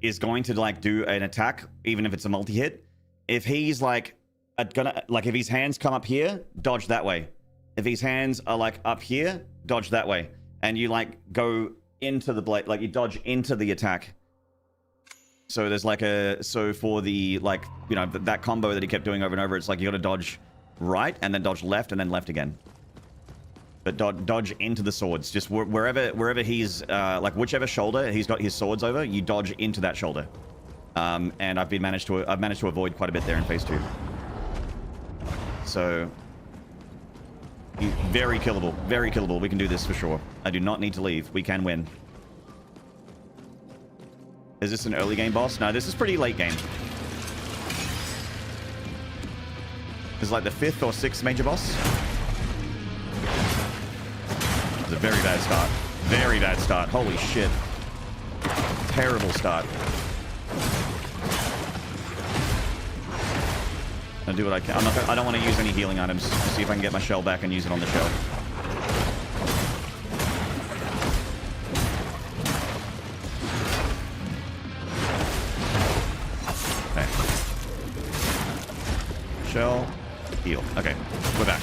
A: is going to like do an attack, even if it's a multi-hit, if he's like if his hands come up here, dodge that way. If his hands are like up here, dodge that way. And you like go into the blade, like you dodge into the attack. So there's like so for the like, you know, that combo that he kept doing over and over, it's like you gotta dodge right and then dodge left and then left again. But dodge into the swords. Just wherever he's, like whichever shoulder he's got his swords over, you dodge into that shoulder. And I've managed to avoid quite a bit there in phase 2. So, very killable. Very killable. We can do this for sure. I do not need to leave. We can win. Is this an early game boss? No, this is pretty late game. This is like the 5th or 6th major boss. It's a very bad start. Very bad start. Holy shit. Terrible start. I'll do what I can. I don't want to use any healing items. Just see if I can get my shell back and use it on the shell. Okay. Shell. Heal. Okay. We're back.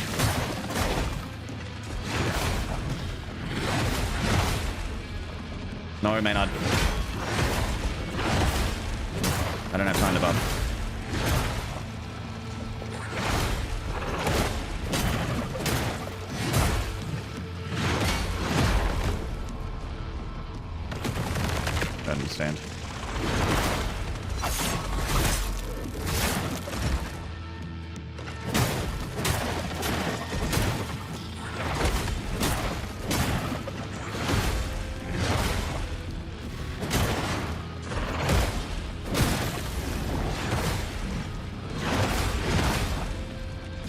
A: No, Maynard. I don't have time to buff. Stand.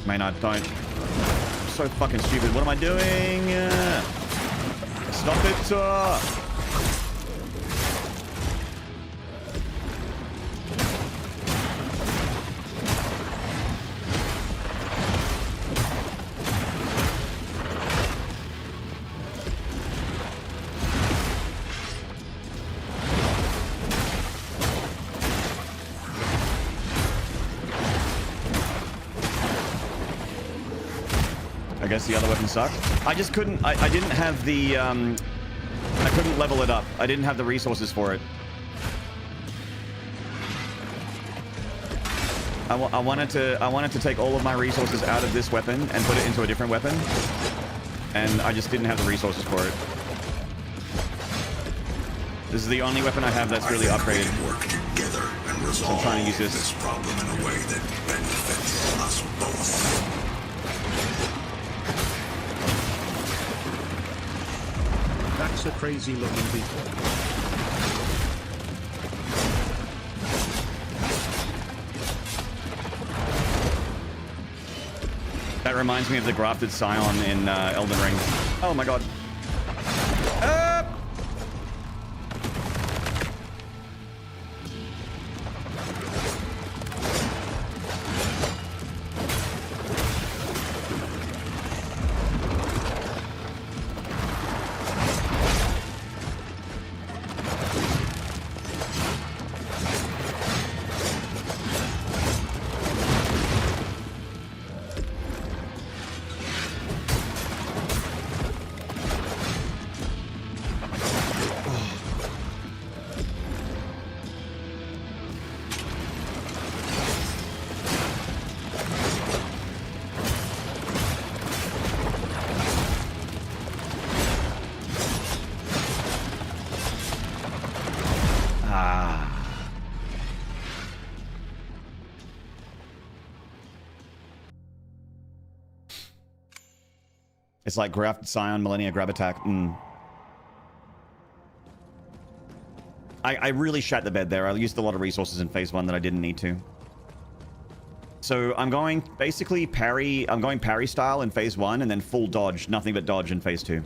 A: Maynard, don't. I'm so fucking stupid. What am I doing? Stop it! guess the other weapon sucked. I just couldn't, I didn't have the, I couldn't level it up. I didn't have the resources for it. I wanted to take all of my resources out of this weapon and put it into a different weapon. And I just didn't have the resources for it. This is the only weapon I have that's really upgraded.
C: Work together and resolve
A: I'm trying to use this
C: problem in a way that benefits us both.
D: That's a crazy looking beetle.
A: That reminds me of the grafted Scion in Elden Ring. Oh my god. It's like grafted Scion, Millennia grab attack. I really shat the bed there. I used a lot of resources in phase 1 that I didn't need to. So I'm going basically parry. I'm going parry style in phase 1 and then full dodge, nothing but dodge in phase 2.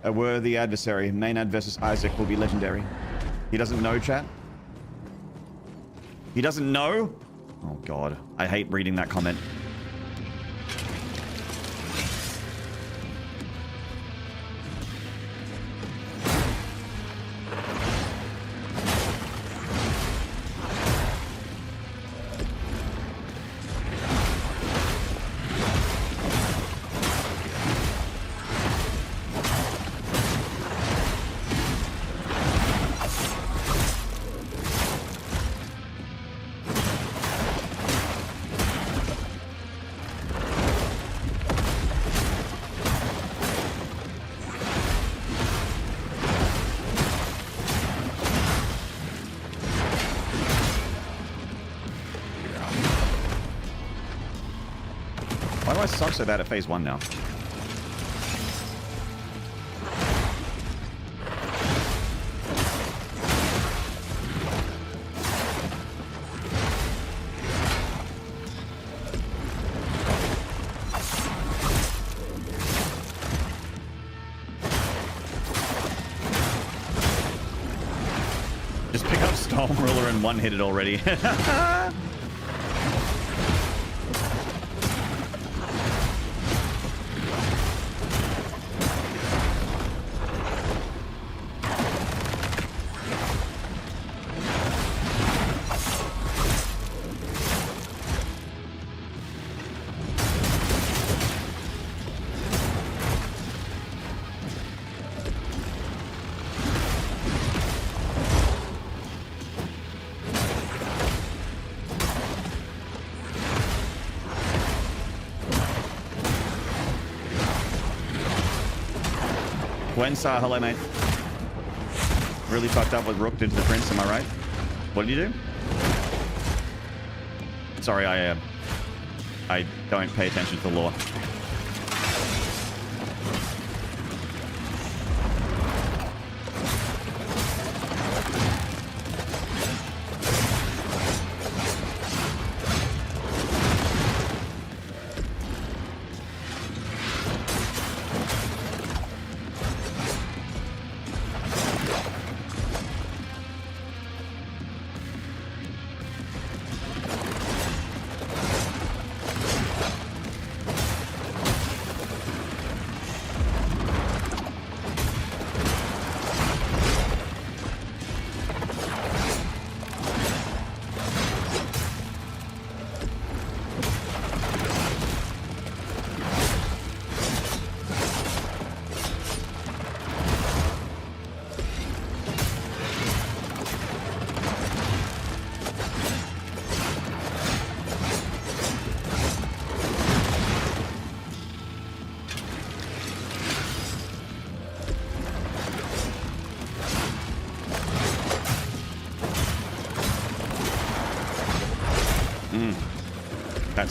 A: A worthy adversary. Maynard versus Isaac will be legendary. He doesn't know, chat? He doesn't know? Oh god, I hate reading that comment. Why do I suck so bad at phase 1 now? Just pick up Storm Ruler and one-hit it already. Gwensar, hello mate. Really fucked up with Rooked into the Prince, am I right? What did you do? Sorry, I don't pay attention to the lore.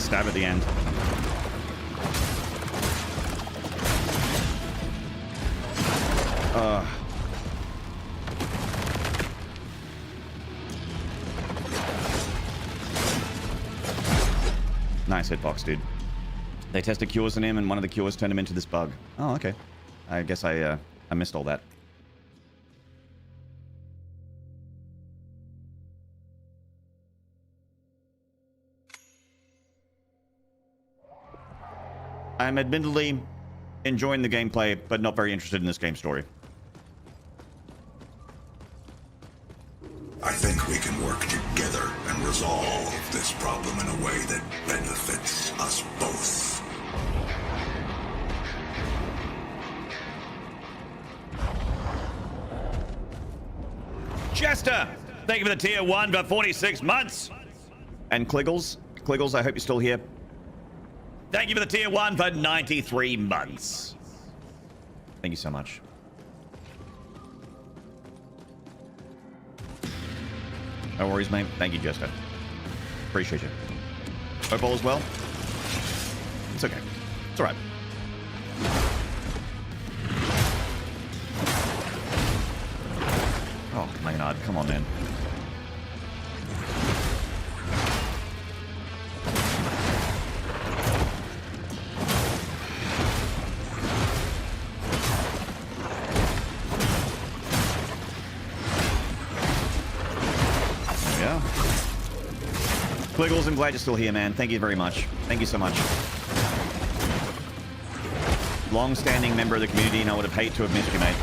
A: stab at the end. Nice hitbox, dude. They tested cures on him, and one of the cures turned him into this bug. Oh, okay. I guess I missed all that. I'm admittedly enjoying the gameplay, but not very interested in this game story.
C: I think we can work together and resolve this problem in a way that benefits us both.
A: Chester, thank you for the tier 1 for 46 months. And Kliggles, I hope you're still here. Thank you for the tier 1 for 93 months. Thank you so much. No worries, mate. Thank you, Jester. Appreciate you. Hope all is well. It's okay. It's alright. Oh, Maynard, come on, man. Quiggles, I'm glad you're still here, man. Thank you very much. Thank you so much. Long-standing member of the community, and I would have hated to have missed you, mate.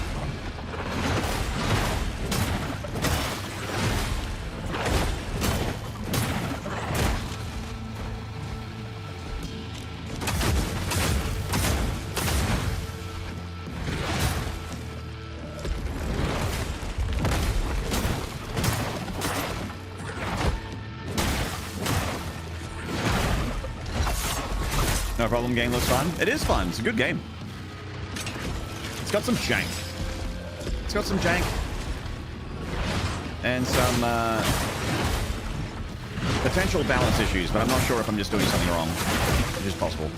A: No problem, game looks fun. It is fun. It's a good game. It's got some jank. It's got some jank. And some potential balance issues, but I'm not sure if I'm just doing something wrong. Which is possible.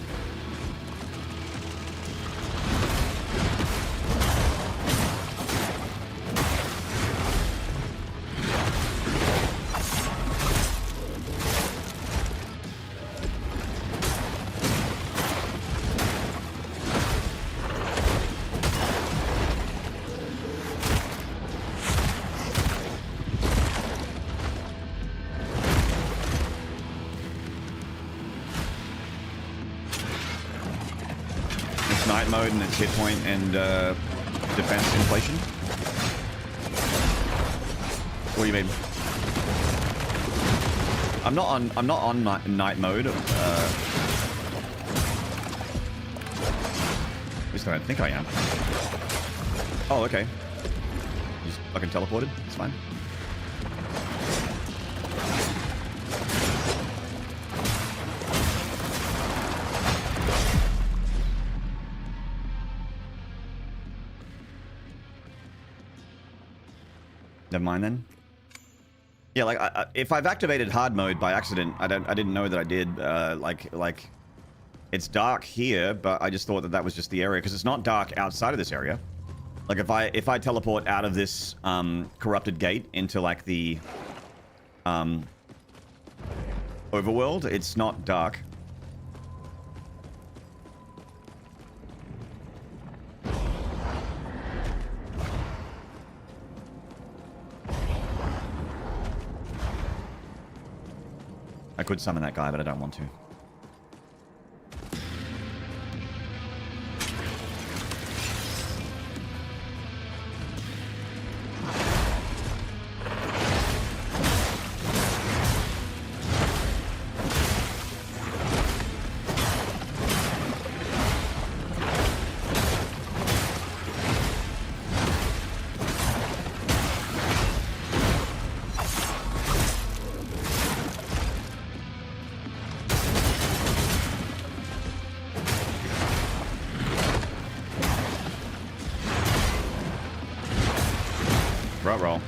A: Mode and its hit point and defense inflation. What do you mean? I'm not on night mode. At least I don't think I am. Oh, okay. Just fucking teleported. It's fine. Never mind then. Yeah, like if I've activated hard mode by accident, I didn't know that I did. Like it's dark here, but I just thought that was just the area because it's not dark outside of this area. Like if I teleport out of this corrupted gate into like the overworld, it's not dark. I could summon that guy, but I don't want to. Roll.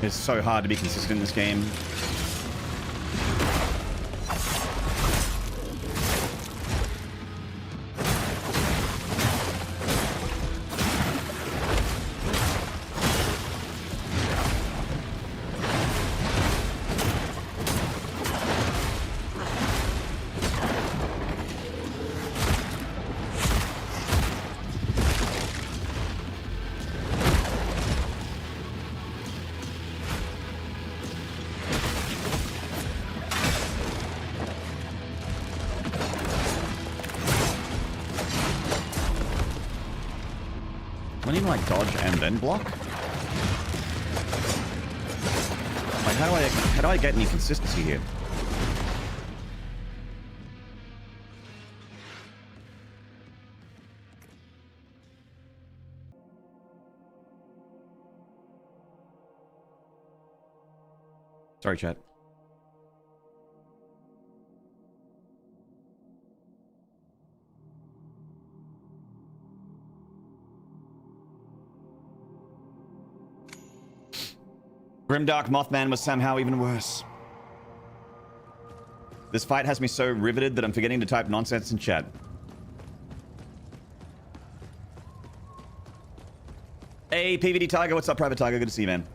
A: It's so hard to be consistent in this game. I don't even like dodge and then block. Like how do I get any consistency here? Sorry, chat. Grimdark Mothman was somehow even worse. This fight has me so riveted that I'm forgetting to type nonsense in chat. Hey, PVD Tiger, what's up, Private Tiger? Good to see you, man.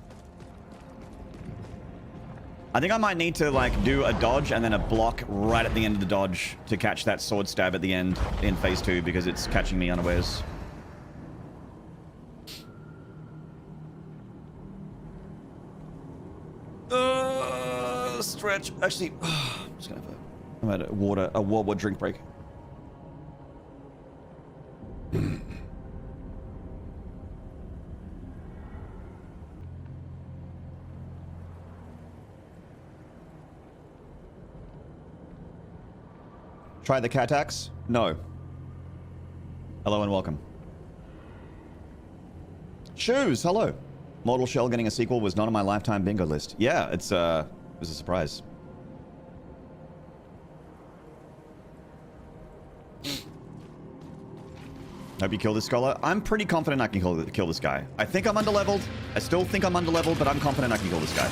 A: I think I might need to, like, do a dodge and then a block right at the end of the dodge to catch that sword stab at the end in phase 2 because it's catching me unawares. Stretch. Actually, I'm just gonna have a water drink break. Try the cat axe? No. Hello and welcome. Shoes, hello. Mortal Shell getting a sequel was not on my lifetime bingo list. Yeah, it was a surprise. Hope you kill this scholar. I'm pretty confident I can kill this guy. I think I'm underleveled. I still think I'm underleveled, but I'm confident I can kill this guy.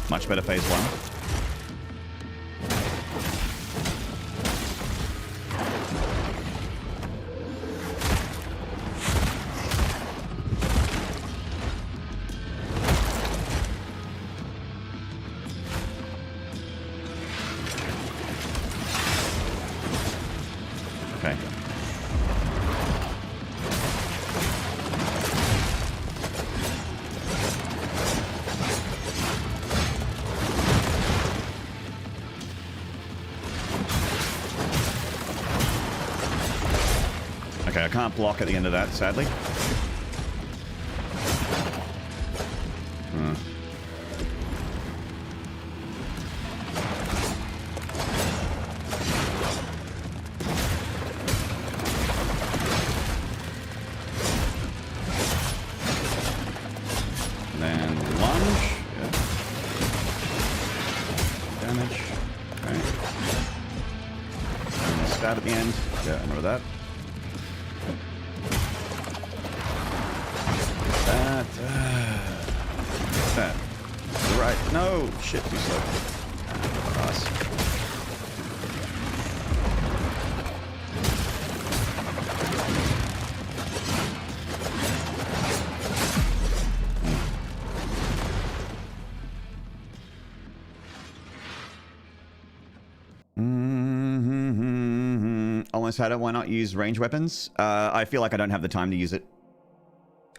A: Much better phase 1. Okay. Okay, I can't block at the end of that, sadly. Then lunge. Yeah. Damage. Okay. And stab at the end. Yeah, I remember that. That. Right. No! Shit, too slow. Cross. almost had it. Why not use range weapons? I feel like I don't have the time to use it.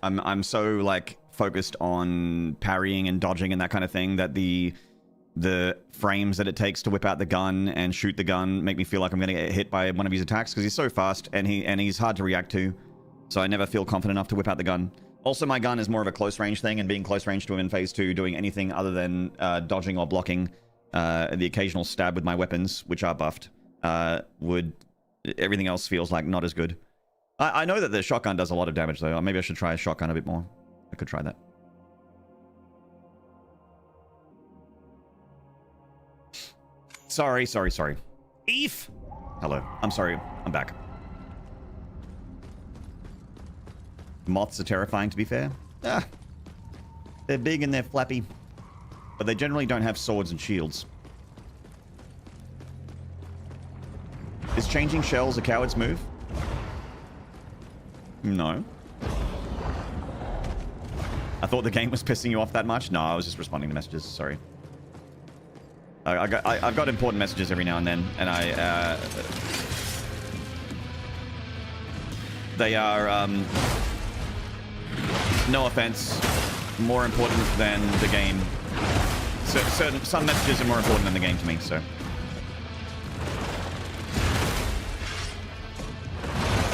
A: I'm so like focused on parrying and dodging and that kind of thing that the frames that it takes to whip out the gun and shoot the gun make me feel like I'm going to get hit by one of his attacks because he's so fast and he's hard to react to. So I never feel confident enough to whip out the gun. Also, my gun is more of a close range thing, and being close range to him in phase 2, doing anything other than dodging or blocking the occasional stab with my weapons, which are buffed, everything else feels like not as good. I know that the shotgun does a lot of damage though. Maybe I should try a shotgun a bit more. I could try that. Sorry. Eve! Hello. I'm sorry. I'm back. Moths are terrifying, to be fair. They're big and they're flappy. But they generally don't have swords and shields. Is changing shells a coward's move? No. I thought the game was pissing you off that much? No, I was just responding to messages. Sorry. I've got important messages every now and then, and they are, no offense, more important than the game. Some messages are more important than the game to me, so.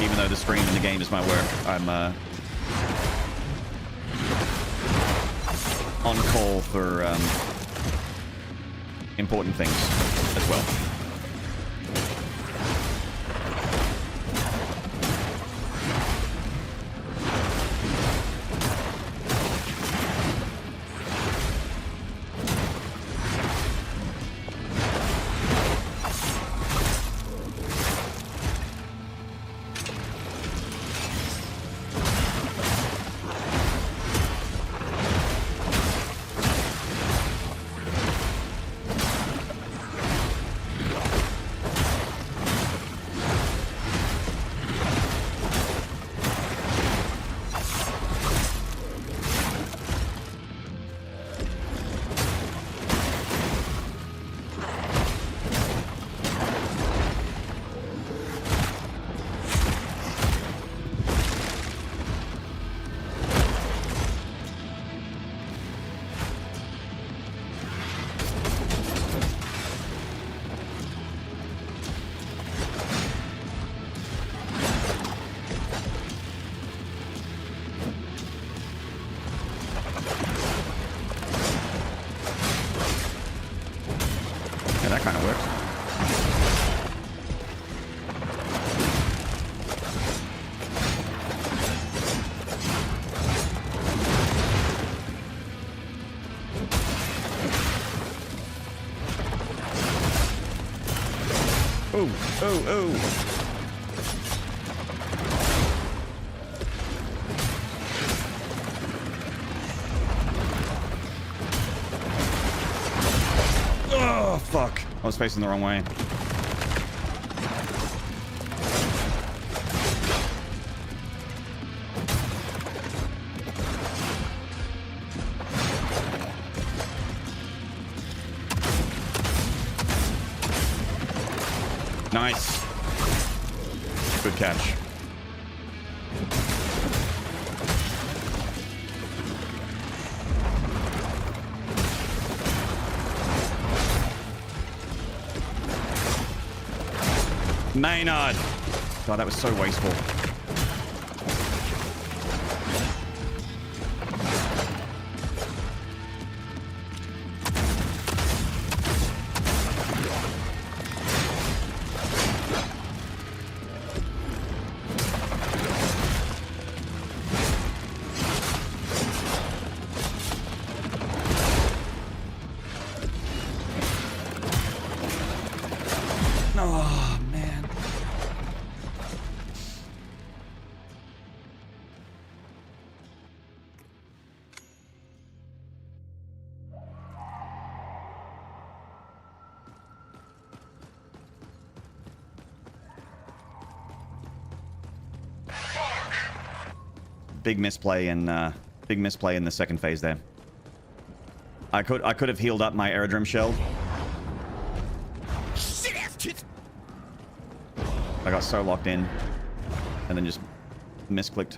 A: Even though the stream and the game is my work, I'm on call for important things as well. Oh, fuck. I was facing the wrong way. Nice. Good catch. Maynard. God, that was so wasteful. Oh, man. Big misplay in the second phase there. I could have healed up my aerodrome shell. I got so locked in. And then just misclicked.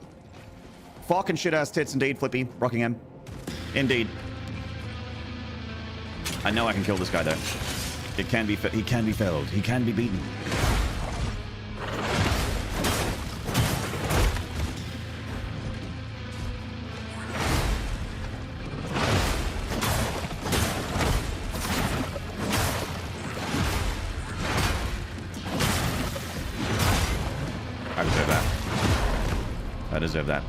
A: Fucking shit-ass tits indeed, Flippy. Rockingham. Indeed. I know I can kill this guy, though. It can be... He can be felled. He can be beaten. I deserve that. I deserve that.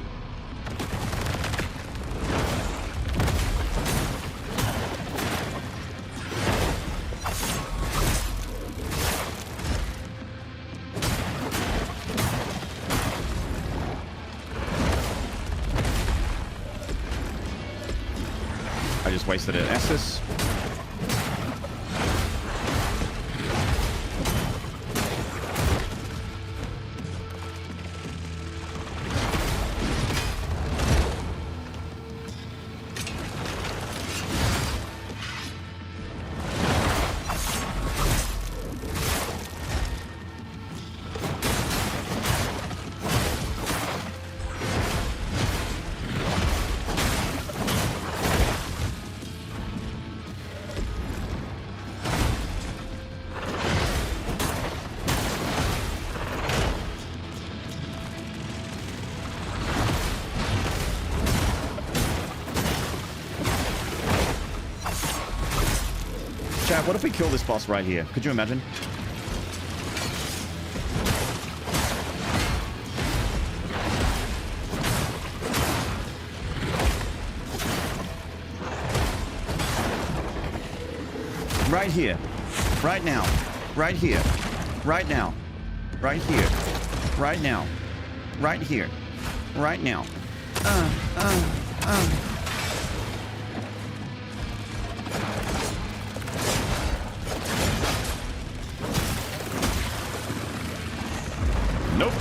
A: I just wasted an Estus. Chat, what if we kill this boss right here? Could you imagine? Right here. Right now. Right here. Right now. Right here. Right now. Right here. Right now. Nope.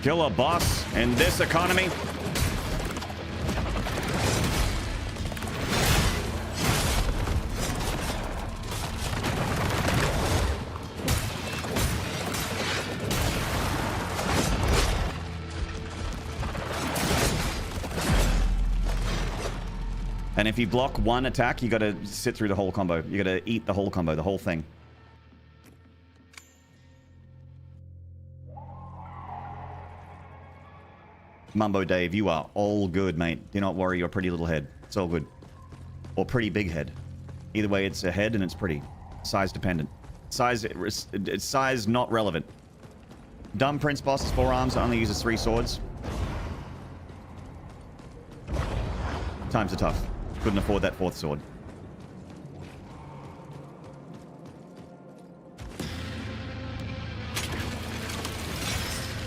A: Kill a boss in this economy? And if you block one attack, you gotta sit through the whole combo. You gotta eat the whole combo, the whole thing. Mumbo Dave, you are all good, mate. Do not worry your pretty little head. It's all good. Or pretty big head. Either way, it's a head and it's pretty. Size dependent. It's size not relevant. Dumb Prince Boss's 4 arms only uses 3 swords. Times are tough. Couldn't afford that 4th sword.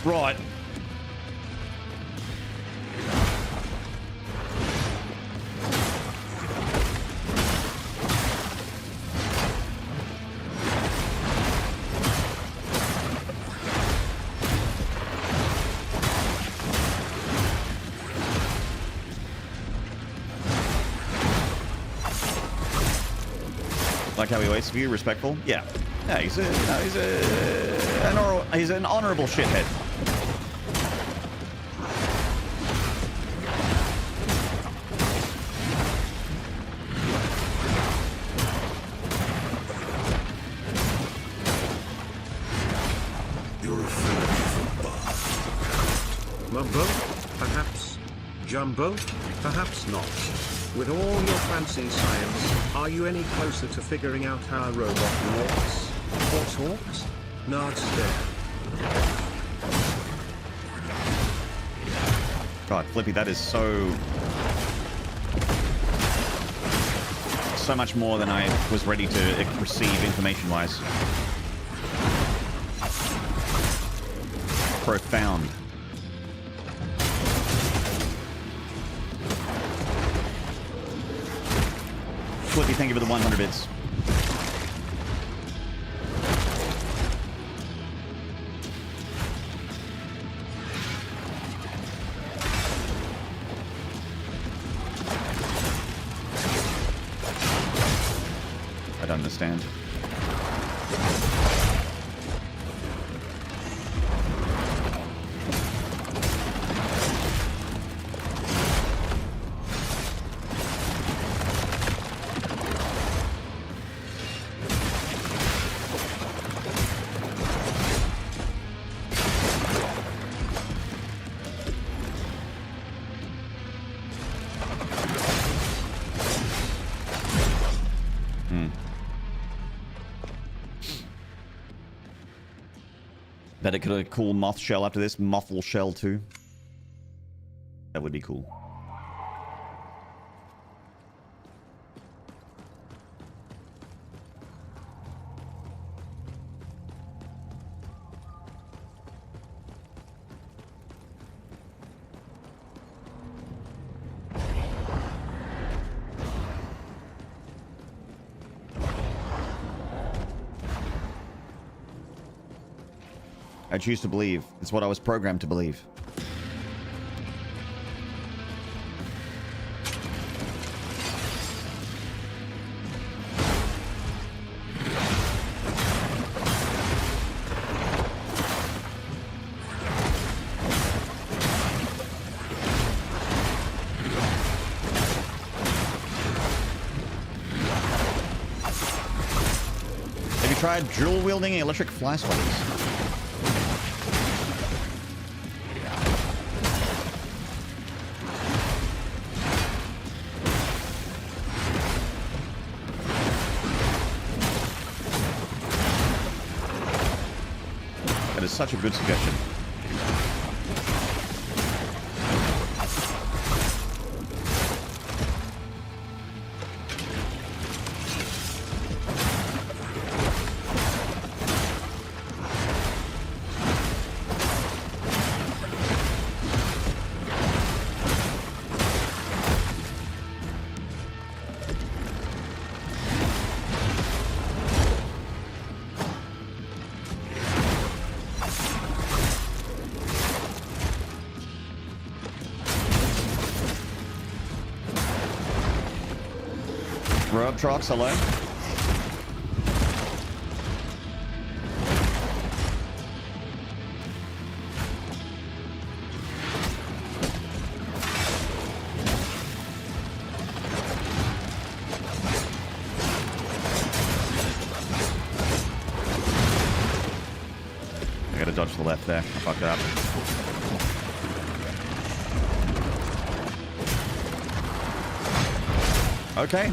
A: Right. Like how he waits for you, respectful. Yeah, yeah. He's an honorable shithead.
C: You're a friend from
D: Mumbo? Perhaps. Jumbo? Perhaps not. With all your fancy science, are you any closer to figuring out how a robot walks? Or talks? Nod stare.
A: God, Flippy, that is so much more than I was ready to receive information-wise. Flippy, thank you for the 100 bits. I don't understand. Bet it could a cool moth shell after this. Muffle shell too. That would be cool. I choose to believe. It's what I was programmed to believe. Have you tried dual-wielding electric fly swatters? Such a good suggestion. Trox, hello. I gotta dodge to the left there. I fucked up. Okay.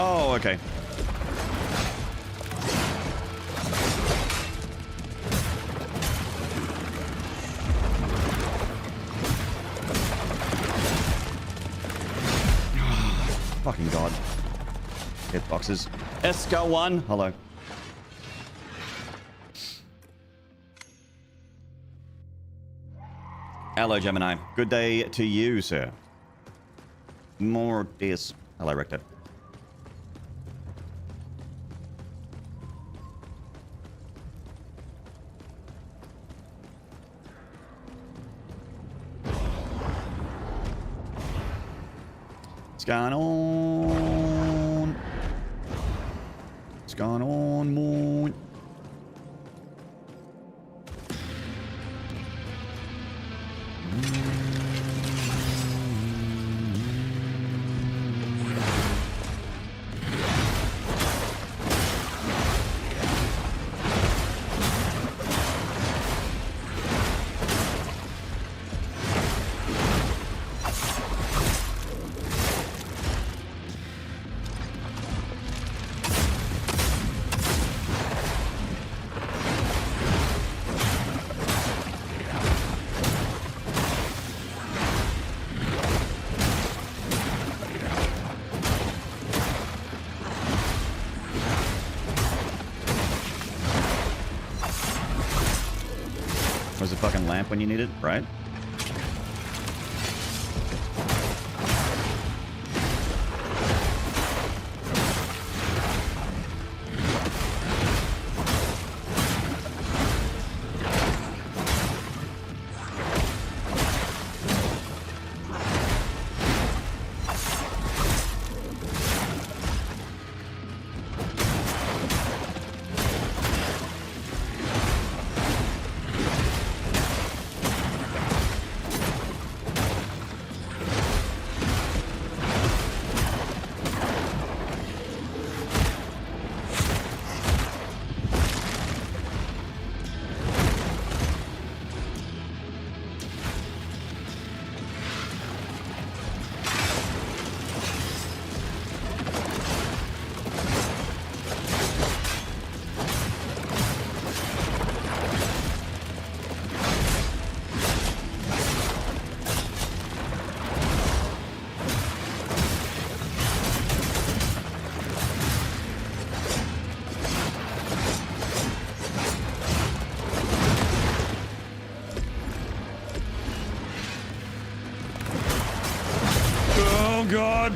A: Oh, okay. Fucking God. Hitboxes. Esca1. Hello. Hello, Gemini. Good day to you, sir. Mortis. Hello, Rector. What's going on? What's going on, moon? There's a fucking lamp when you need it, right? Oh god.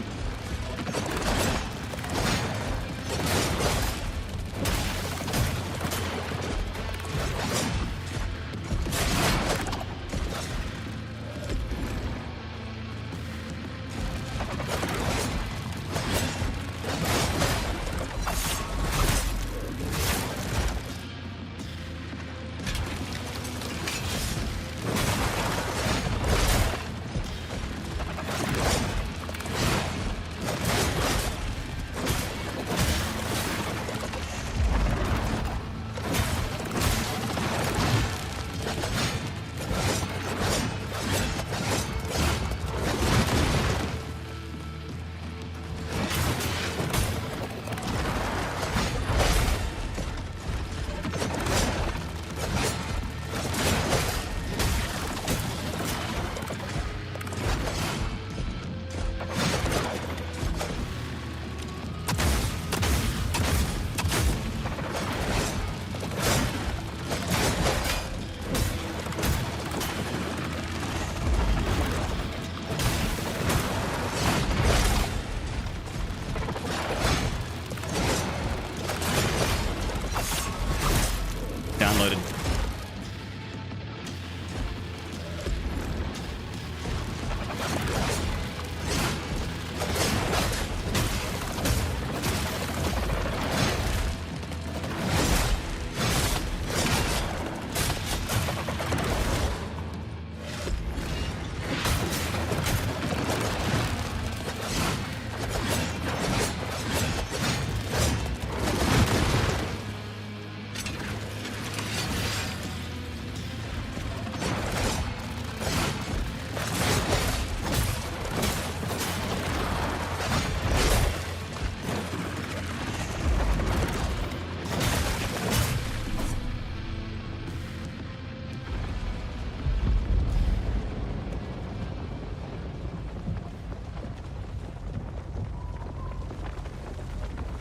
A: Downloaded.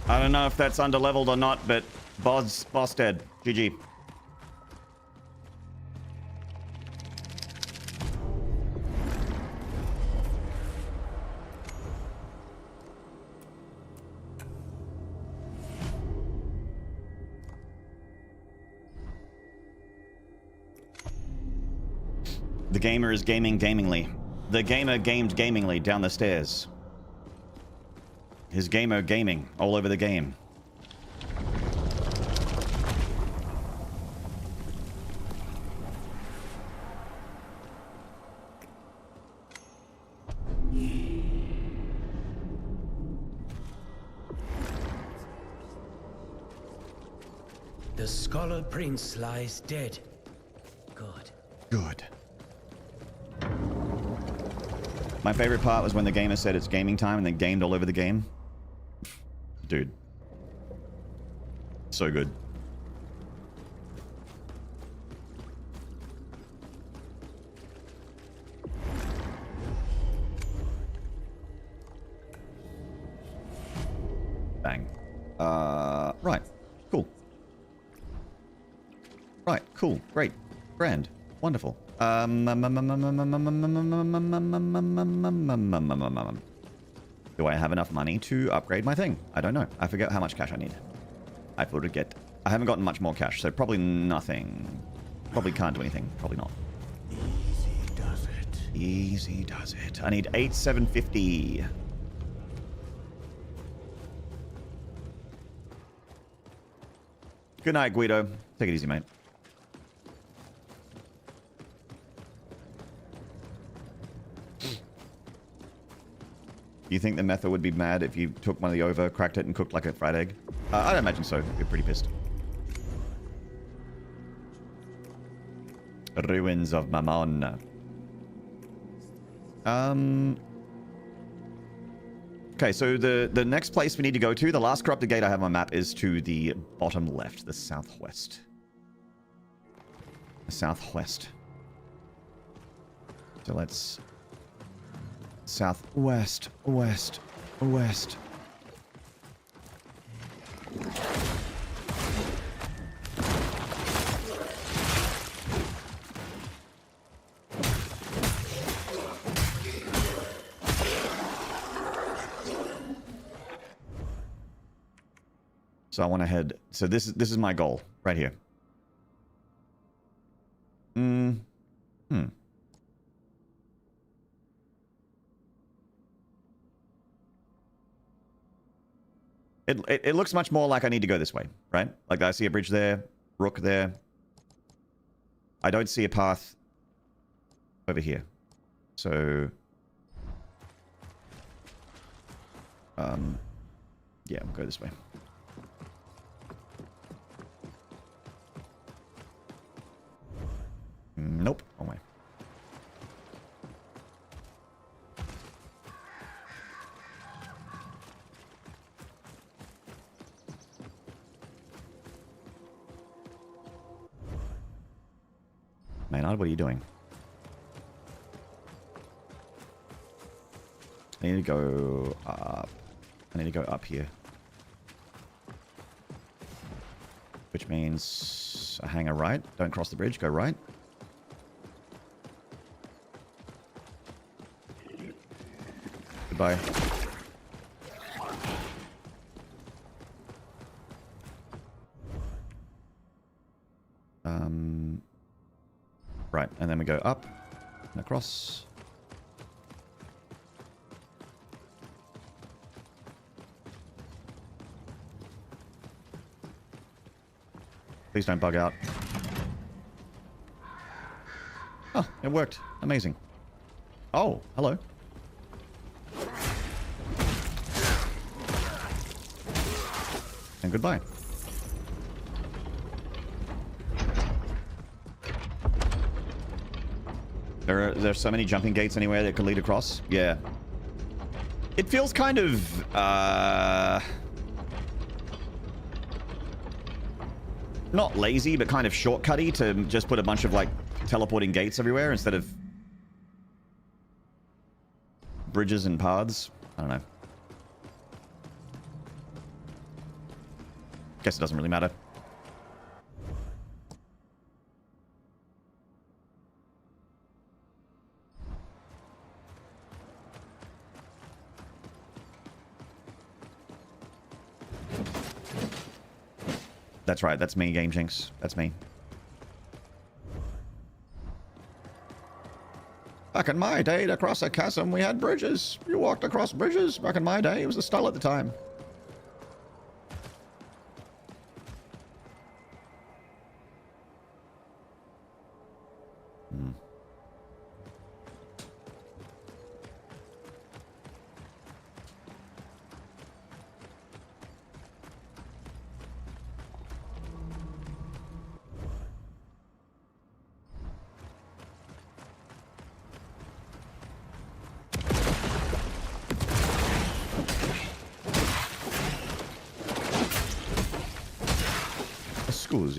A: I don't know if that's underleveled or not, but boss dead. GG. The gamer is gaming gamingly. The gamer gamed gamingly down the stairs. His gamer gaming all over the game.
G: The Scholar Prince lies dead. Good.
A: Good. My favorite part was when the gamer said it's gaming time and then gamed all over the game. Dude. So good. Bang. Right. Cool. Right, cool. Great. Grand. Wonderful. Do I have enough money to upgrade my thing? I don't know. I forget how much cash I need. I forget. I haven't gotten much more cash, so probably nothing. Probably can't do anything. Probably not.
B: Easy does it.
A: Easy does it. I need 8,750. Good night, Guido. Take it easy, mate. You think the Metha would be mad if you took one of the over, cracked it, and cooked like a fried egg? I'd imagine so. You're pretty pissed. Ruins of Mammon. Okay, so the next place we need to go to, the last corrupted gate I have on my map, is to the bottom left, the southwest. The southwest. So let's... Southwest, west, west. So I want to head. So this is my goal right here. It looks much more like I need to go this way, right? Like I see a bridge there, rook there. I don't see a path over here. So yeah, we'll go this way. Nope, wrong way. Maynard, what are you doing? I need to go up. I need to go up here. Which means I hang a right. Don't cross the bridge, go right. Goodbye. Right, and then we go up and across. Please don't bug out. Oh, it worked. Amazing. Oh, hello. And goodbye. There's so many jumping gates anywhere that could lead across. Yeah. It feels kind of, not lazy, but kind of shortcutty to just put a bunch of, like, teleporting gates everywhere instead of bridges and paths. I don't know. Guess it doesn't really matter. That's right, that's me, Game Jinx. That's me. Back in my day, to cross a chasm, we had bridges. You walked across bridges. Back in my day, it was the style at the time.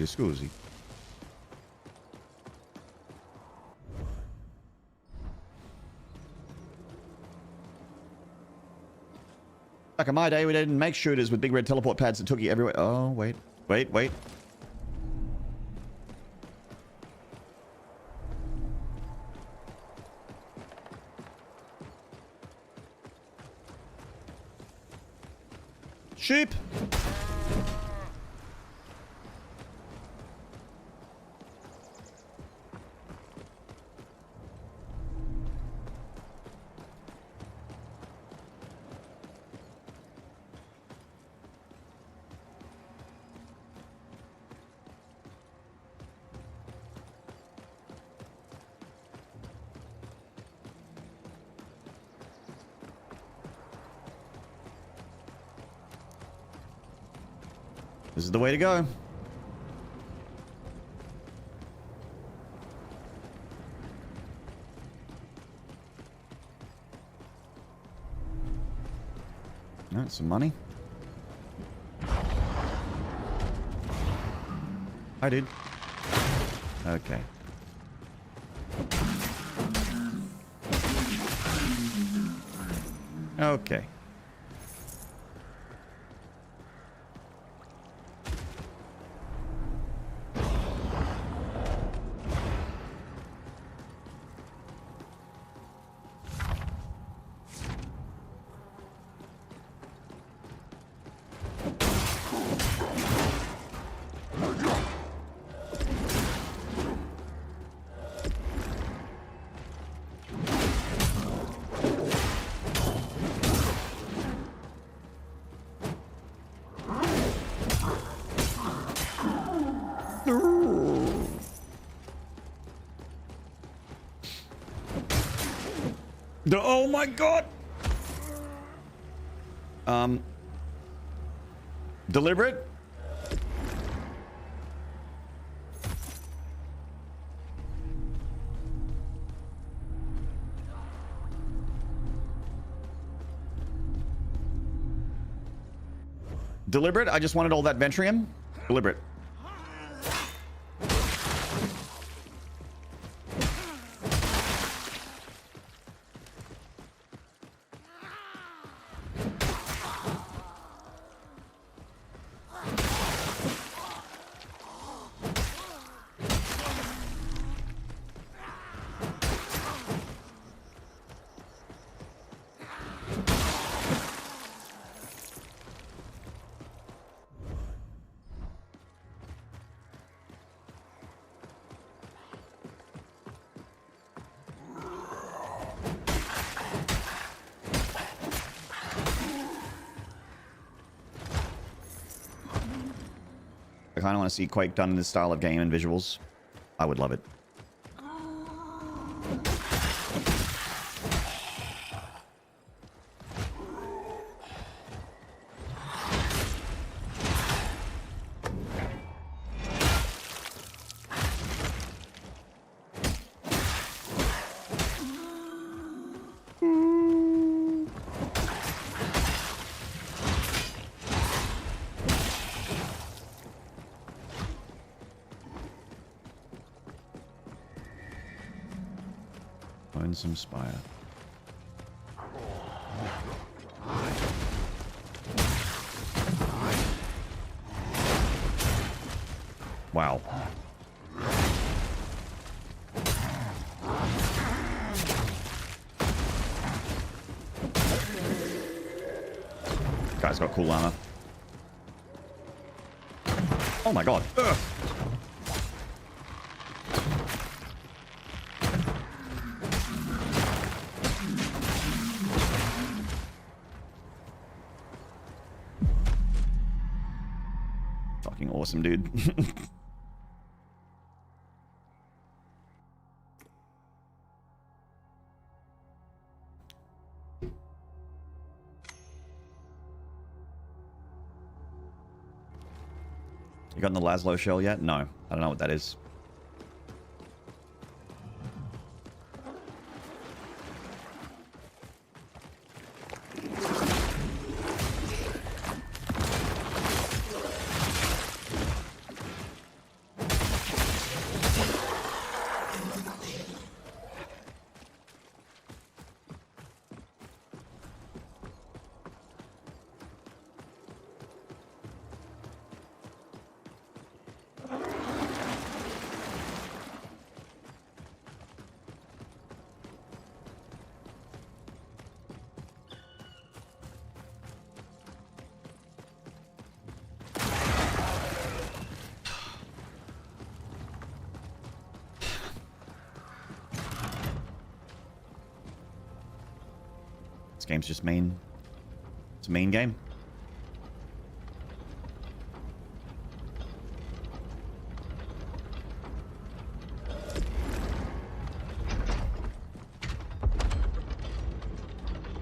A: Scusi. Back in my day, we didn't make shooters with big red teleport pads that took you everywhere. Oh, wait. Sheep. This is the way to go. All right, some money. I did. Okay. Okay. Oh my god! Deliberate? Deliberate? I just wanted all that Ventrium? Deliberate. I kind of want to see Quake done in this style of game and visuals. I would love it. Some spire. Wow. Guy's got cool armor. Oh my god. Ugh. Awesome, dude. You gotten the Laszlo shell yet? No. I don't know what that is. This game's just mean. It's a mean game.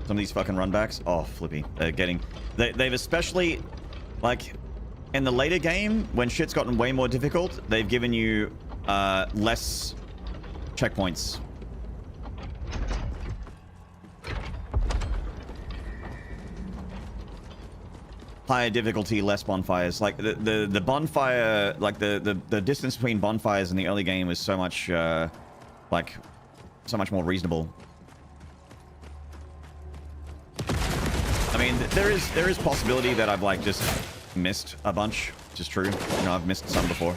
A: Some of these fucking runbacks. Oh, flippy. They're getting... They've especially... Like, in the later game, when shit's gotten way more difficult, they've given you less checkpoints. Higher difficulty, less bonfires. Like, the bonfire... Like, the distance between bonfires in the early game was so much, like, so much more reasonable. I mean, there is possibility that I've, like, just missed a bunch, which is true. You know, I've missed some before.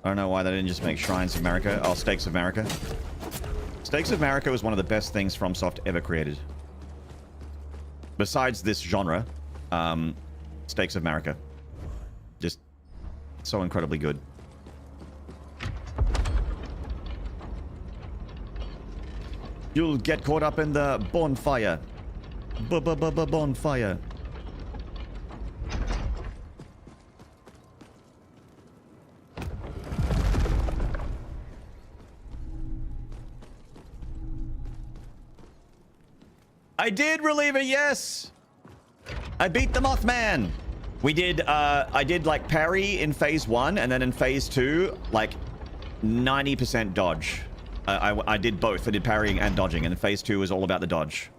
A: I don't know why they didn't just make Shrines of Marika. Oh, Stakes of Marika. Stakes of Marika was one of the best things FromSoft ever created. Besides this genre, Stakes of Marika. Just so incredibly good. You'll get caught up in the bonfire. Bonfire. I did, Reliever, yes! I beat the Mothman! We did, I did, like, parry in phase 1, and then in phase 2, like, 90% dodge. I did both. I did parrying and dodging, and phase 2 was all about the dodge.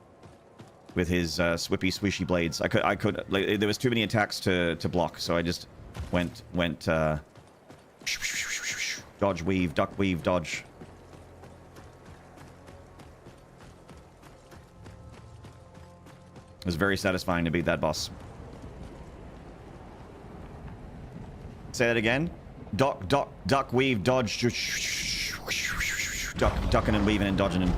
A: With his, swippy, swishy blades. I could, like, there was too many attacks to block, so I just went, dodge, weave, duck, weave, dodge. It was very satisfying to beat that boss. Say that again. Duck, weave, dodge. Ducking and weaving and dodging and...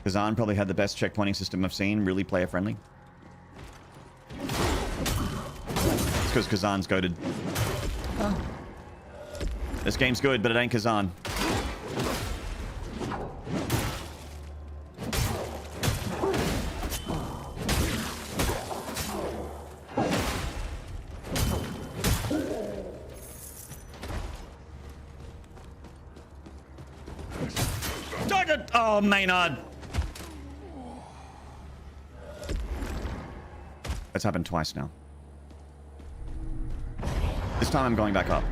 A: Kazan probably had the best checkpointing system I've seen. Really player friendly. It's because Kazan's goated. Oh. This game's good, but it ain't Kazan. Oh, Maynard. That's happened twice now. This time I'm going back up.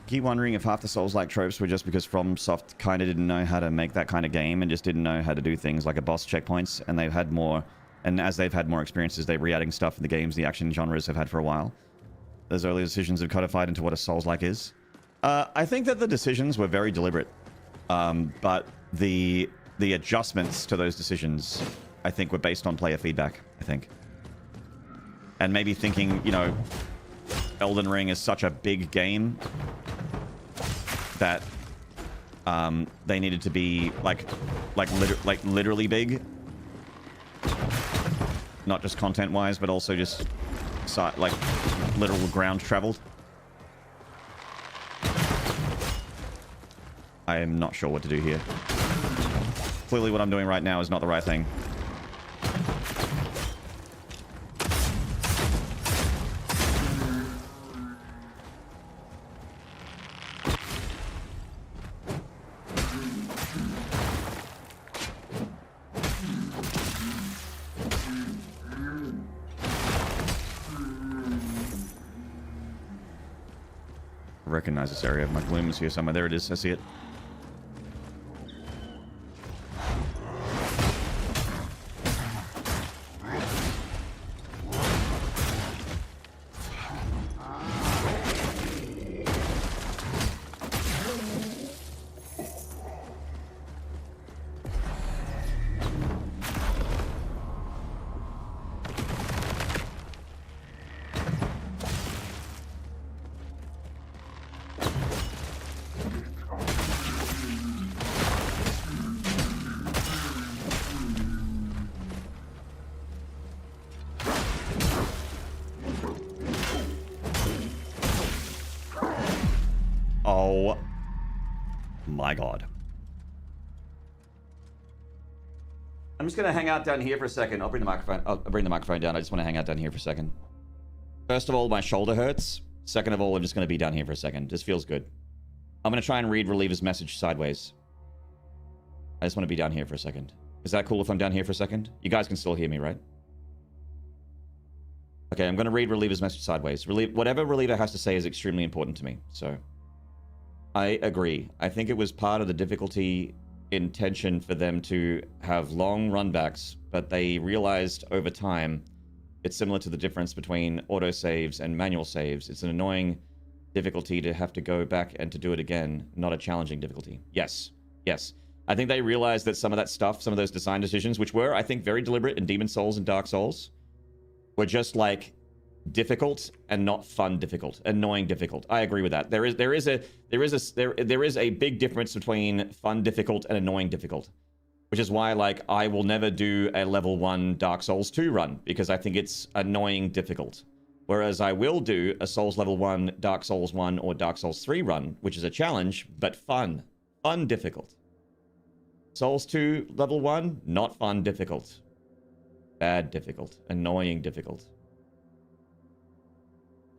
A: Keep wondering if half the Souls-like tropes were just because FromSoft kind of didn't know how to make that kind of game and just didn't know how to do things like a boss checkpoints, and they've had more, and as they've had more experiences, they're re-adding stuff in the games the action genres have had for a while. Those early decisions have codified into what a Souls-like is. I think that the decisions were very deliberate, but the adjustments to those decisions, I think, were based on player feedback, I think. And maybe thinking, you know, Elden Ring is such a big game that they needed to be like literally big, not just content wise, but also just like literal ground traveled. I am not sure what to do here. Clearly what I'm doing right now is not the right thing. I recognize this area. My gloom is here somewhere. There it is. I see it. Oh my god. I'm just gonna hang out down here for a second. I'll bring the microphone down. I just want to hang out down here for a second. First of all, my shoulder hurts. Second of all, I'm just gonna be down here for a second. This feels good. I'm gonna try and read Reliever's message sideways. I just want to be down here for a second. Is that cool if I'm down here for a second? You guys can still hear me, right? Okay, I'm gonna read Reliever's message sideways. Whatever Reliever has to say is extremely important to me, so... I agree. I think it was part of the difficulty intention for them to have long runbacks, but they realized over time it's similar to the difference between autosaves and manual saves. It's an annoying difficulty to have to go back and to do it again, not a challenging difficulty. Yes. Yes. I think they realized that some of that stuff, some of those design decisions, which were, I think, very deliberate in Demon's Souls and Dark Souls, were just like difficult and not fun difficult, annoying difficult. I agree with that. There is a big difference between fun difficult and annoying difficult, which is why like I will never do a level 1 Dark Souls 2 run because I think it's annoying difficult. Whereas I will do a Souls level 1 Dark Souls 1 or Dark Souls 3 run, which is a challenge but fun difficult. Souls 2 level 1, not fun difficult. Bad difficult, annoying difficult.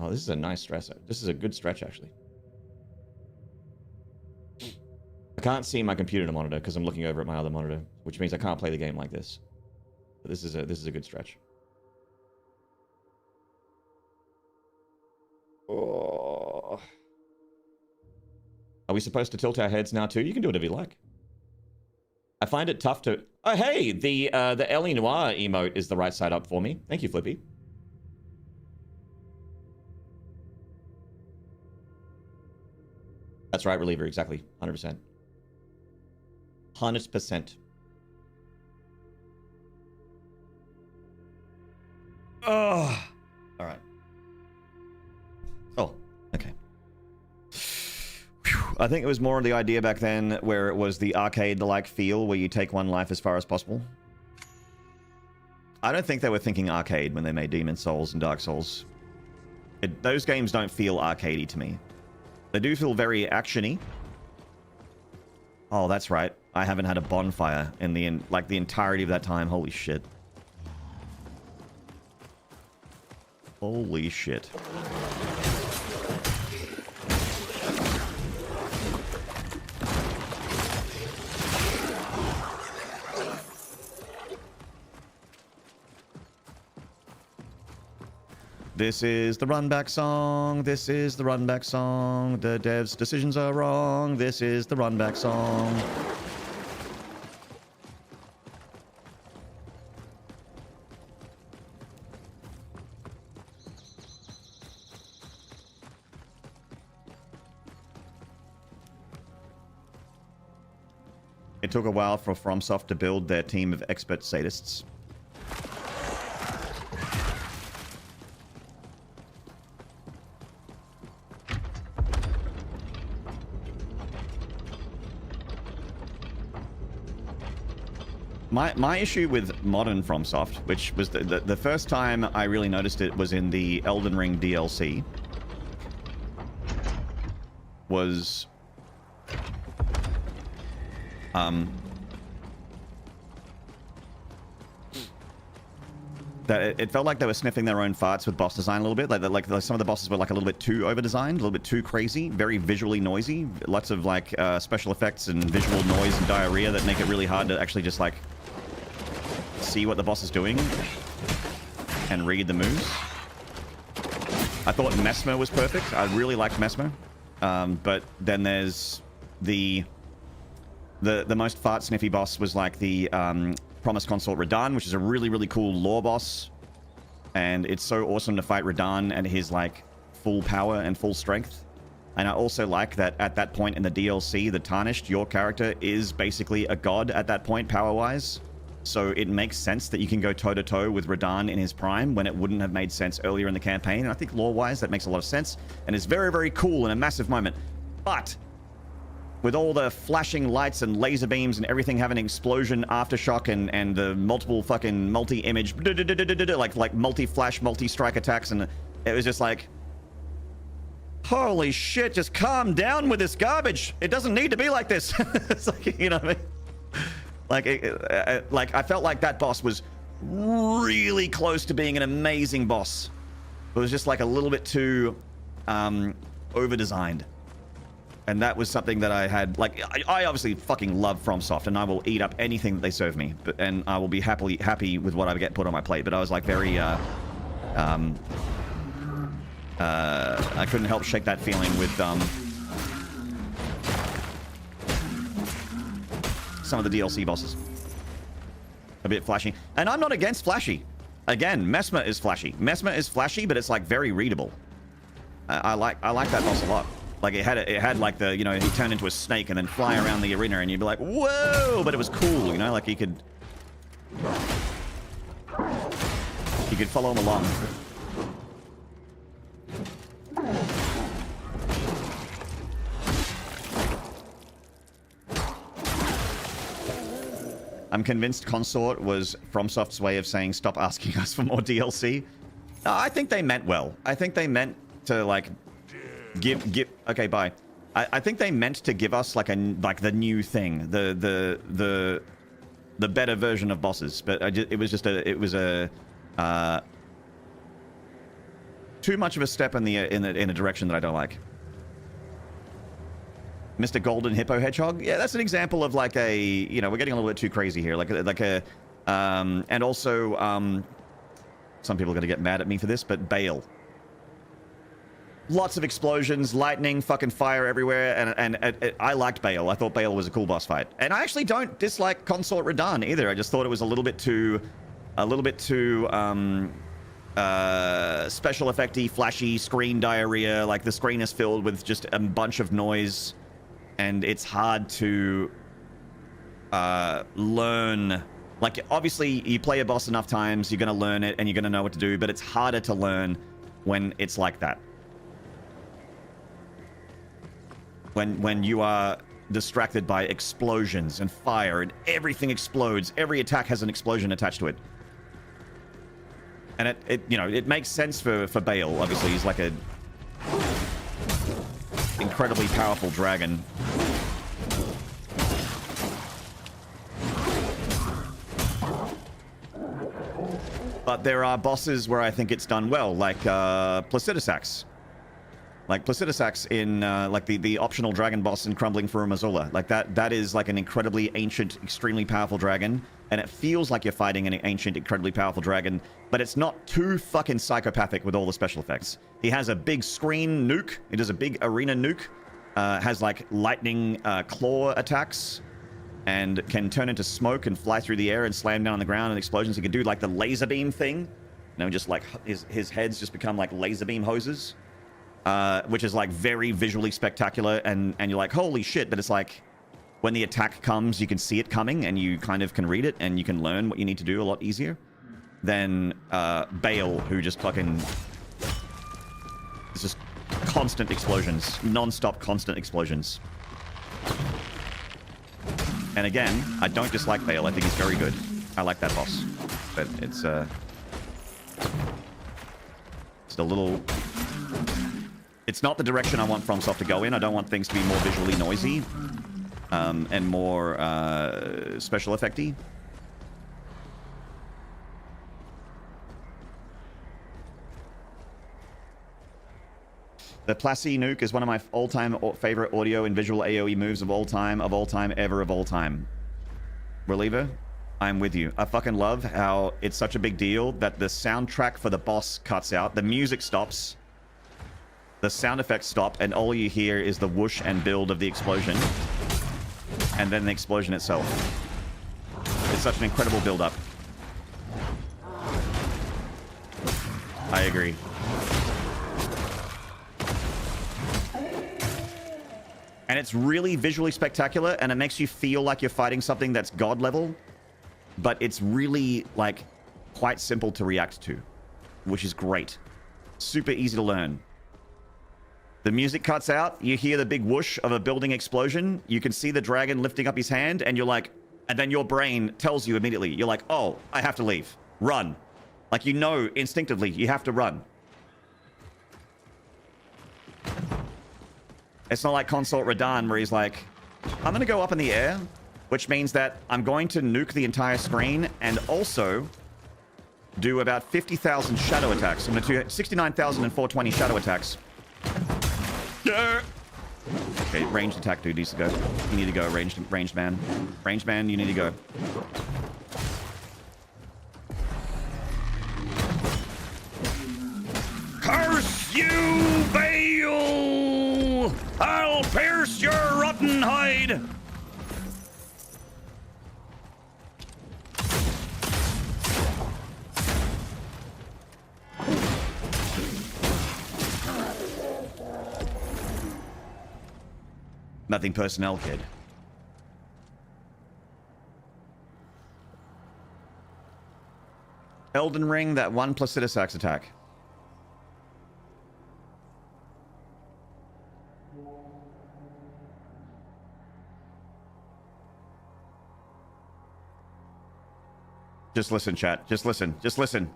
A: Oh, this is a nice stretch. This is a good stretch, actually. I can't see my computer monitor because I'm looking over at my other monitor, which means I can't play the game like this. But this is a good stretch. Oh. Are we supposed to tilt our heads now too? You can do whatever you like. I find it tough to... Oh, hey! The Ellie Noir emote is the right side up for me. Thank you, Flippy. That's right, Reliever, exactly. 100%. 100%. Oh. All right. Oh, okay. Whew. I think it was more the idea back then where it was the arcade-like feel where you take one life as far as possible. I don't think they were thinking arcade when they made Demon's Souls and Dark Souls. Those games don't feel arcadey to me. They do feel very action-y. Oh, that's right. I haven't had a bonfire in the entirety of that time. Holy shit. Holy shit. This is the run back song. This is the run back song. The devs' decisions are wrong. This is the run back song. It took a while for FromSoft to build their team of expert sadists. My issue with modern FromSoft, which was the first time I really noticed it was in the Elden Ring DLC, was that it felt like they were sniffing their own farts with boss design a little bit. Like some of the bosses were like a little bit too over-designed, a little bit too crazy, very visually noisy. Lots of like special effects and visual noise and diarrhea that make it really hard to actually just like see what the boss is doing and read the moves. I thought Messmer was perfect. I really liked Messmer. But then there's the most fart sniffy boss was like the Promised Consort Radahn, which is a really, really cool lore boss. And it's so awesome to fight Radahn and his like full power and full strength. And I also like that at that point in the DLC, the Tarnished, your character is basically a god at that point, power-wise. So it makes sense that you can go toe-to-toe with Radahn in his prime when it wouldn't have made sense earlier in the campaign. And I think lore-wise, that makes a lot of sense. And it's very, very cool and a massive moment. But with all the flashing lights and laser beams and everything having an explosion, aftershock, and the multiple fucking multi-image, like multi-flash, multi-strike attacks, and it was just like, holy shit, just calm down with this garbage. It doesn't need to be like this. It's like, you know what I mean? Like I felt like that boss was really close to being an amazing boss. It was just like a little bit too over-designed. And that was something that I had, like, I obviously fucking love FromSoft, and I will eat up anything that they serve me, and I will be happy with what I get put on my plate. But I was like very, I couldn't help shake that feeling with some of the DLC bosses. A bit flashy, and I'm not against flashy. Again, Messmer is flashy. Messmer is flashy, but it's like very readable. I like that boss a lot. Like it had like the, you know, he turned into a snake and then fly around the arena and you'd be like, whoa, but it was cool, you know, like he could follow him along. I'm convinced Consort was FromSoft's way of saying stop asking us for more DLC. I think they meant well. I think they meant to like give okay, bye. I think they meant to give us like the new thing, the better version of bosses, but it was too much of a step in a direction that I don't like. Mr. Golden Hippo Hedgehog, yeah, that's an example of like a, you know, we're getting a little bit too crazy here, and also some people are going to get mad at me for this, but Bale. Lots of explosions, lightning, fucking fire everywhere, and I liked Bale. I thought Bale was a cool boss fight. And I actually don't dislike Consort Radahn either. I just thought it was a little bit too special effecty, flashy, screen diarrhea. Like the screen is filled with just a bunch of noise, and it's hard to learn. Like obviously you play a boss enough times, you're gonna learn it and you're gonna know what to do, but it's harder to learn when it's like that. When you are distracted by explosions and fire and everything explodes, every attack has an explosion attached to it. And it makes sense for Bale. Obviously, he's like a incredibly powerful dragon. But there are bosses where I think it's done well, like Placidusax. Like Placidusax in like the optional dragon boss in Crumbling Furum Azula. Like that is like an incredibly ancient, extremely powerful dragon, and it feels like you're fighting an ancient, incredibly powerful dragon, but it's not too fucking psychopathic with all the special effects. He has a big screen nuke. He does a big arena nuke. Has like lightning claw attacks, and can turn into smoke and fly through the air and slam down on the ground and explosions. He can do like the laser beam thing. You know, just like his heads just become like laser beam hoses. Which is like very visually spectacular, and you're like, holy shit, but it's like when the attack comes, you can see it coming and you kind of can read it and you can learn what you need to do a lot easier than Bale, who just fucking, it's just constant explosions, non-stop constant explosions. And again, I don't dislike Bale. I think he's very good. I like that boss, but it's a little. It's not the direction I want FromSoft to go in. I don't want things to be more visually noisy and more special effecty. The Placi nuke is one of my all-time favorite audio and visual AoE moves of all time, ever, of all time. Reliever, I'm with you. I fucking love how it's such a big deal that the soundtrack for the boss cuts out. The music stops. the sound effects stop, and all you hear is the whoosh and build of the explosion. And then the explosion itself. It's such an incredible build-up. I agree. And it's really visually spectacular, and it makes you feel like you're fighting something that's god level, but it's really, like, quite simple to react to, which is great. Super easy to learn. The music cuts out, you hear the big whoosh of a building explosion, you can see the dragon lifting up his hand, and you're like, and then your brain tells you immediately, you're like, oh, I have to leave. Run. Like, you know instinctively, you have to run. It's not like Consort Radahn, where he's like, I'm going to go up in the air, which means that I'm going to nuke the entire screen and also do about 50,000 shadow attacks. I'm going to do 69,420 shadow attacks. Yeah. Okay, ranged attack dude needs to go. You need to go, ranged man. Ranged man, you need to go. Curse you, Bale! I'll pierce your rotten hide! Nothing personnel, kid. Elden Ring, that one Placidus axe attack. Just listen, chat. Just listen. Just listen.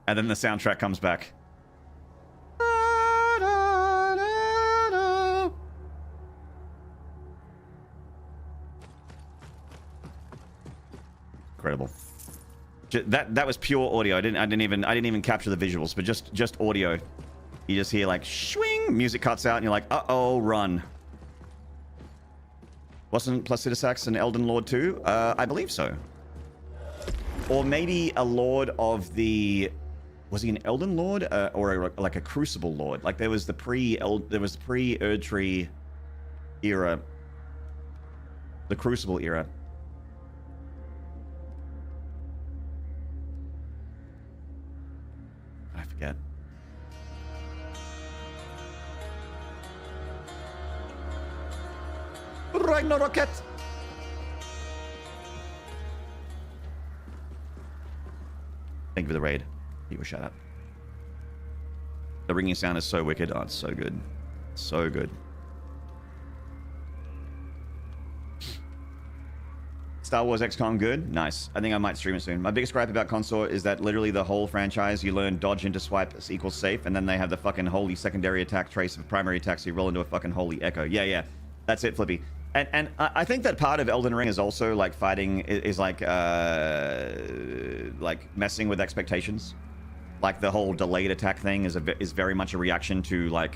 A: And then the soundtrack comes back. Incredible. That was pure audio. I didn't even capture the visuals, but just audio. You just hear like swing, music cuts out, and you're like, uh-oh, run. Wasn't Placidus Axe an Elden Lord too? I believe so. Or maybe a Lord of the... Was he an Elden Lord or like a Crucible Lord? Like there was the pre-Erdtree era, the Crucible era. I forget. Ragnarokket! Thank you for the raid. You were shut up. The ringing sound is so wicked. Oh, it's so good. So good. Star Wars XCOM good? Nice. I think I might stream it soon. My biggest gripe about Consort is that literally the whole franchise, you learn dodge into swipe equals safe, and then they have the fucking holy secondary attack trace of primary attack, so you roll into a fucking holy echo. Yeah. That's it, Flippy. And I think that part of Elden Ring is also like fighting, is like messing with expectations. Like the whole delayed attack thing is very much a reaction to like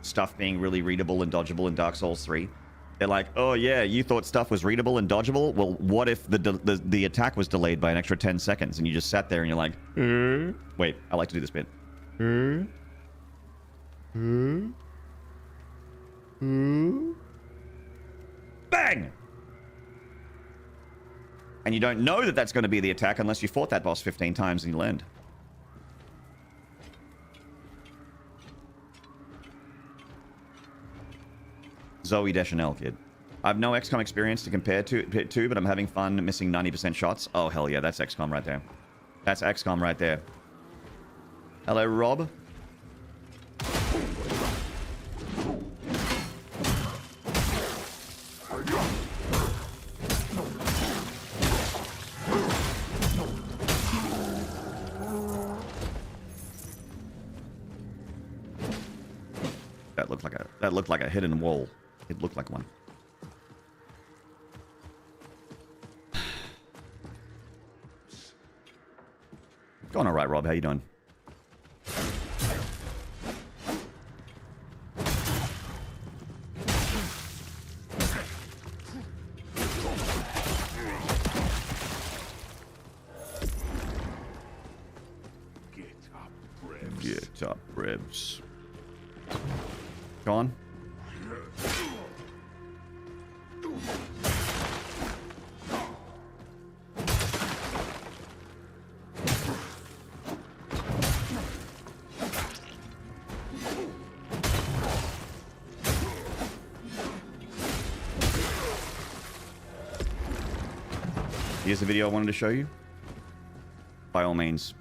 A: stuff being really readable and dodgeable in Dark Souls 3. They're like, oh yeah, you thought stuff was readable and dodgeable? Well, what if the attack was delayed by an extra 10 seconds and you just sat there and you're like, wait, I like to do this bit. Bang! And you don't know that that's going to be the attack unless you fought that boss 15 times and you learned. Zoe Deschanel, kid. I have no XCOM experience to compare to, but I'm having fun missing 90% shots. Oh, hell yeah, that's XCOM right there. That's XCOM right there. Hello, Rob. That looked like a hidden wall. It looked like one. Going all right, Rob. How you doing? Get up, ribs. Go on. Here's the video I wanted to show you. By all means.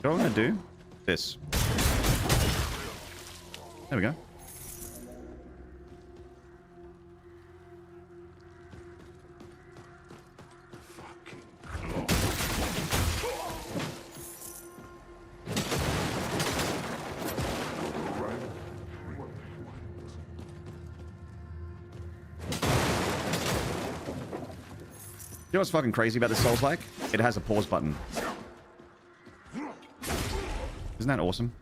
A: What am I gonna do? This. There we go. You know what's fucking crazy about the Souls-like? It has a pause button. Isn't that awesome?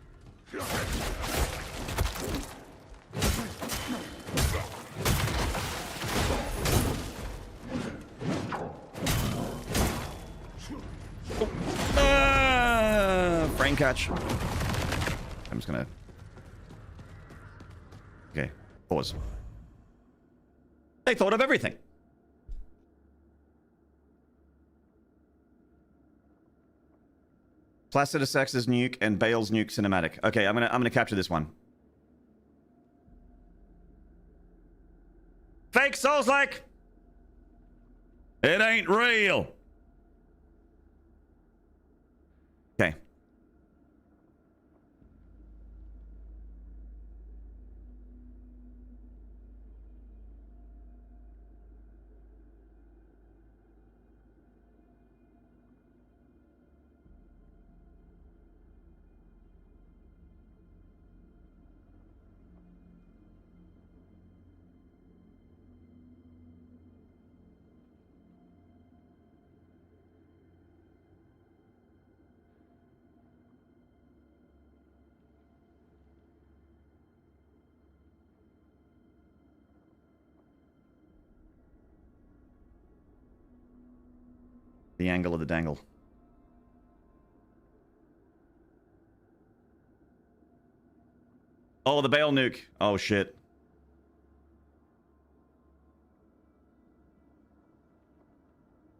A: Frame catch. I'm just gonna... Okay, pause. They thought of everything. Placidus X's nuke and Bale's nuke cinematic. Okay, I'm gonna capture this one. Fake Souls-like. It ain't real. Okay. The angle of the dangle. Oh, the Bale nuke. Oh, shit.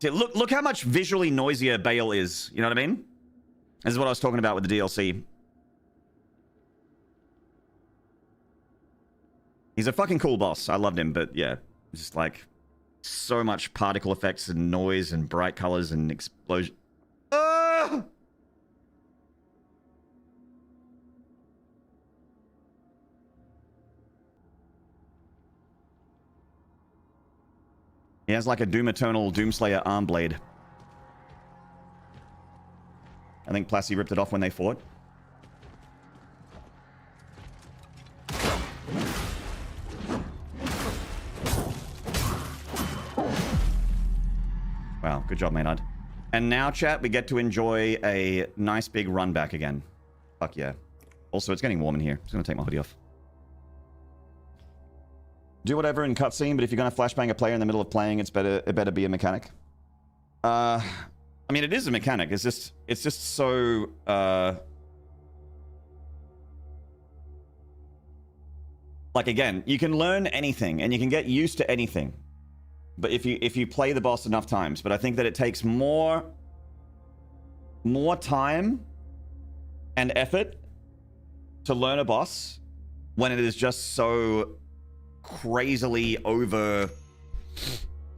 A: See, look how much visually noisier Bale is. You know what I mean? This is what I was talking about with the DLC. He's a fucking cool boss. I loved him, but yeah. Just like... so much particle effects and noise and bright colors and explosion. Ah! He has like a Doom Eternal Doomslayer arm blade. I think Plassey ripped it off when they fought. Wow, good job, Maynard. And now, chat, we get to enjoy a nice big run back again. Fuck yeah. Also, it's getting warm in here. I'm just gonna take my hoodie off. Do whatever in cutscene, but if you're gonna flashbang a player in the middle of playing, it better be a mechanic. I mean, it is a mechanic. It's just so like, again, you can learn anything and you can get used to anything. But if you play the boss enough times, but I think that it takes more time and effort to learn a boss when it is just so crazily over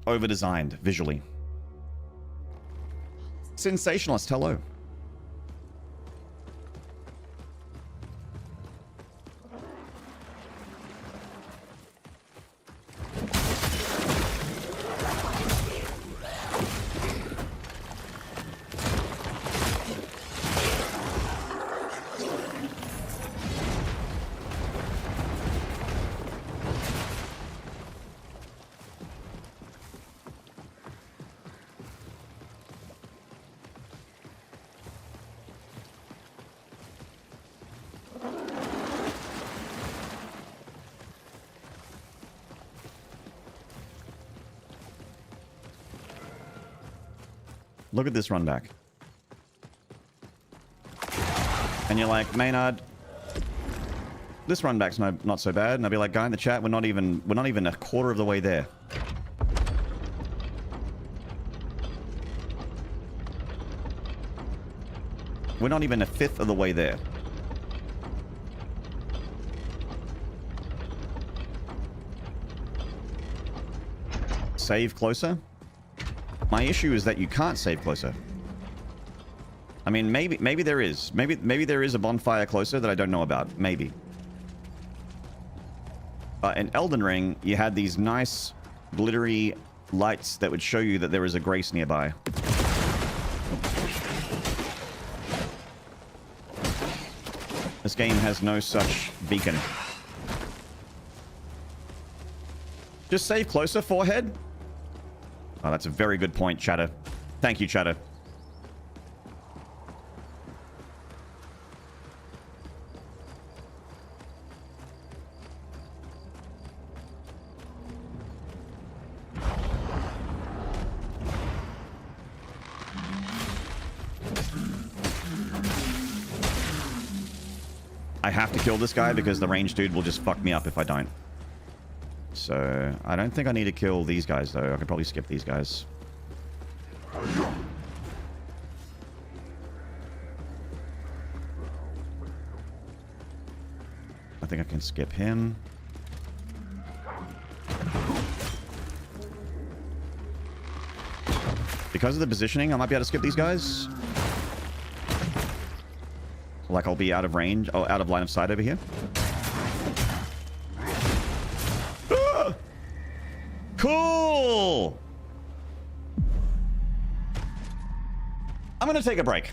A: designed visually. Sensationalist, hello. Look at this run back. And you're like, Maynard, this run back's not so bad. And I'll be like, guy in the chat, we're not even a quarter of the way there. We're not even a fifth of the way there. Save closer? My issue is that you can't save closer. I mean, maybe there is. Maybe there is a bonfire closer that I don't know about. Maybe. In Elden Ring, you had these nice glittery lights that would show you that there is a grace nearby. This game has no such beacon. Just save closer, forehead? Oh, that's a very good point, Chatter. Thank you, Chatter. I have to kill this guy because the ranged dude will just fuck me up if I don't. So, I don't think I need to kill these guys, though. I could probably skip these guys. I think I can skip him. Because of the positioning, I might be able to skip these guys. Like I'll be out of range, oh, out of line of sight over here. Ah! Cool! I'm gonna take a break.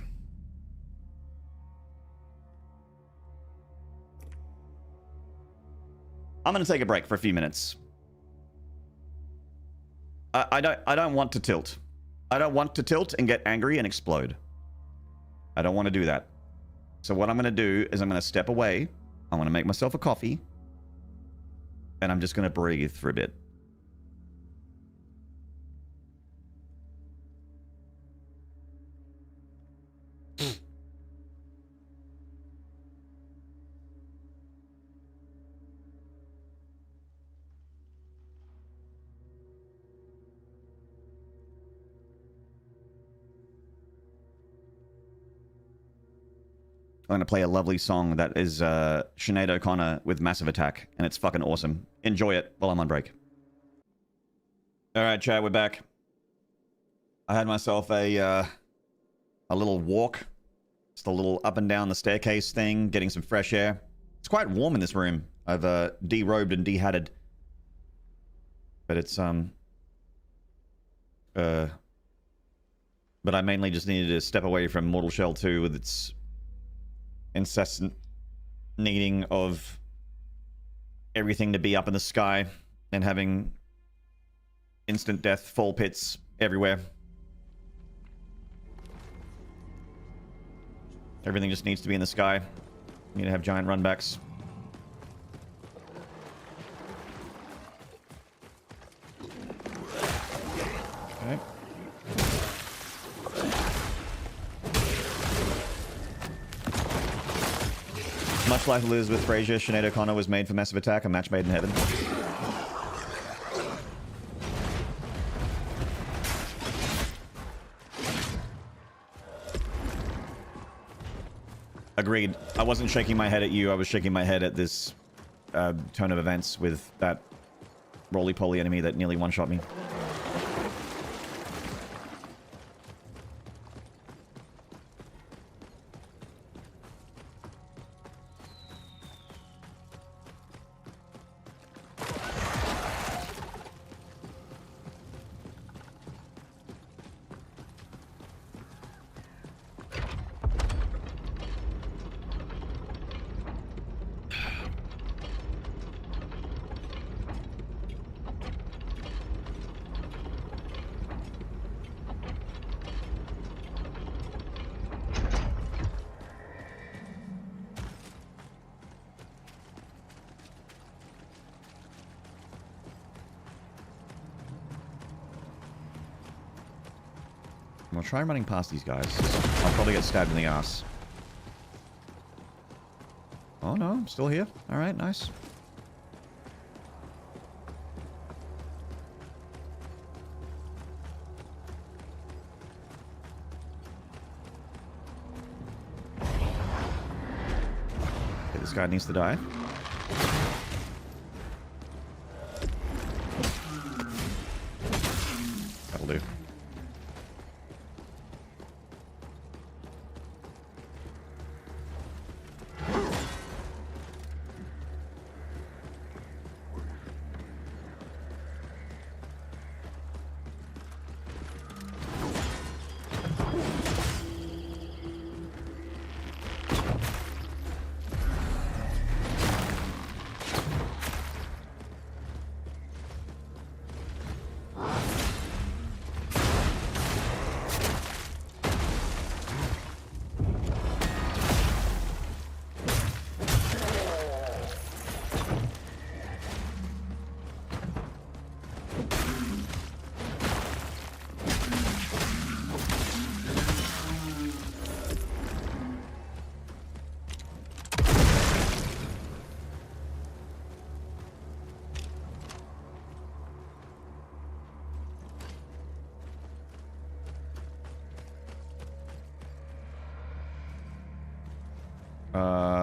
A: I'm gonna take a break for a few minutes. I don't want to tilt. I don't want to tilt and get angry and explode. I don't want to do that. So what I'm going to do is I'm going to step away. I'm going to make myself a coffee. And I'm just going to breathe for a bit. I'm going to play a lovely song that is Sinead O'Connor with Massive Attack, and it's fucking awesome. Enjoy it while I'm on break. Alright, chat, we're back. I had myself a little walk. Just a little up and down the staircase thing, getting some fresh air. It's quite warm in this room. I've de-robed and de-hatted. But it's, but I mainly just needed to step away from Mortal Shell 2 with its incessant needing of everything to be up in the sky and having instant death fall pits everywhere. Everything just needs to be in the sky. You need to have giant runbacks. Okay. Much like Elizabeth Fraser, Sinead O'Connor was made for Massive Attack, a match made in heaven. Agreed. I wasn't shaking my head at you, I was shaking my head at this turn of events with that roly-poly enemy that nearly one-shot me. I'll try running past these guys. I'll probably get stabbed in the ass. Oh no, I'm still here. Alright, nice. Okay, this guy needs to die. That'll do.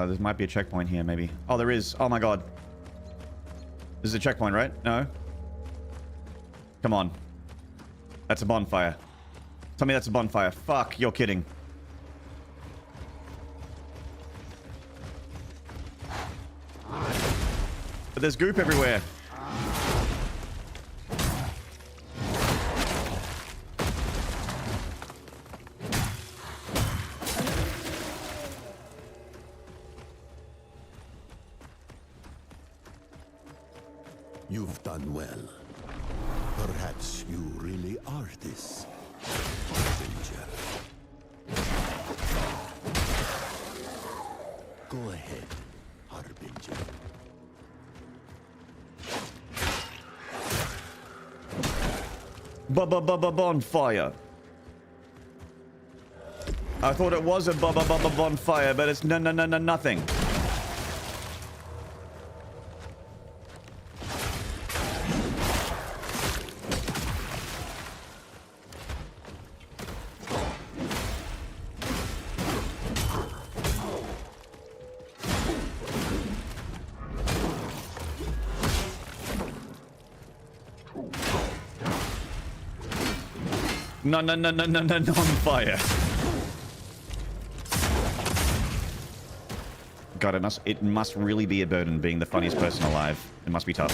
A: There might be a checkpoint here, maybe. Oh, there is. Oh my god. This is a checkpoint, right? No? Come on. That's a bonfire. Tell me that's a bonfire. Fuck, you're kidding. But there's goop everywhere.
C: You've done well. Perhaps you really are this Harbinger. Go ahead, Harbinger.
A: Bonfire. I thought it was a bonfire, but it's nothing. No, on fire. God, it must really be a burden being the funniest person alive. It must be tough.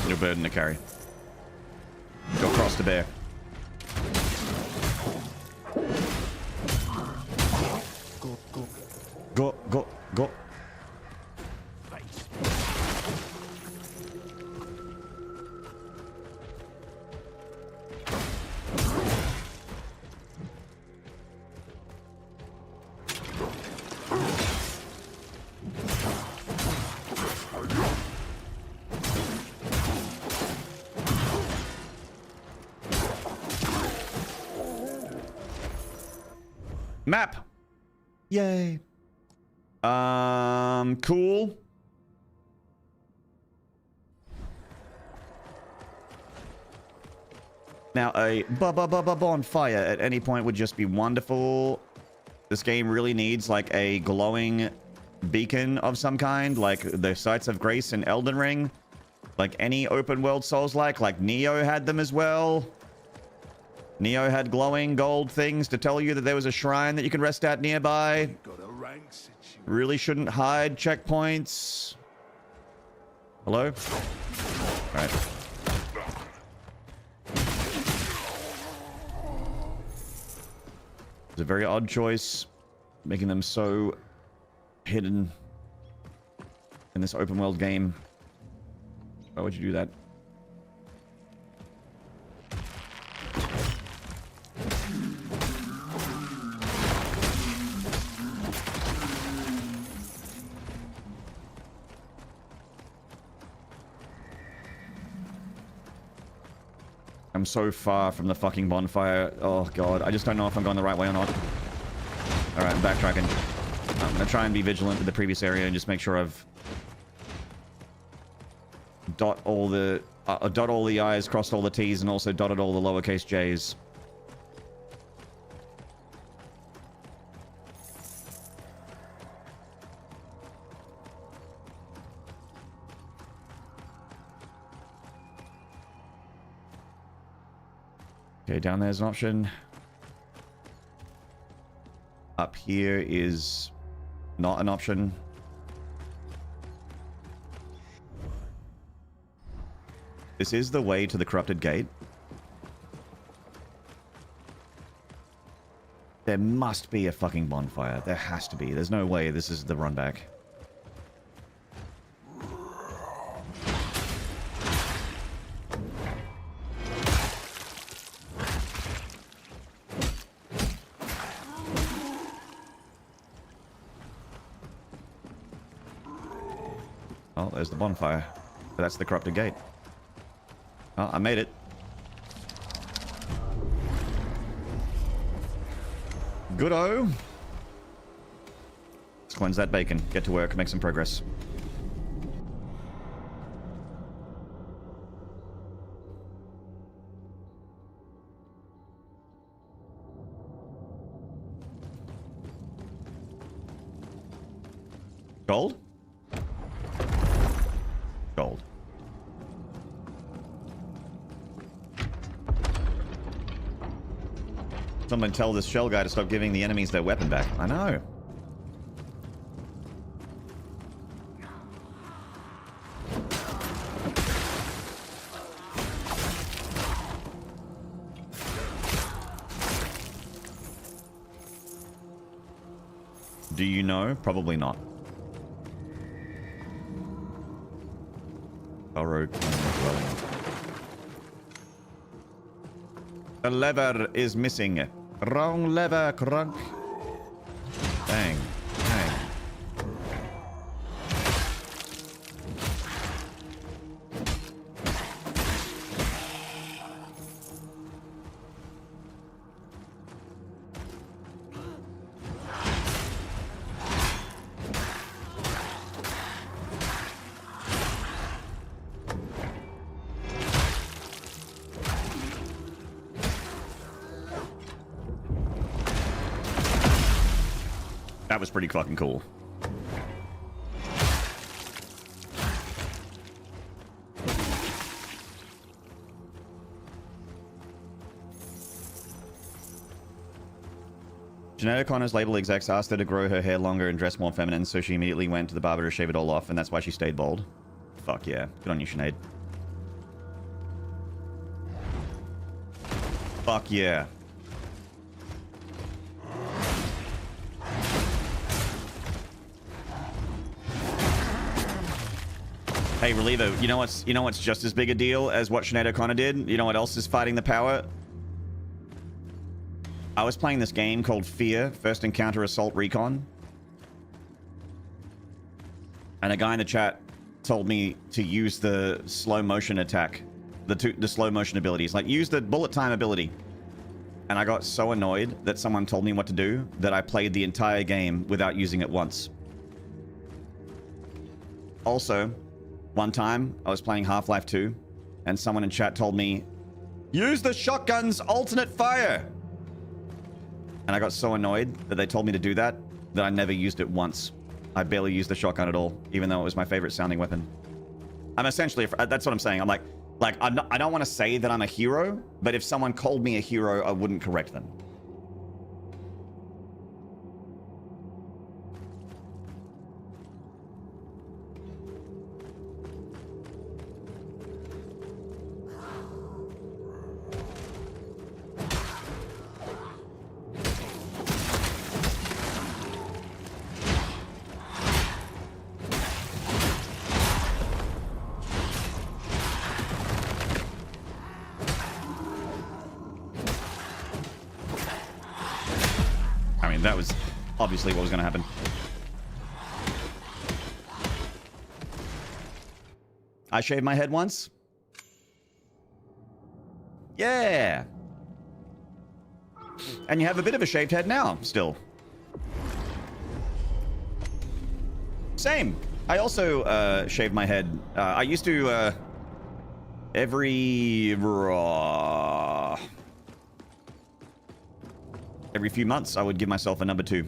A: No burden to carry. Go across the bear. Go. Map. Yay. Cool. Now, a bonfire at any point would just be wonderful. This game really needs, like, a glowing beacon of some kind, like the Sights of Grace in Elden Ring. Like any open world Souls-like Neo had them as well. Neo had glowing gold things to tell you that there was a shrine that you could rest at nearby. Really shouldn't hide checkpoints. Hello? All right. It's a very odd choice, making them so hidden in this open world game. Why would you do that? I'm so far from the fucking bonfire. Oh, God. I just don't know if I'm going the right way or not. Alright, I'm backtracking. I'm going to try and be vigilant with the previous area and just make sure I've... dot all the I's, crossed all the T's, and also dotted all the lowercase J's. Okay, down there's an option. Up here is not an option. This is the way to the corrupted gate. There must be a fucking bonfire. There has to be. There's no way this is the run back. Oh, there's the bonfire. But that's the corrupted gate. Oh, I made it. Good-o. Let's cleanse that bacon. Get to work. Make some progress. Gold? Gold. Someone tell this shell guy to stop giving the enemies their weapon back. I know. Do you know? Probably not. Borrowed dwelling. The lever is missing. Wrong lever, crunk. Bang. Bang. That was pretty fucking cool. Jeanette O'Connor's label execs asked her to grow her hair longer and dress more feminine, so she immediately went to the barber to shave it all off, and that's why she stayed bald. Fuck yeah. Good on you, Sinead. Fuck yeah. Hey, Relievo, you know what's just as big a deal as what Sinead O'Connor did? You know what else is fighting the power? I was playing this game called Fear, First Encounter Assault Recon. And a guy in the chat told me to use the slow motion attack. The slow motion abilities. Like, use the bullet time ability. And I got so annoyed that someone told me what to do that I played the entire game without using it once. Also, one time, I was playing Half-Life 2, and someone in chat told me, use the shotgun's alternate fire! And I got so annoyed that they told me to do that I never used it once. I barely used the shotgun at all, even though it was my favorite sounding weapon. I'm essentially, that's what I'm saying. I'm like I don't want to say that I'm a hero, but if someone called me a hero, I wouldn't correct them. That was obviously what was going to happen. I shaved my head once. Yeah. And you have a bit of a shaved head now, still. Same. I also shaved my head. I used to every few months I would give myself a number 2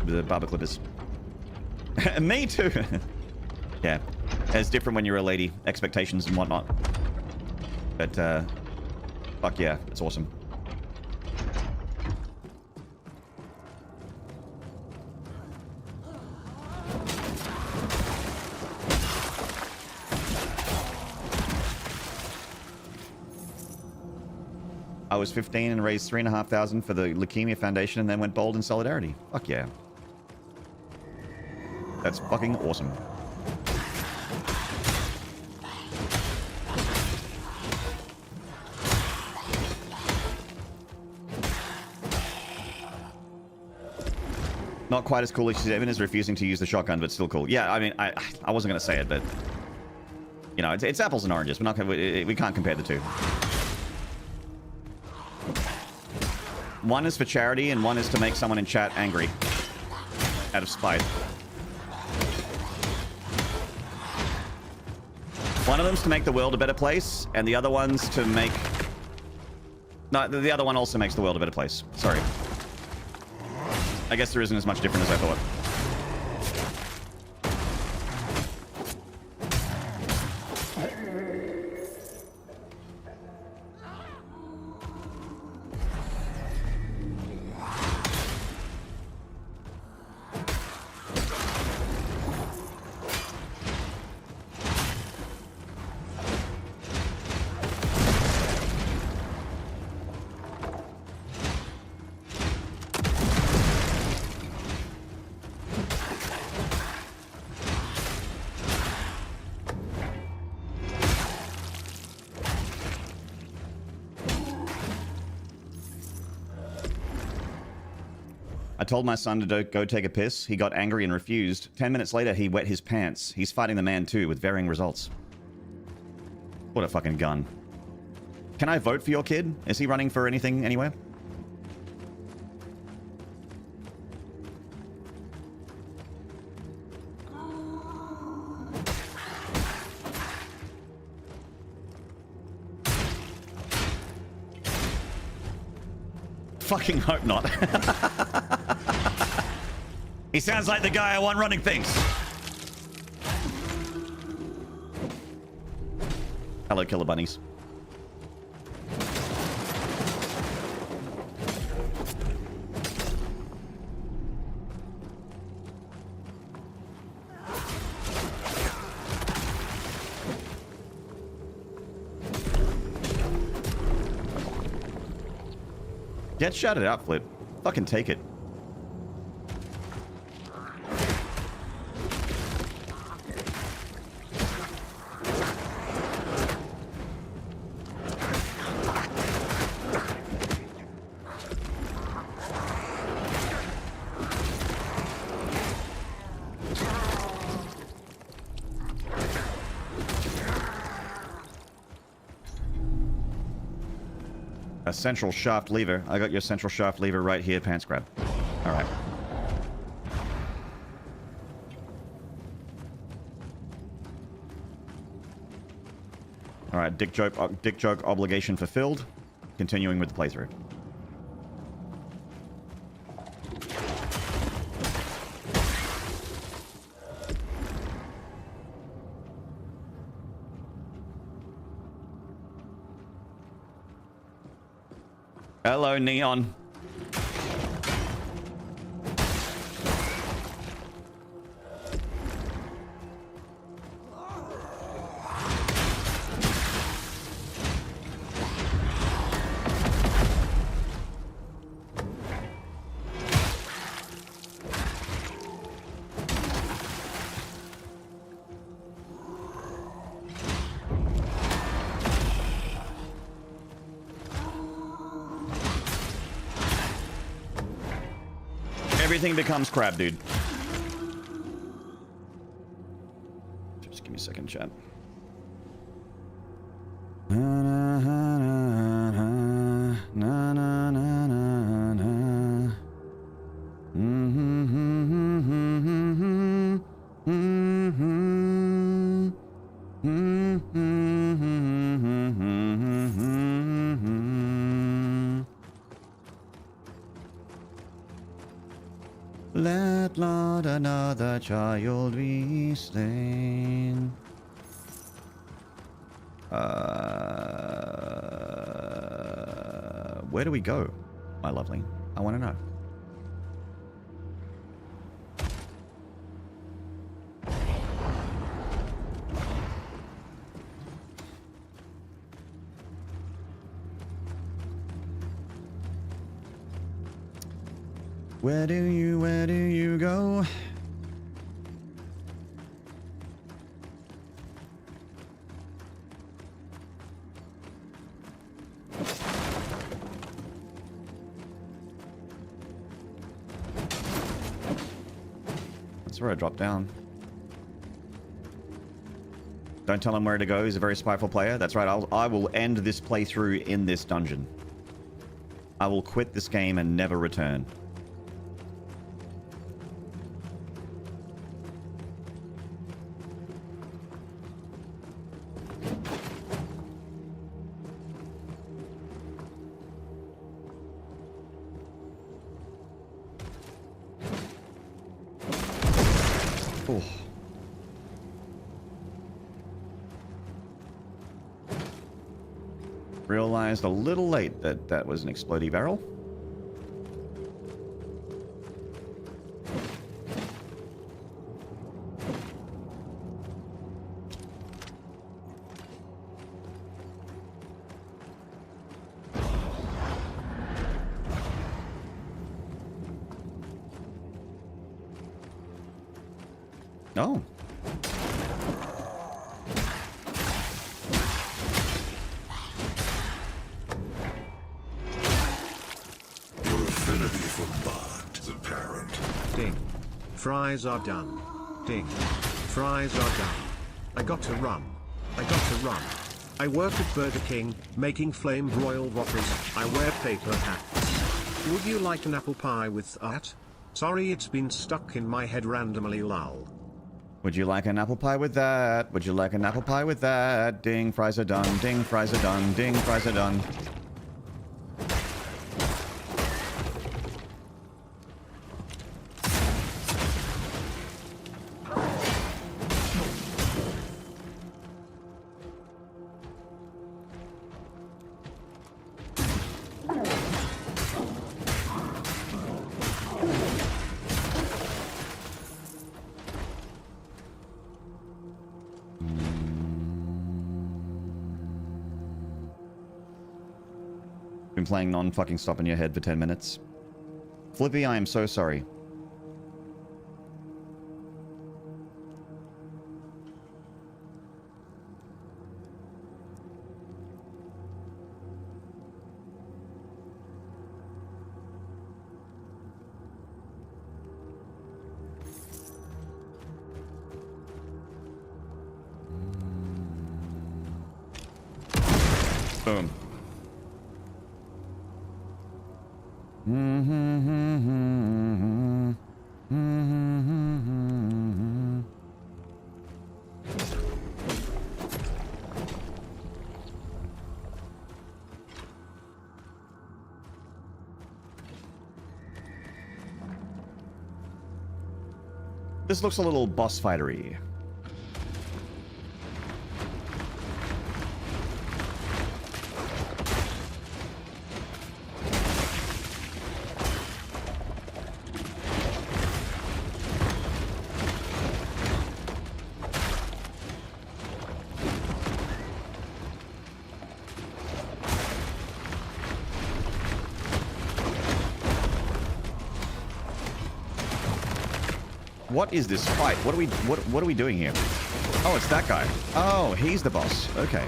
A: with the barber clippers. Me too. Yeah, it's different when you're a lady, expectations and whatnot. But fuck yeah, it's awesome. I was 15 and raised $3,500 for the Leukemia Foundation and then went bold in solidarity. Fuck yeah. That's fucking awesome. Not quite as cool as Evan is refusing to use the shotgun, but still cool. Yeah, I mean, I wasn't going to say it, but... You know, it's apples and oranges. We're not gonna, we can't compare the two. One is for charity, and one is to make someone in chat angry. Out of spite. One of them's to make the world a better place, and the other one's to make... No, the other one also makes the world a better place. Sorry. I guess there isn't as much different as I thought. I told my son to go take a piss. He got angry and refused. 10 minutes later, he wet his pants. He's fighting the man too, with varying results. What a fucking gun. Can I vote for your kid? Is he running for anything anywhere? Fucking hope not. He sounds like the guy I want running things. Hello, killer bunnies. Get shouted out, Flip. Fucking take it. A central shaft lever. I got your central shaft lever right here, pants grab. All right. All right, dick joke obligation fulfilled. Continuing with the playthrough. Hello, Neon. Everything becomes crab, dude. Just give me a second, chat. not another child be slain. Where do we go, my lovely? I want to know. Where do you go? That's where I dropped down. Don't tell him where to go. He's a very spiteful player. That's right. I will end this playthrough in this dungeon. I will quit this game and never return. Oh. Realized a little late that that was an explodey barrel. Oh.
C: Your affinity for blood is apparent.
D: Ding. Fries are done. Ding. Fries are done. I got to run. I work at Burger King, making flame broiled whoppers. I wear paper hats. Would you like an apple pie with that? Sorry, it's been stuck in my head randomly, lol.
A: Would you like an apple pie with that? Would you like an apple pie with that? Ding, fries are done. Ding, fries are done. Ding, fries are done. Been playing non-fucking stop in your head for 10 minutes. Flippy, I am so sorry. Boom. This looks a little boss fightery. What is this fight? What are we doing here? Oh, it's that guy. Oh, he's the boss. Okay.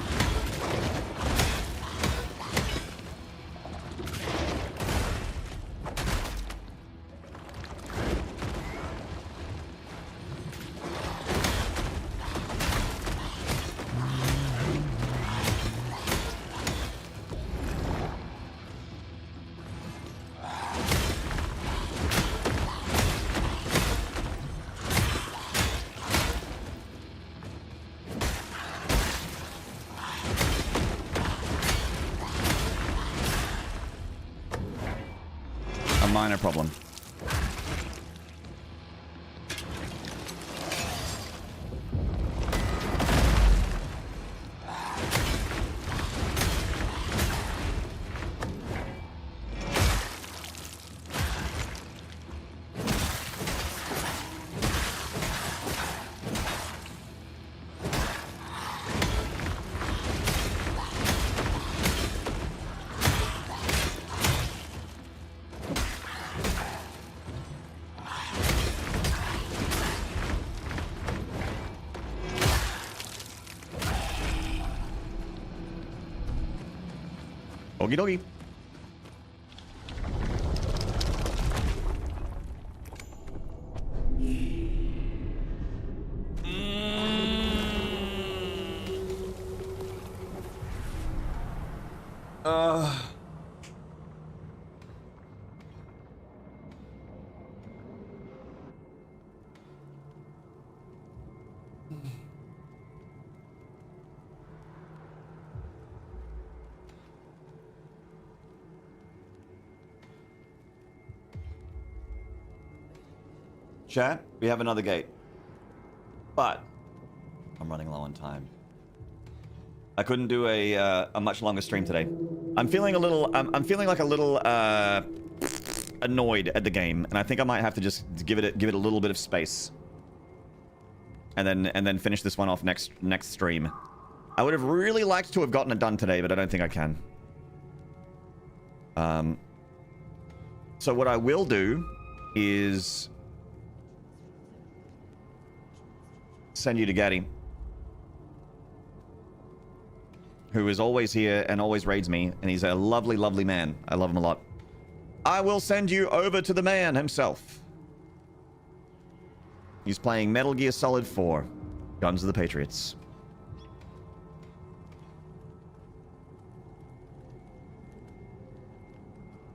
A: Minor problem. Okie dokie. Chat, we have another gate. But I'm running low on time. I couldn't do a much longer stream today. I'm feeling a little I'm feeling like a little annoyed at the game, and I think I might have to just give it a little bit of space. And then finish this one off next stream. I would have really liked to have gotten it done today, but I don't think I can. So what I will do is send you to Gaddy, who is always here and always raids me, and he's a lovely, lovely man. I love him a lot. I will send you over to the man himself. He's playing Metal Gear Solid 4, Guns of the Patriots.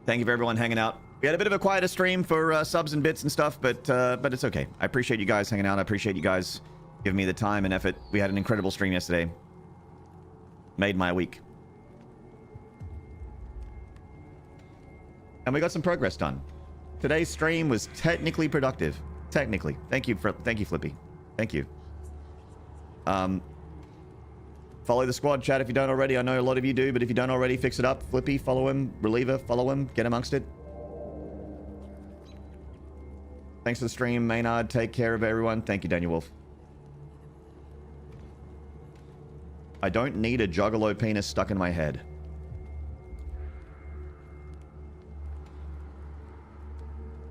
A: Thank you for everyone hanging out. We had a bit of a quieter stream for subs and bits and stuff, but it's okay. I appreciate you guys hanging out. I appreciate you guys giving me the time and effort. We had an incredible stream yesterday. Made my week. And we got some progress done. Today's stream was technically productive. Technically. Thank you, Flippy. Thank you. Follow the squad, chat, if you don't already. I know a lot of you do, but if you don't already, fix it up. Flippy, follow him. Reliever, follow him. Get amongst it. Thanks for the stream, Maynard. Take care of everyone. Thank you, Daniel Wolf. I don't need a juggalo penis stuck in my head.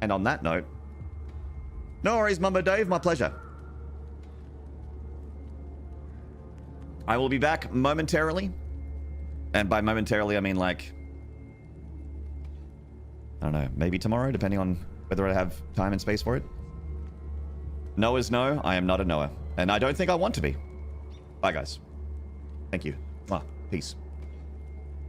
A: And on that note, no worries, Mumbo Dave, my pleasure. I will be back momentarily. And by momentarily, I mean like, I don't know, maybe tomorrow, depending on whether I have time and space for it. No is no. I am not a Noah. And I don't think I want to be. Bye, guys. Thank you. Peace.